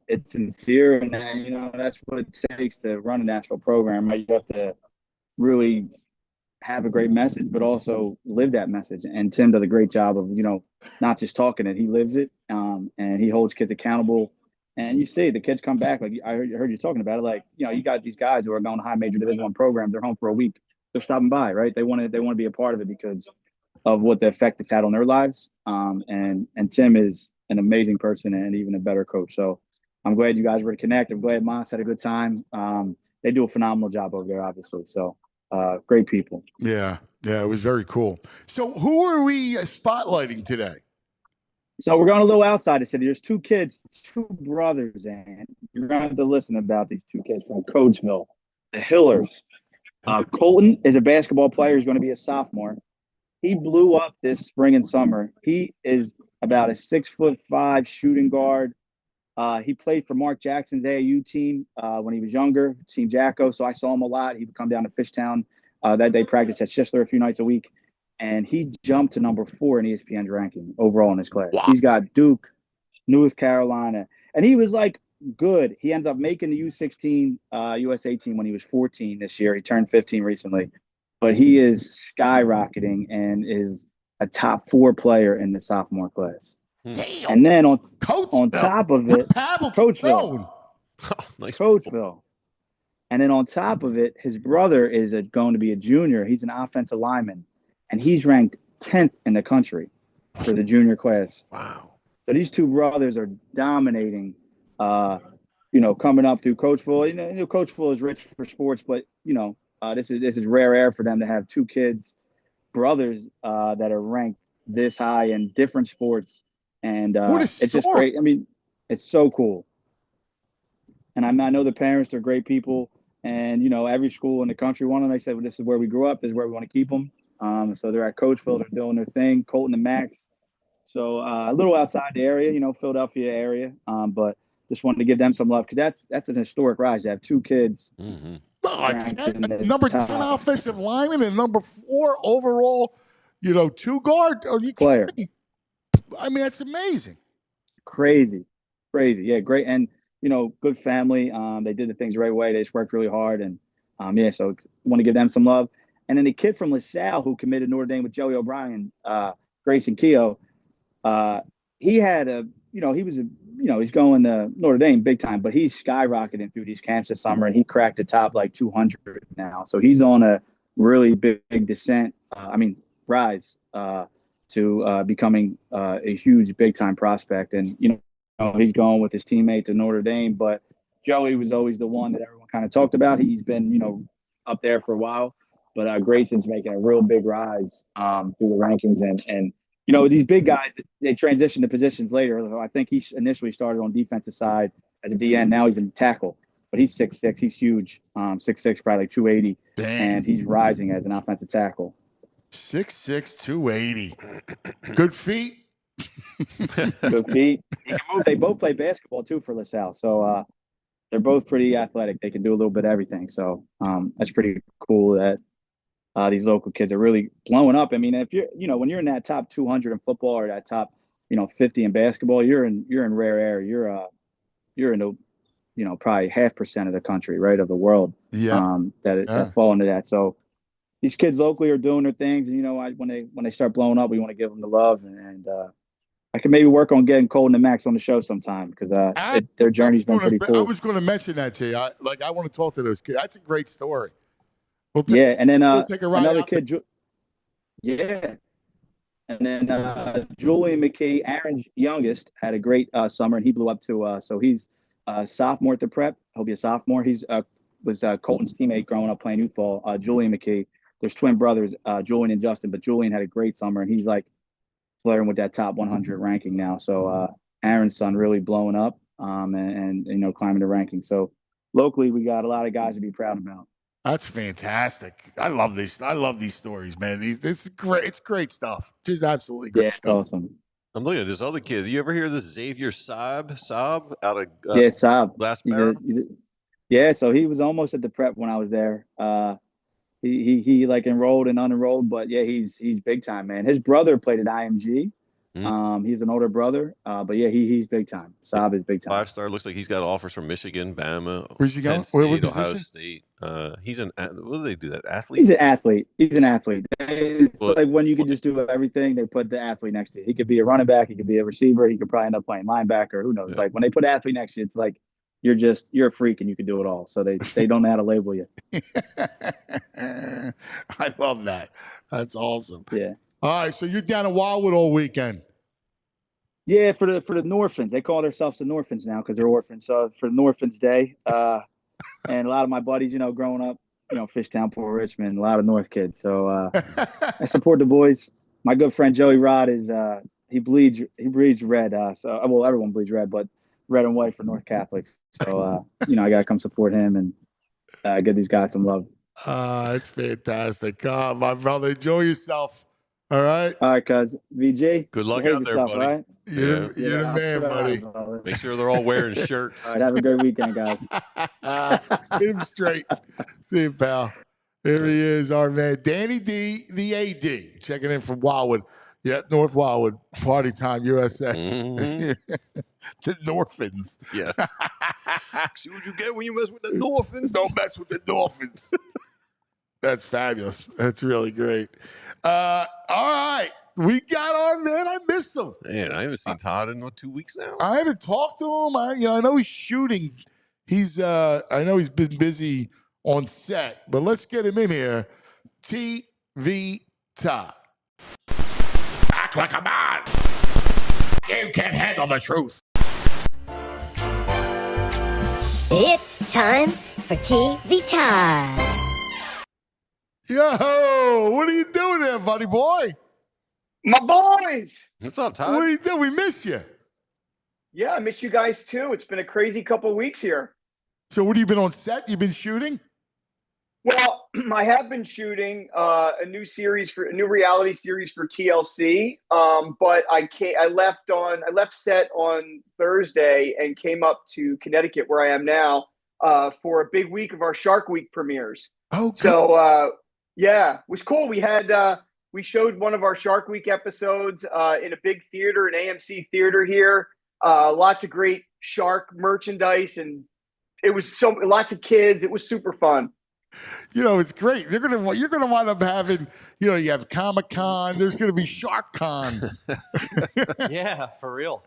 it's sincere, and that's what it takes to run a national program. Right? You have to really have a great message, but also live that message. And Tim does a great job of not just talking it; he lives it, and he holds kids accountable. And you see the kids come back. Like I heard you talking about it. Like you got these guys who are going to high major Division I programs. They're home for a week. They're stopping by, right? They want to be a part of it because of what the effect it's had on their lives. And Tim is an amazing person and even a better coach. So I'm glad you guys were to connect. I'm glad Moss had a good time. They do a phenomenal job over there, obviously. So great people.
Yeah, it was very cool. So who are we spotlighting today?
So we're going a little outside the city. There's two kids, two brothers, and you're going to have to listen about these two kids from Codesville, the Hillers. Colton is a basketball player. He's going to be a sophomore. He blew up this spring and summer. He is about a 6'5" shooting guard. He played for Mark Jackson's AAU team when he was younger, Team Jacko. So I saw him a lot. He would come down to Fishtown. That day practice at Schistler a few nights a week. And he jumped to number 4 in ESPN's ranking overall in his class. Wow. He's got Duke, North Carolina. And he was like good. He ended up making the U16 USA team when he was 14 this year. He turned 15 recently. but he is skyrocketing and is a top 4 player in the sophomore class.
Damn.
And then on
Coachville.
top of it, Coachville.
Nice.
Coachville. And then on top of it, his brother is going to be a junior. He's an offensive lineman, and he's ranked 10th in the country for the junior class.
Wow.
So these two brothers are dominating, coming up through Coachville. You know, Coachville is rich for sports, but, this is rare air for them to have 2 kids, brothers that are ranked this high in different sports. And it's just great. I mean, it's so cool. And I know the parents, they're great people. And, every school in the country, one of them, they said, well, this is where we grew up. This is where we want to keep them. So they're at Coachville. They're doing their thing, Colton and Max. So a little outside the area, Philadelphia area. But just wanted to give them some love because that's an historic rise to have 2 kids.
Mm-hmm. Number 10 offensive lineman and number 4 overall, 2 guard.
Player.
I mean, that's amazing.
Crazy. Yeah, great. And, good family. They did the things the right way. They just worked really hard. And, so want to give them some love. And then the kid from LaSalle who committed Notre Dame with Joey O'Brien, Grayson Keogh, he had he's going to Notre Dame big time, but he's skyrocketing through these camps this summer, and he cracked the top like 200 now. So he's on a really big descent, rise to becoming a huge big time prospect. And, he's going with his teammate to Notre Dame, but Joey was always the one that everyone kind of talked about. He's been, up there for a while, but Grayson's making a real big rise through the rankings. And these big guys, they transition to positions later. I think he initially started on defensive side at the DN. Now he's in tackle, but he's 6'6". He's huge, 6'6", probably like 280.
Dang.
And he's rising as an offensive tackle.
6'6", 280. Good feet.
Good feet. He can move. They both play basketball too for LaSalle, so they're both pretty athletic. They can do a little bit of everything. So that's pretty cool that these local kids are really blowing up. I mean, if you're, when you're in that top 200 in football or that top, 50 in basketball, you're in rare air. You're in the, probably 0.5% of the country, right, of the world.
Yeah.
That fall into that. So these kids locally are doing their things, and when they start blowing up, we want to give them the love, and I can maybe work on getting Colton and Max on the show sometime because their journey's been pretty cool.
I was going to mention that to you. I want to talk to those kids. That's a great story.
And then
we'll take a ride
another
out
kid. And then Julian McKee, Aaron's youngest, had a great summer, and he blew up to. So he's a sophomore at the prep. He'll be a sophomore. He's was Colton's teammate growing up playing youth ball. Julian McKee. There's twin brothers, Julian and Justin, but Julian had a great summer, and he's like flirting with that top 100 ranking now. So Aaron's son really blowing up and climbing the ranking. So locally, we got a lot of guys to be proud about.
That's fantastic. I love these stories, man. It's great. It's great stuff. Just absolutely great.
Yeah, it's awesome.
I'm looking at this other kid. You ever hear this Xavier Saab out of
Saab.
Last
Yeah, so he was almost at the prep when I was there. He like enrolled and unenrolled, but yeah, he's big time, man. His brother played at IMG. He's an older brother, but yeah, he's big time. Saab is big time.
5-star. Looks like he's got offers from Michigan, Bama,
Where's he going?
Penn State,
What
Ohio
position?
State. He's an. What do they do? That athlete?
He's an athlete. It's like when you can just do everything, they put the athlete next to you. He could be a running back. He could be a receiver. He could probably end up playing linebacker. Who knows?
Yeah.
Like when they put athlete next to you, it's like you're a freak and you can do it all. So they don't know how to label you.
I love that. That's awesome.
Yeah.
All right, so you're down in Wildwood all weekend.
Yeah, for the Norphans. They call themselves the Norphans now because they're orphans. So for Norphans Day, and a lot of my buddies, growing up, Fishtown, Port Richmond, a lot of North kids. So I support the boys. My good friend Joey Rod is he bleeds red. So everyone bleeds red, but red and white for North Catholics. So I gotta come support him and give these guys some love.
It's fantastic. My brother, enjoy yourself. All right.
All right, cuz. VJ.
Good luck
behave
out there,
yourself,
buddy.
Right?
You're the man, buddy.
Make sure they're all wearing shirts.
All right, have a great weekend, guys.
Get him straight. See you, pal. Here he is, our man, Danny D, the AD, checking in from Wildwood. Yeah, North Wildwood, Party Time, USA.
Mm-hmm.
The Norphans.
Yes. See what you get when you mess with the Norphans.
Don't mess with the Dolphins. That's fabulous. That's really great. All right. We got on, man. I miss him.
Man, I haven't seen Todd in 2 weeks now.
I haven't talked to him. I know he's shooting. I know he's been busy on set, but let's get him in here. TV Todd.
Act like a man. You can't handle the truth.
It's time for TV Todd.
Yo, what are you doing there, buddy boy?
My boys.
What's up, Todd?
What are you doing? We miss you.
Yeah, I miss you guys too. It's been a crazy couple weeks here.
So what have you been on set? You've been shooting?
Well, I have been shooting a new reality series for TLC. But I left set on Thursday and came up to Connecticut where I am now for a big week of our Shark Week premieres.
Oh, good.
So yeah, it was cool. We showed one of our Shark Week episodes in a big theater, an AMC theater here. Lots of great shark merchandise, and it was lots of kids. It was super fun.
It's great. You're gonna wind up having, you have Comic-Con. There's gonna be Shark Con.
Yeah, for real.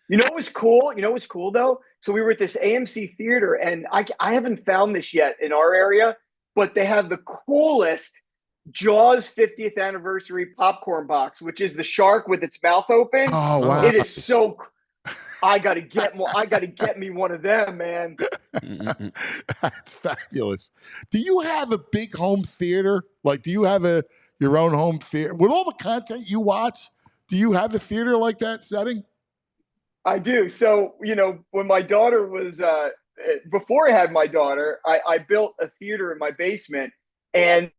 You know what's cool? You know what's cool though? So we were at this AMC theater, and I haven't found this yet in our area, but they have the coolest Jaws 50th anniversary popcorn box, which is the shark with its mouth open.
Oh wow!
It is so. I gotta get me one of them, man.
That's fabulous. Do you have a big home theater? Like, do you have your own home theater with all the content you watch? Do you have a theater like that setting?
I do. So when my daughter was before I had my daughter, I built a theater in my basement, and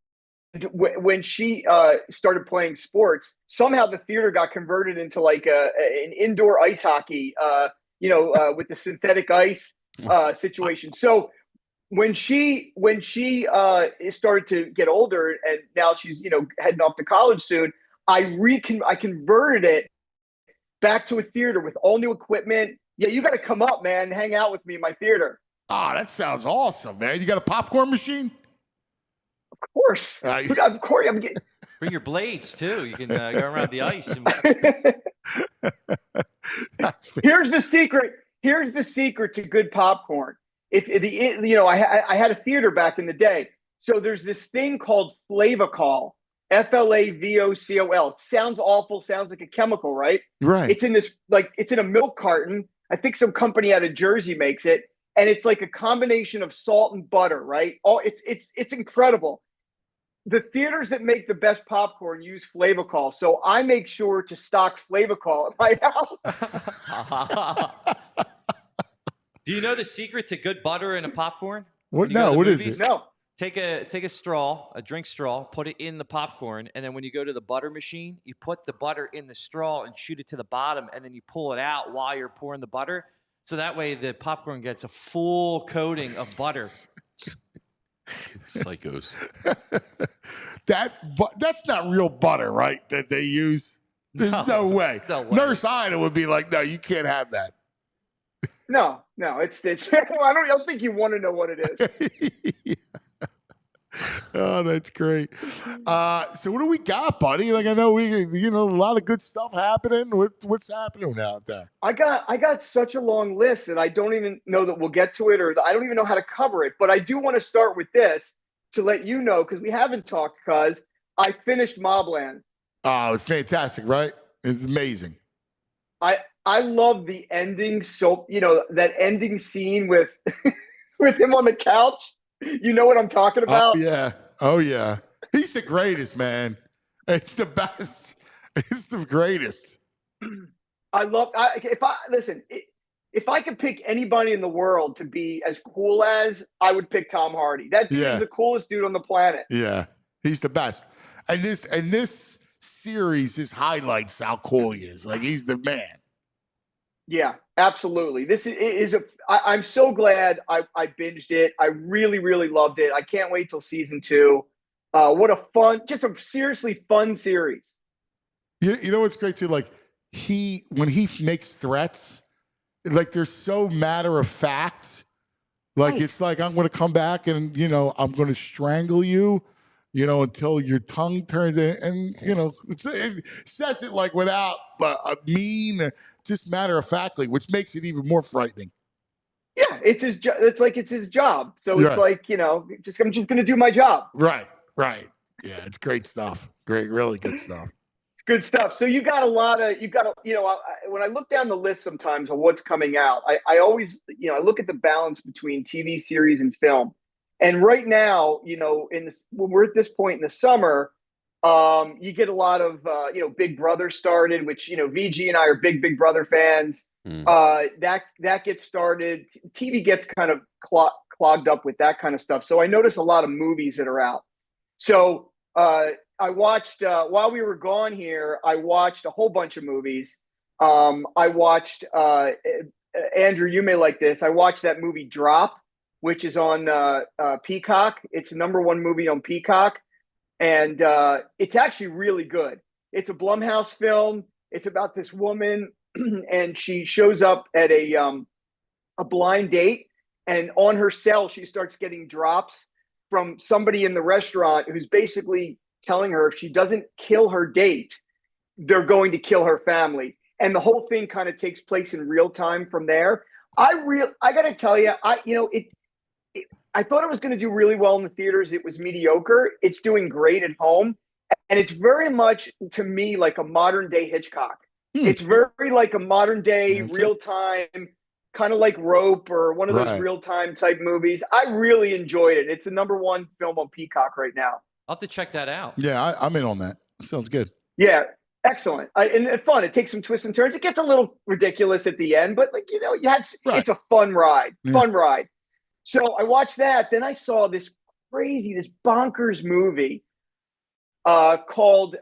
when she started playing sports, somehow the theater got converted into like an indoor ice hockey, with the synthetic ice situation. So when she started to get older, and now she's heading off to college soon, I converted it back to a theater with all new equipment. Yeah, you got to come up, man, hang out with me in my theater.
Oh, that sounds awesome, man. You got a popcorn machine?
Of course. Of course.
Bring your blades too. You can go around the ice.
Here's the secret. Here's the secret to good popcorn. I had a theater back in the day. So there's this thing called Flavocol. FLAVOCOL. It sounds awful. Sounds like a chemical, right?
Right.
It's in a milk carton. I think some company out of Jersey makes it. And it's like a combination of salt and butter, right? Oh, it's incredible. The theaters that make the best popcorn use Flavocol, so I make sure to stock Flavocol at my house.
Do you know the secret to good butter in a popcorn?
What? No, what is it?
No.
Take a straw, a drink straw, put it in the popcorn, and then when you go to the butter machine, you put the butter in the straw and shoot it to the bottom, and then you pull it out while you're pouring the butter. So that way the popcorn gets a full coating of butter.
Psychos.
That's not real butter, right? That they use. There's no way. Nurse Ida would be like, "No, you can't have that."
No, it's. I don't think you want to know what it is.
Oh, that's great. So what do we got, buddy? Like, I know a lot of good stuff happening. What's happening out there? I
got such a long list that I don't even know that we'll get to it, or I don't even know how to cover it. But I do want to start with this to let you know, because we haven't talked, because I finished Mobland.
Oh, it's fantastic, right? It's amazing.
I love the ending. So, that ending scene with with him on the couch. You know what I'm talking about?
Oh, yeah. He's the greatest, man. It's the best. It's the greatest. If I could pick anybody in the world to be as cool as, I would pick Tom Hardy. That dude is the coolest dude on the planet. Yeah, he's the best. And this series just highlights how cool he is. Like, he's the man.
Yeah, absolutely. I'm so glad I binged it. I really, really loved it. I can't wait till season 2. What a seriously fun series.
You know what's great too? Like, when he makes threats, like, they're so matter of fact Like, it's like, I'm going to come back and, I'm going to strangle you, until your tongue turns in. And, it says it like without a mean, just matter of factly, which makes it even more frightening.
Yeah, it's his job. It's like it's his job. So it's
Right.
like, I'm just going to do my job.
Right. Yeah, it's great stuff. Great, really good stuff.
Good stuff. So you got a lot of, when I look down the list sometimes of what's coming out, I always, I look at the balance between TV series and film. And right now, when we're at this point in the summer, you get a lot of, Big Brother started, which, VG and I are big Brother fans. That gets started. TV gets kind of clogged up with that kind of stuff. So I notice a lot of movies that are out. So I watched, while we were gone here, I watched a whole bunch of movies. I watched, Andrew, you may like this. I watched that movie Drop, which is on Peacock. It's the #1 movie on Peacock. And it's actually really good. It's a Blumhouse film. It's about this woman and she shows up at a blind date. And on her cell, she starts getting drops from somebody in the restaurant who's basically telling her if she doesn't kill her date, they're going to kill her family. And the whole thing kind of takes place in real time from there. I got to tell you, I thought it was going to do really well in the theaters. It was mediocre. It's doing great at home. And it's very much, to me, like a modern day Hitchcock. It's very like a modern day, real time, kind of like Rope or one of those real time type movies. I really enjoyed it. It's the #1 film on Peacock right now.
I'll have to check that out.
Yeah, I'm in on that. Sounds good.
Yeah, excellent. And fun. It takes some twists and turns. It gets a little ridiculous at the end, but it's a fun ride. Fun ride. So I watched that. Then I saw this bonkers movie called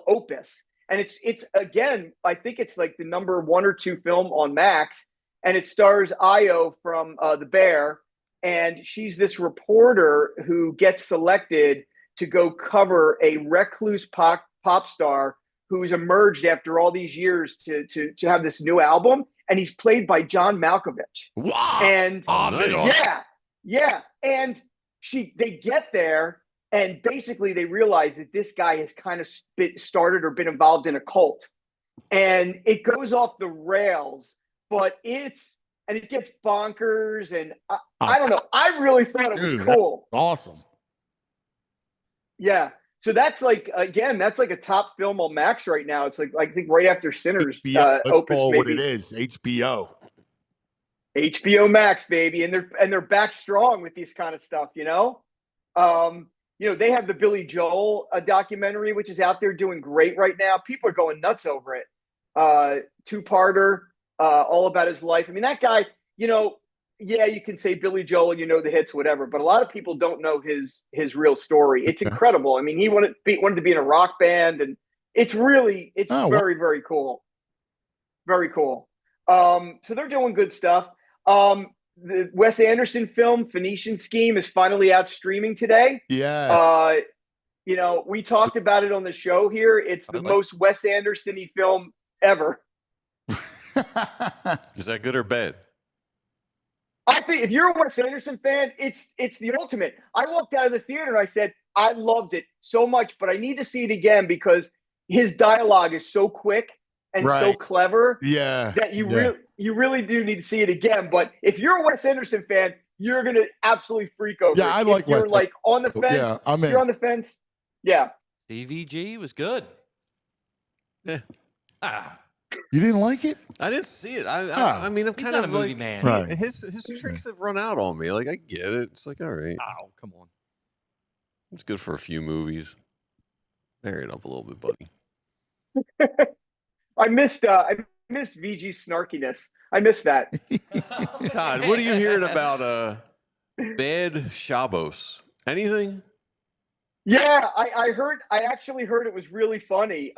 Opus. And it's again, I think it's like the #1 or 2 film on Max. And it stars Io from The Bear. And she's this reporter who gets selected to go cover a recluse pop star who's emerged after all these years to have this new album. And he's played by John Malkovich.
Wow.
And
nice.
yeah. And they get there and basically they realize that this guy has kind of started or been involved in a cult. And it goes off the rails, but it gets bonkers. And I don't know. I really thought it was cool.
Awesome.
Yeah. So that's like, again, that's like a top film on Max right now. It's like, I think right after Sinners.
Let's
Opus,
call it what
maybe.
it is. HBO.
HBO Max, baby. And they're back strong with this kind of stuff, they have the Billy Joel documentary, which is out there doing great right now. People are going nuts over it. 2-parter, all about his life. I mean, that guy, you can say Billy Joel, the hits, whatever, but a lot of people don't know his real story. It's incredible. I mean, he wanted to be in a rock band, and it's very, very cool. Very cool. So they're doing good stuff. The Wes Anderson film Phoenician Scheme is finally out streaming today.
Yeah.
We talked about it on the show here. It's the most Wes Anderson-y film ever.
Is that good or bad?
I think if you're a Wes Anderson fan, it's the ultimate. I walked out of the theater and I said, I loved it so much, but I need to see it again because his dialogue is so quick and so clever.
Yeah.
That you really do need to see it again. But if you're a Wes Anderson fan, you're gonna absolutely freak over it.
I like Wes.
You're like on the fence.
Yeah, I'm in.
You're on the fence. Yeah.
DVG was good.
Yeah.
You didn't like it?
I didn't see it. I mean, I'm kind
not
of
a movie
like,
man.
Right.
his tricks have run out on me. Like, I get it. It's like, all right.
Oh, come on.
It's good for a few movies. Vary it up a little bit, buddy.
I missed VG's snarkiness. I missed that.
Todd, what are you hearing about Bad Shabos? Anything?
Yeah, I actually heard it was really funny.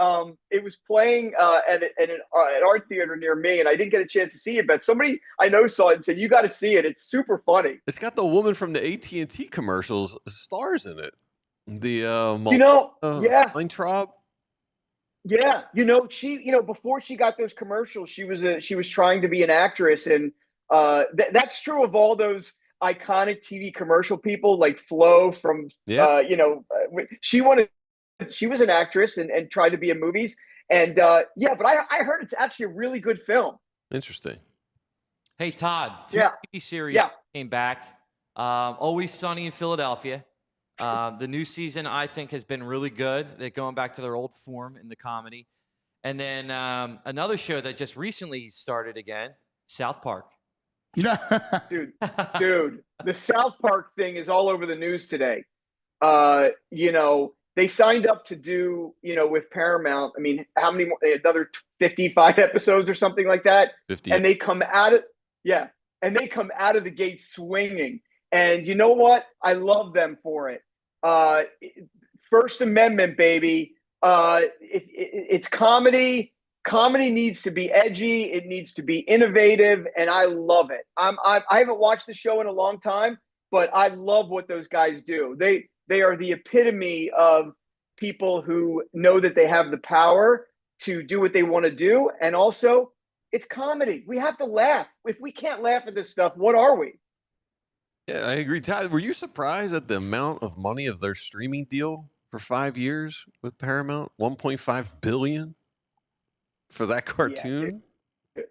It was playing at an art theater near me, and I didn't get a chance to see it, but somebody I know saw it and said, you got to see it. It's super funny.
It's got the woman from the AT&T commercials stars in it. The Weintraub.
Yeah, she before she got those commercials, she was trying to be an actress, and that's true of all those iconic TV commercial people like Flo from, she was an actress and tried to be in movies. And but I heard it's actually a really good film.
Interesting.
Hey, Todd, TV series came back. Always Sunny in Philadelphia. The new season, I think, has been really good. They're going back to their old form in the comedy. And then another show that just recently started again, South Park.
dude, the South Park thing is all over the news today. They signed up to do, with Paramount. I mean, how many more? Another 55 episodes or something like that.
50.
And they come out of the gate swinging. And you know what? I love them for it. First Amendment, baby. It's comedy. Comedy needs to be edgy. It needs to be innovative, and I love it. I haven't watched the show in a long time, but I love what those guys do. They are the epitome of people who know that they have the power to do what they want to do, and also it's comedy. We have to laugh. If we can't laugh at this stuff, what are we?
Yeah, I agree. Todd, were you surprised at the amount of money of their streaming deal for 5 years with Paramount? $1.5 billion for that cartoon?
Yeah,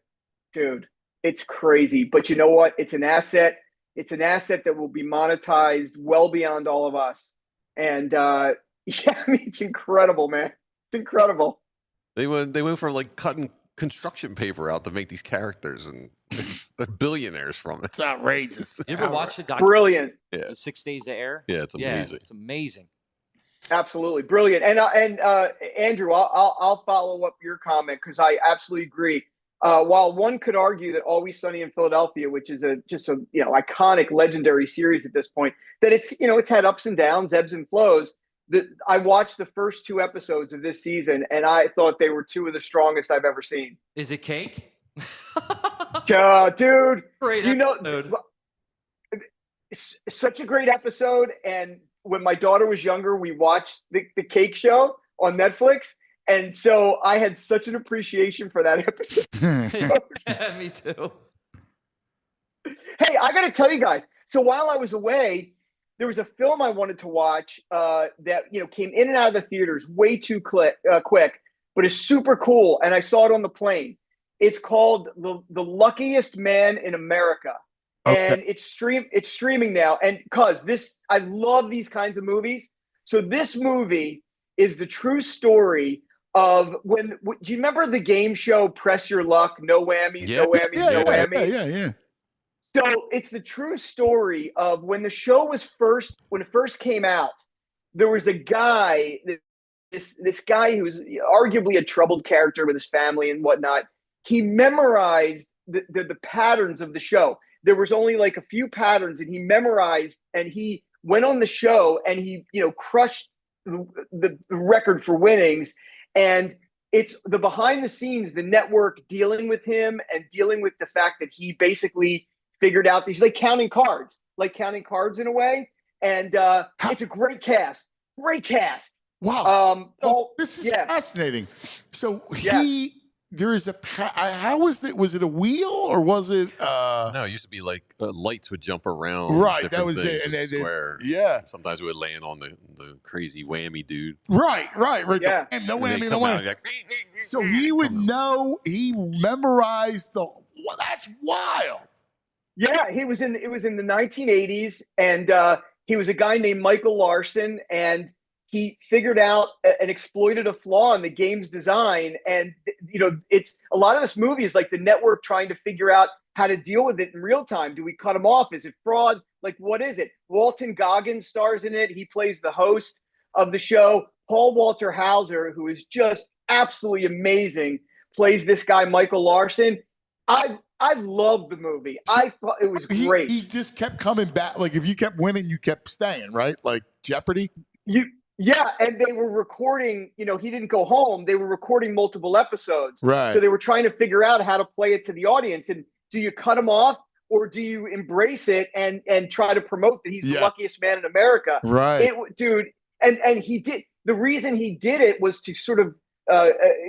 dude, it's crazy. But you know what? It's an asset. It's an asset that will be monetized well beyond all of us. And it's incredible, man. It's incredible.
They went for like cutting construction paper out to make these characters, and they're billionaires from it.
It's outrageous.
You ever watch the documentary?
Brilliant.
Yeah.
The 6 Days to Air?
Yeah, it's amazing.
It's amazing.
Absolutely brilliant. And Andrew, I'll follow up your comment because I absolutely agree. While one could argue that Always Sunny in Philadelphia, which is just a iconic, legendary series at this point, that it's had ups and downs, ebbs and flows. I watched the first 2 episodes of this season, and I thought they were 2 of the strongest I've ever seen.
Is it cake?
Dude,
great episode.
Such a great episode. And when my daughter was younger, we watched the Cake Show on Netflix. And so I had such an appreciation for that episode.
Yeah, me too.
Hey, I got to tell you guys. So while I was away, there was a film I wanted to watch that came in and out of the theaters way too quick, but is super cool. And I saw it on the plane. It's called The Luckiest Man in America. Okay. And it's streaming now. And I love these kinds of movies. So this movie is the true story of do you remember the game show Press Your Luck? No whammies, no whammies, no whammies.
Yeah.
So it's the true story of when the show was when it first came out. There was a guy, this guy who was arguably a troubled character with his family and whatnot. He memorized the patterns of the show. There was only like a few patterns, and he memorized, and he went on the show, and he crushed the record for winnings. And it's the behind the scenes, the network dealing with him and dealing with the fact that he basically figured out these like counting cards in a way. And it's a great cast.
Wow. This is fascinating. So there is how was it? Was it a wheel or was it?
No, it used to be like lights would jump around.
Right, that was it.
And square.
Yeah.
Sometimes it would land on the crazy whammy dude.
Right.
Yeah.
No whammy, no whammy. Like, so he would know. He memorized that's wild.
Yeah, it was in the 1980s, and he was a guy named Michael Larson, and he figured out and exploited a flaw in the game's design. And, it's a lot of this movie is like the network trying to figure out how to deal with it in real time. Do we cut him off? Is it fraud? Like, what is it? Walton Goggins stars in it. He plays the host of the show. Paul Walter Hauser, who is just absolutely amazing, plays this guy, Michael Larson. I loved the movie. I thought it was great.
He just kept coming back. Like, if you kept winning, you kept staying, right? Like Jeopardy?
Yeah, and they were recording, he didn't go home. They were recording multiple episodes.
Right.
So they were trying to figure out how to play it to the audience. And do you cut him off or do you embrace it and try to promote that he's the luckiest man in America?
Right.
Dude, and he did. The reason he did it was to sort of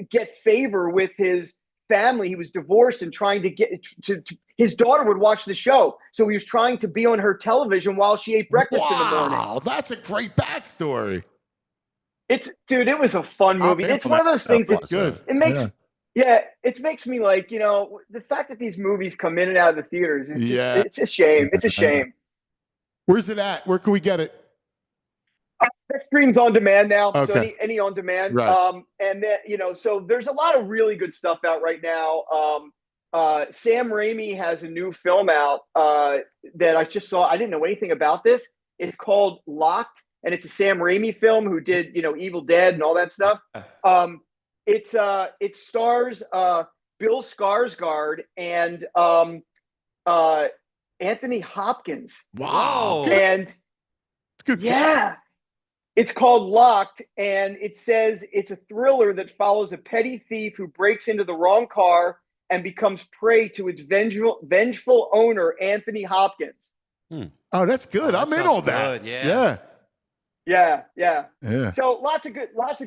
get favor with his family. He was divorced and trying to get to his daughter would watch the show. So he was trying to be on her television while she ate breakfast in the morning.
Wow, that's a great backstory.
Dude, it was a fun movie. It's one of those things that's
good.
It makes it makes me like, the fact that these movies come in and out of the theaters is it's a shame. It's a shame.
Where's it at? Where can we get it?
That streams on demand now.
Okay.
So any on demand.
Right.
And then, so there's a lot of really good stuff out right now. Sam Raimi has a new film out that I just saw. I didn't know anything about this. It's called Locked, and it's a Sam Raimi film who did, Evil Dead and all that stuff. It stars Bill Skarsgård and Anthony Hopkins.
Wow.
And
it's good.
Yeah. It's called Locked, and it says it's a thriller that follows a petty thief who breaks into the wrong car and becomes prey to its vengeful owner, Anthony Hopkins.
Oh, that's good. I'm in on that.
Yeah.
Yeah. So lots of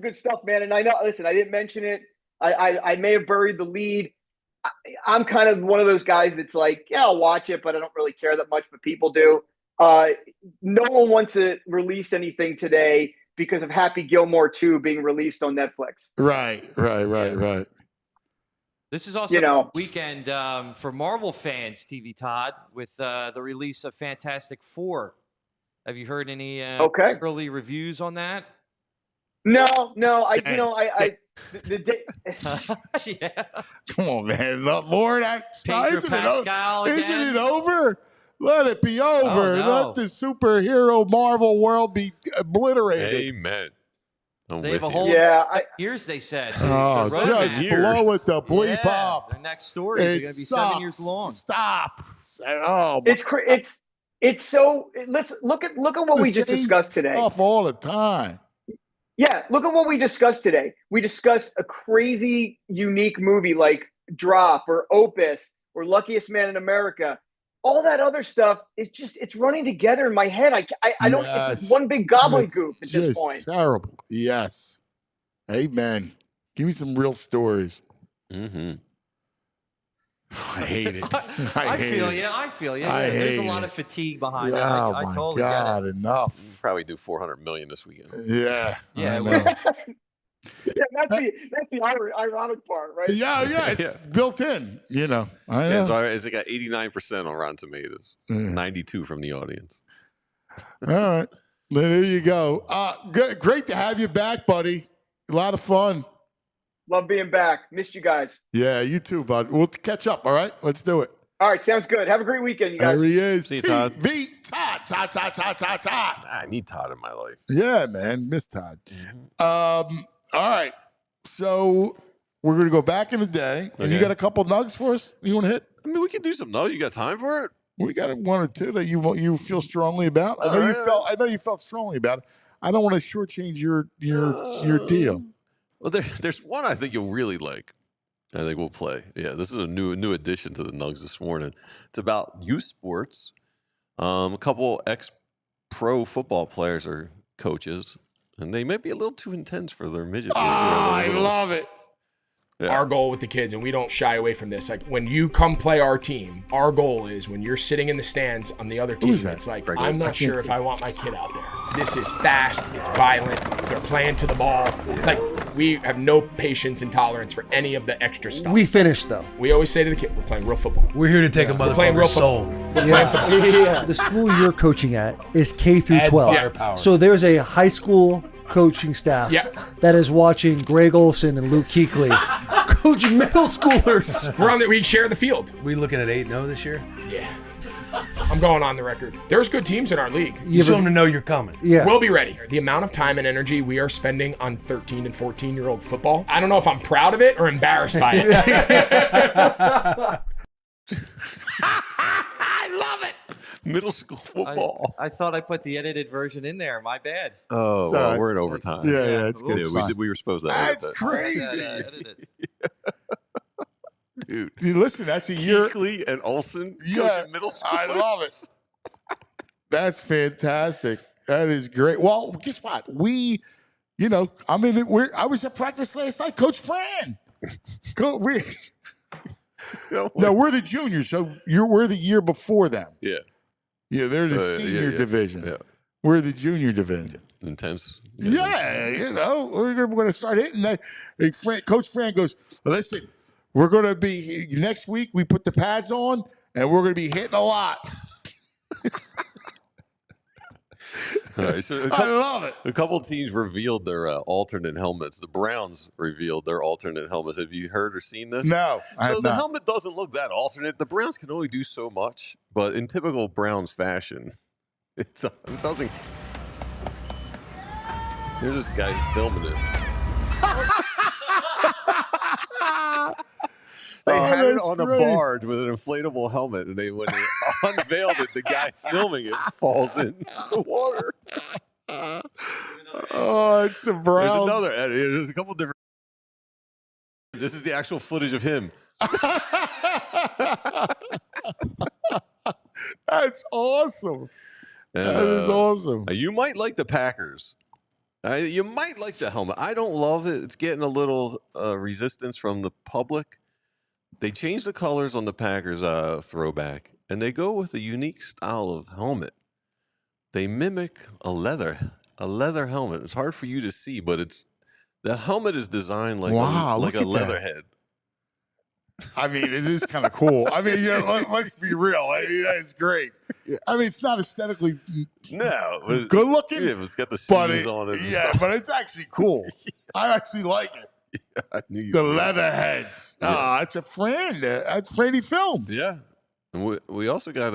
good stuff, man. And I know, listen, I didn't mention it. I may have buried the lead. I'm kind of one of those guys that's like, yeah, I'll watch it, but I don't really care that much, but people do. No one wants to release anything today because of Happy Gilmore 2 being released on Netflix.
Right.
This is also a weekend for Marvel fans, TV Todd, with the release of Fantastic Four. Have you heard any early reviews on that?
No.
Come on, man. More of that stuff.
Pedro Pascal
Isn't it over? Let it be over.
Oh, no.
Let the superhero Marvel world be obliterated.
Amen.
They have a whole years, they said.
Oh, just blow it the bleep up.
Their next stories are going to be 7 years long.
Stop. Oh,
it's so. Listen, look at what we just discussed today.
Stuff all the time.
Yeah, look at what we discussed today. We discussed a crazy, unique movie like Drop or Opus or Luckiest Man in America. All that other stuff is it's running together in my head. I don't. It's just one big gobbledygook at this point.
Terrible. Yes. Amen. Give me some real stories.
Mm-hmm.
I hate it.
I feel you. There's a lot of fatigue behind it.
Oh
I
my
totally
God!
get it.
Enough.
Probably do 400 million this weekend.
Yeah.
Yeah.
I know.
Yeah, that's the ironic part, right?
Yeah, it's built in. I know.
It's like got 89% on Rotten Tomatoes, 92 from the audience.
All right, there you go. Good, great to have you back, buddy. A lot of fun.
Love being back. Missed you guys.
Yeah, you too, bud. We'll catch up. All right, let's do it.
All right, sounds good. Have a great weekend, you guys.
There he is.
See you, Todd.
TV Todd.
I need Todd in my life.
Yeah, man, miss Todd. All right, so we're going to go back in the day, and you got a couple nugs for us you want to hit?
I mean, we can do some. No, you got time for it?
We got one or two that you feel strongly about. I know you felt strongly about it. I don't want to shortchange your deal.
Well, there's one I think you'll really like. I think we'll play. Yeah, this is a new addition to the Nugs this morning. It's about youth sports. A couple ex-pro football players are coaches, and they might be a little too intense for their midget.
I love it.
Yeah. Our goal with the kids, and we don't shy away from this, like when you come play our team, our goal is when you're sitting in the stands on the other team, it's like, I'm not sure if I want my kid out there. This is fast, it's violent, they're playing to the ball. Like, we have no patience and tolerance for any of the extra stuff.
We finished, though.
We always say to the kid, we're playing real football.
We're here to take a motherfucker's soul.
We're playing football.
Yeah. The school you're coaching at is K through 12. So there's a high school coaching staff that is watching Greg Olson and Luke Kuechly coach middle schoolers.
We're on we share the field.
We looking at 8-0 this year?
Yeah. I'm going on the record. There's good teams in our league.
You just want them to know you're coming. Yeah.
We'll be ready. The amount of time and energy we are spending on 13 and 14-year-old football, I don't know if I'm proud of it or embarrassed by it.
I love it.
Middle school football.
I thought I put the edited version in there. My bad.
Oh, well, we're in overtime.
Yeah, it's good.
Yeah, we were supposed to edit
That's
that.
crazy.
Dude,
listen, that's a year.
Kuechly and Olson
Yeah,
middle school.
I love it. That's fantastic. That is great. Well, guess what? I was at practice last night. Coach Fran. No, we're the juniors, so we're the year before them.
Yeah.
Yeah, they're the senior division. Yeah. We're the junior division.
Intense.
Yeah, we're going to start hitting that. Coach Fran goes, listen, we're going to be, next week we put the pads on, and we're going to be hitting a lot.
All right, so
I love it.
A couple teams revealed their alternate helmets. The Browns revealed their alternate helmets. Have you heard or seen this?
No, I have
the
not.
helmet doesn't look that alternate. The Browns can only do so much, but in typical Browns fashion, it doesn't. Here's this guy filming it. They had it on a barge with an inflatable helmet, and when they unveiled it, the guy filming it falls into the water.
Oh, it's the Browns.
There's another edit. There's a couple different. This is the actual footage of him.
That's awesome.
And,
that is awesome.
You might like the Packers. You might like the helmet. I don't love it. It's getting a little resistance from the public. They changed the colors on the Packers throwback, and they go with a unique style of helmet. They mimic a leather helmet. It's hard for you to see, but the helmet is designed like a leatherhead.
I mean, it is kind of cool. I mean, let's be real. I mean, it's great. I mean, it's not aesthetically good looking.
Yeah, it's got the seams on it.
Yeah, but it's actually cool. I actually like it.
I knew you
the
would.
Leatherheads.
Yeah.
It's a Fran. That's Franny Films.
Yeah. And we also got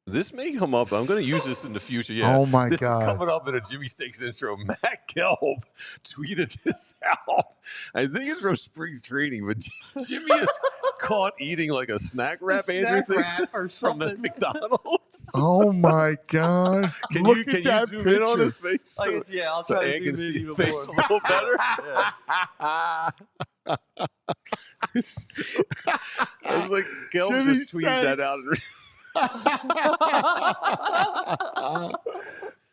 this may come up. I'm going to use this in the future. Yeah.
Oh my
this
God.
This is coming up in a Jimmy Steaks intro. Matt Gelb tweeted this out. I think it's from spring training, but Jimmy is caught eating like a snack wrap. Andrew thinks from the McDonald's.
Oh my God.
Can
Look
you
at that
zoom
picture.
in on his face?
Yeah, I'll try to
Ann can
zoom in
see
even
his face
more.
a little better. I was like, Gelb
Jimmy
just tweeted that out.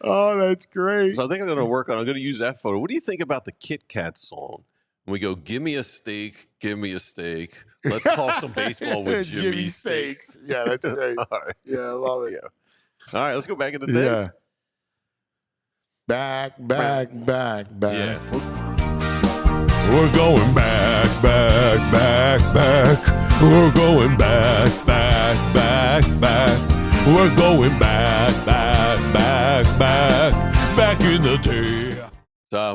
Oh, that's great.
So I think I'm going to use that photo. What do you think about the Kit Kat song? When we go, give me a steak, give me a steak. Let's talk some baseball with Jimmy Steaks.
Yeah, that's great.
All right.
Yeah, I love it.
Yeah. All right, let's go back in the day.
Yeah. Back.
Yeah.
We're going back. We're going back. We're going back in the day.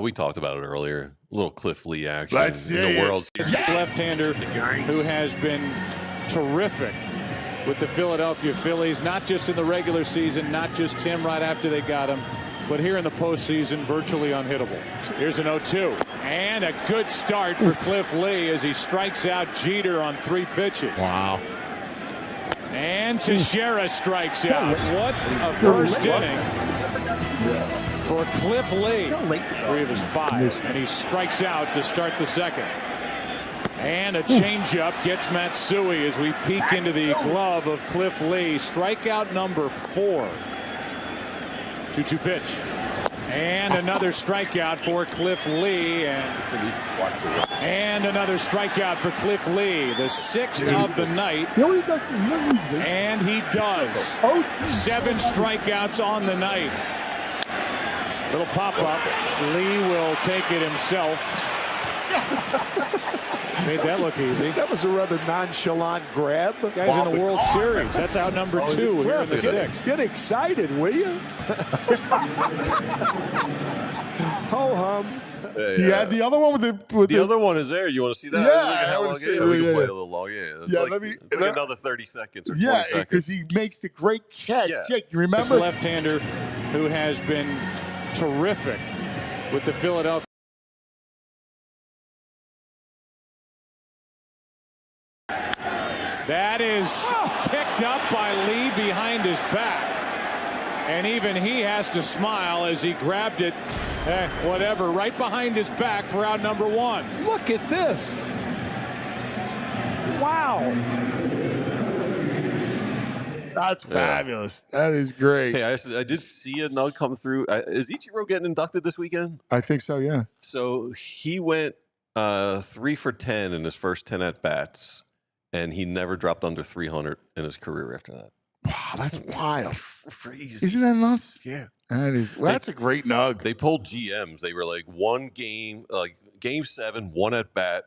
We talked about it earlier. A little Cliff Lee action
Let's
in
see
the World Series.
Left-hander who has been terrific with the Philadelphia Phillies, not just in the regular season, not just him right after they got him, but here in the postseason, virtually unhittable. Here's an 0-2. And a good start for Cliff Lee as he strikes out Jeter on 3 pitches.
Wow.
And Teixeira strikes out. What a first inning for Cliff Lee. 3 of his 5. And he strikes out to start the second. And a changeup gets Matsui as we peek into the glove of Cliff Lee. Strikeout number 4. 2-2 pitch. And another strikeout for Cliff Lee. And another strikeout for Cliff Lee. The 6th of the night. And he does. 7 strikeouts on the night. Little pop-up. Lee will take it himself. Made that look easy.
That was a rather nonchalant grab.
Guys in the World Series. That's out number 2 here in the 6th.
Get excited, will you? Ho hum.
Yeah, the other one with
the other one is there. You want to see that?
Yeah, I want to see it.
We can play a little long. Yeah, it's
it's
like another 30 seconds or 20 seconds.
because he makes the great catch.
Yeah.
Jake, you remember?
This left-hander who has been terrific with the Philadelphia. That is picked up by Lee behind his back. And even he has to smile as he grabbed it, right behind his back for out number 1.
Look at this. Wow.
That's fabulous. That is great.
Hey, I did see a nug come through. Is Ichiro getting inducted this weekend?
I think so, yeah.
So he went 3 for 10 in his first 10 at-bats. and he never dropped under 300 in his career after that.
Wow, that's wild.
Crazy.
Isn't that nuts?
Yeah.
That is. Well, that's a great nug.
They pulled GMs. They were like one game, like game 7, one at bat.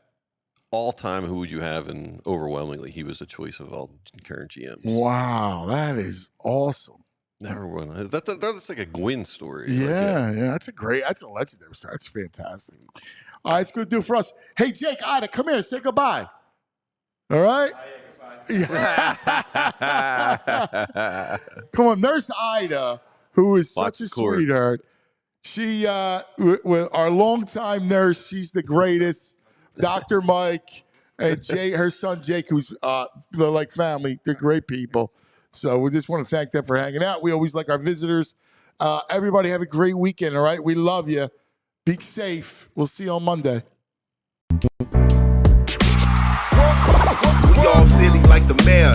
All time, who would you have? And overwhelmingly, he was a choice of all current GMs.
Wow, that is awesome.
Never won. That's like a Gwynn story.
Yeah, that's a legendary story. That's fantastic. All right, it's going to do for us. Hey, Jake, Ida, come here. Say goodbye. All right? Come on, Nurse Ida, who is such a sweetheart. She, with our longtime nurse, she's the greatest. Dr. Mike and Jay, her son Jake, who's they're like family. They're great people. So we just want to thank them for hanging out. We always like our visitors. Everybody have a great weekend, all right? We love you. Be safe. We'll see you on Monday.
We all silly like the mayor.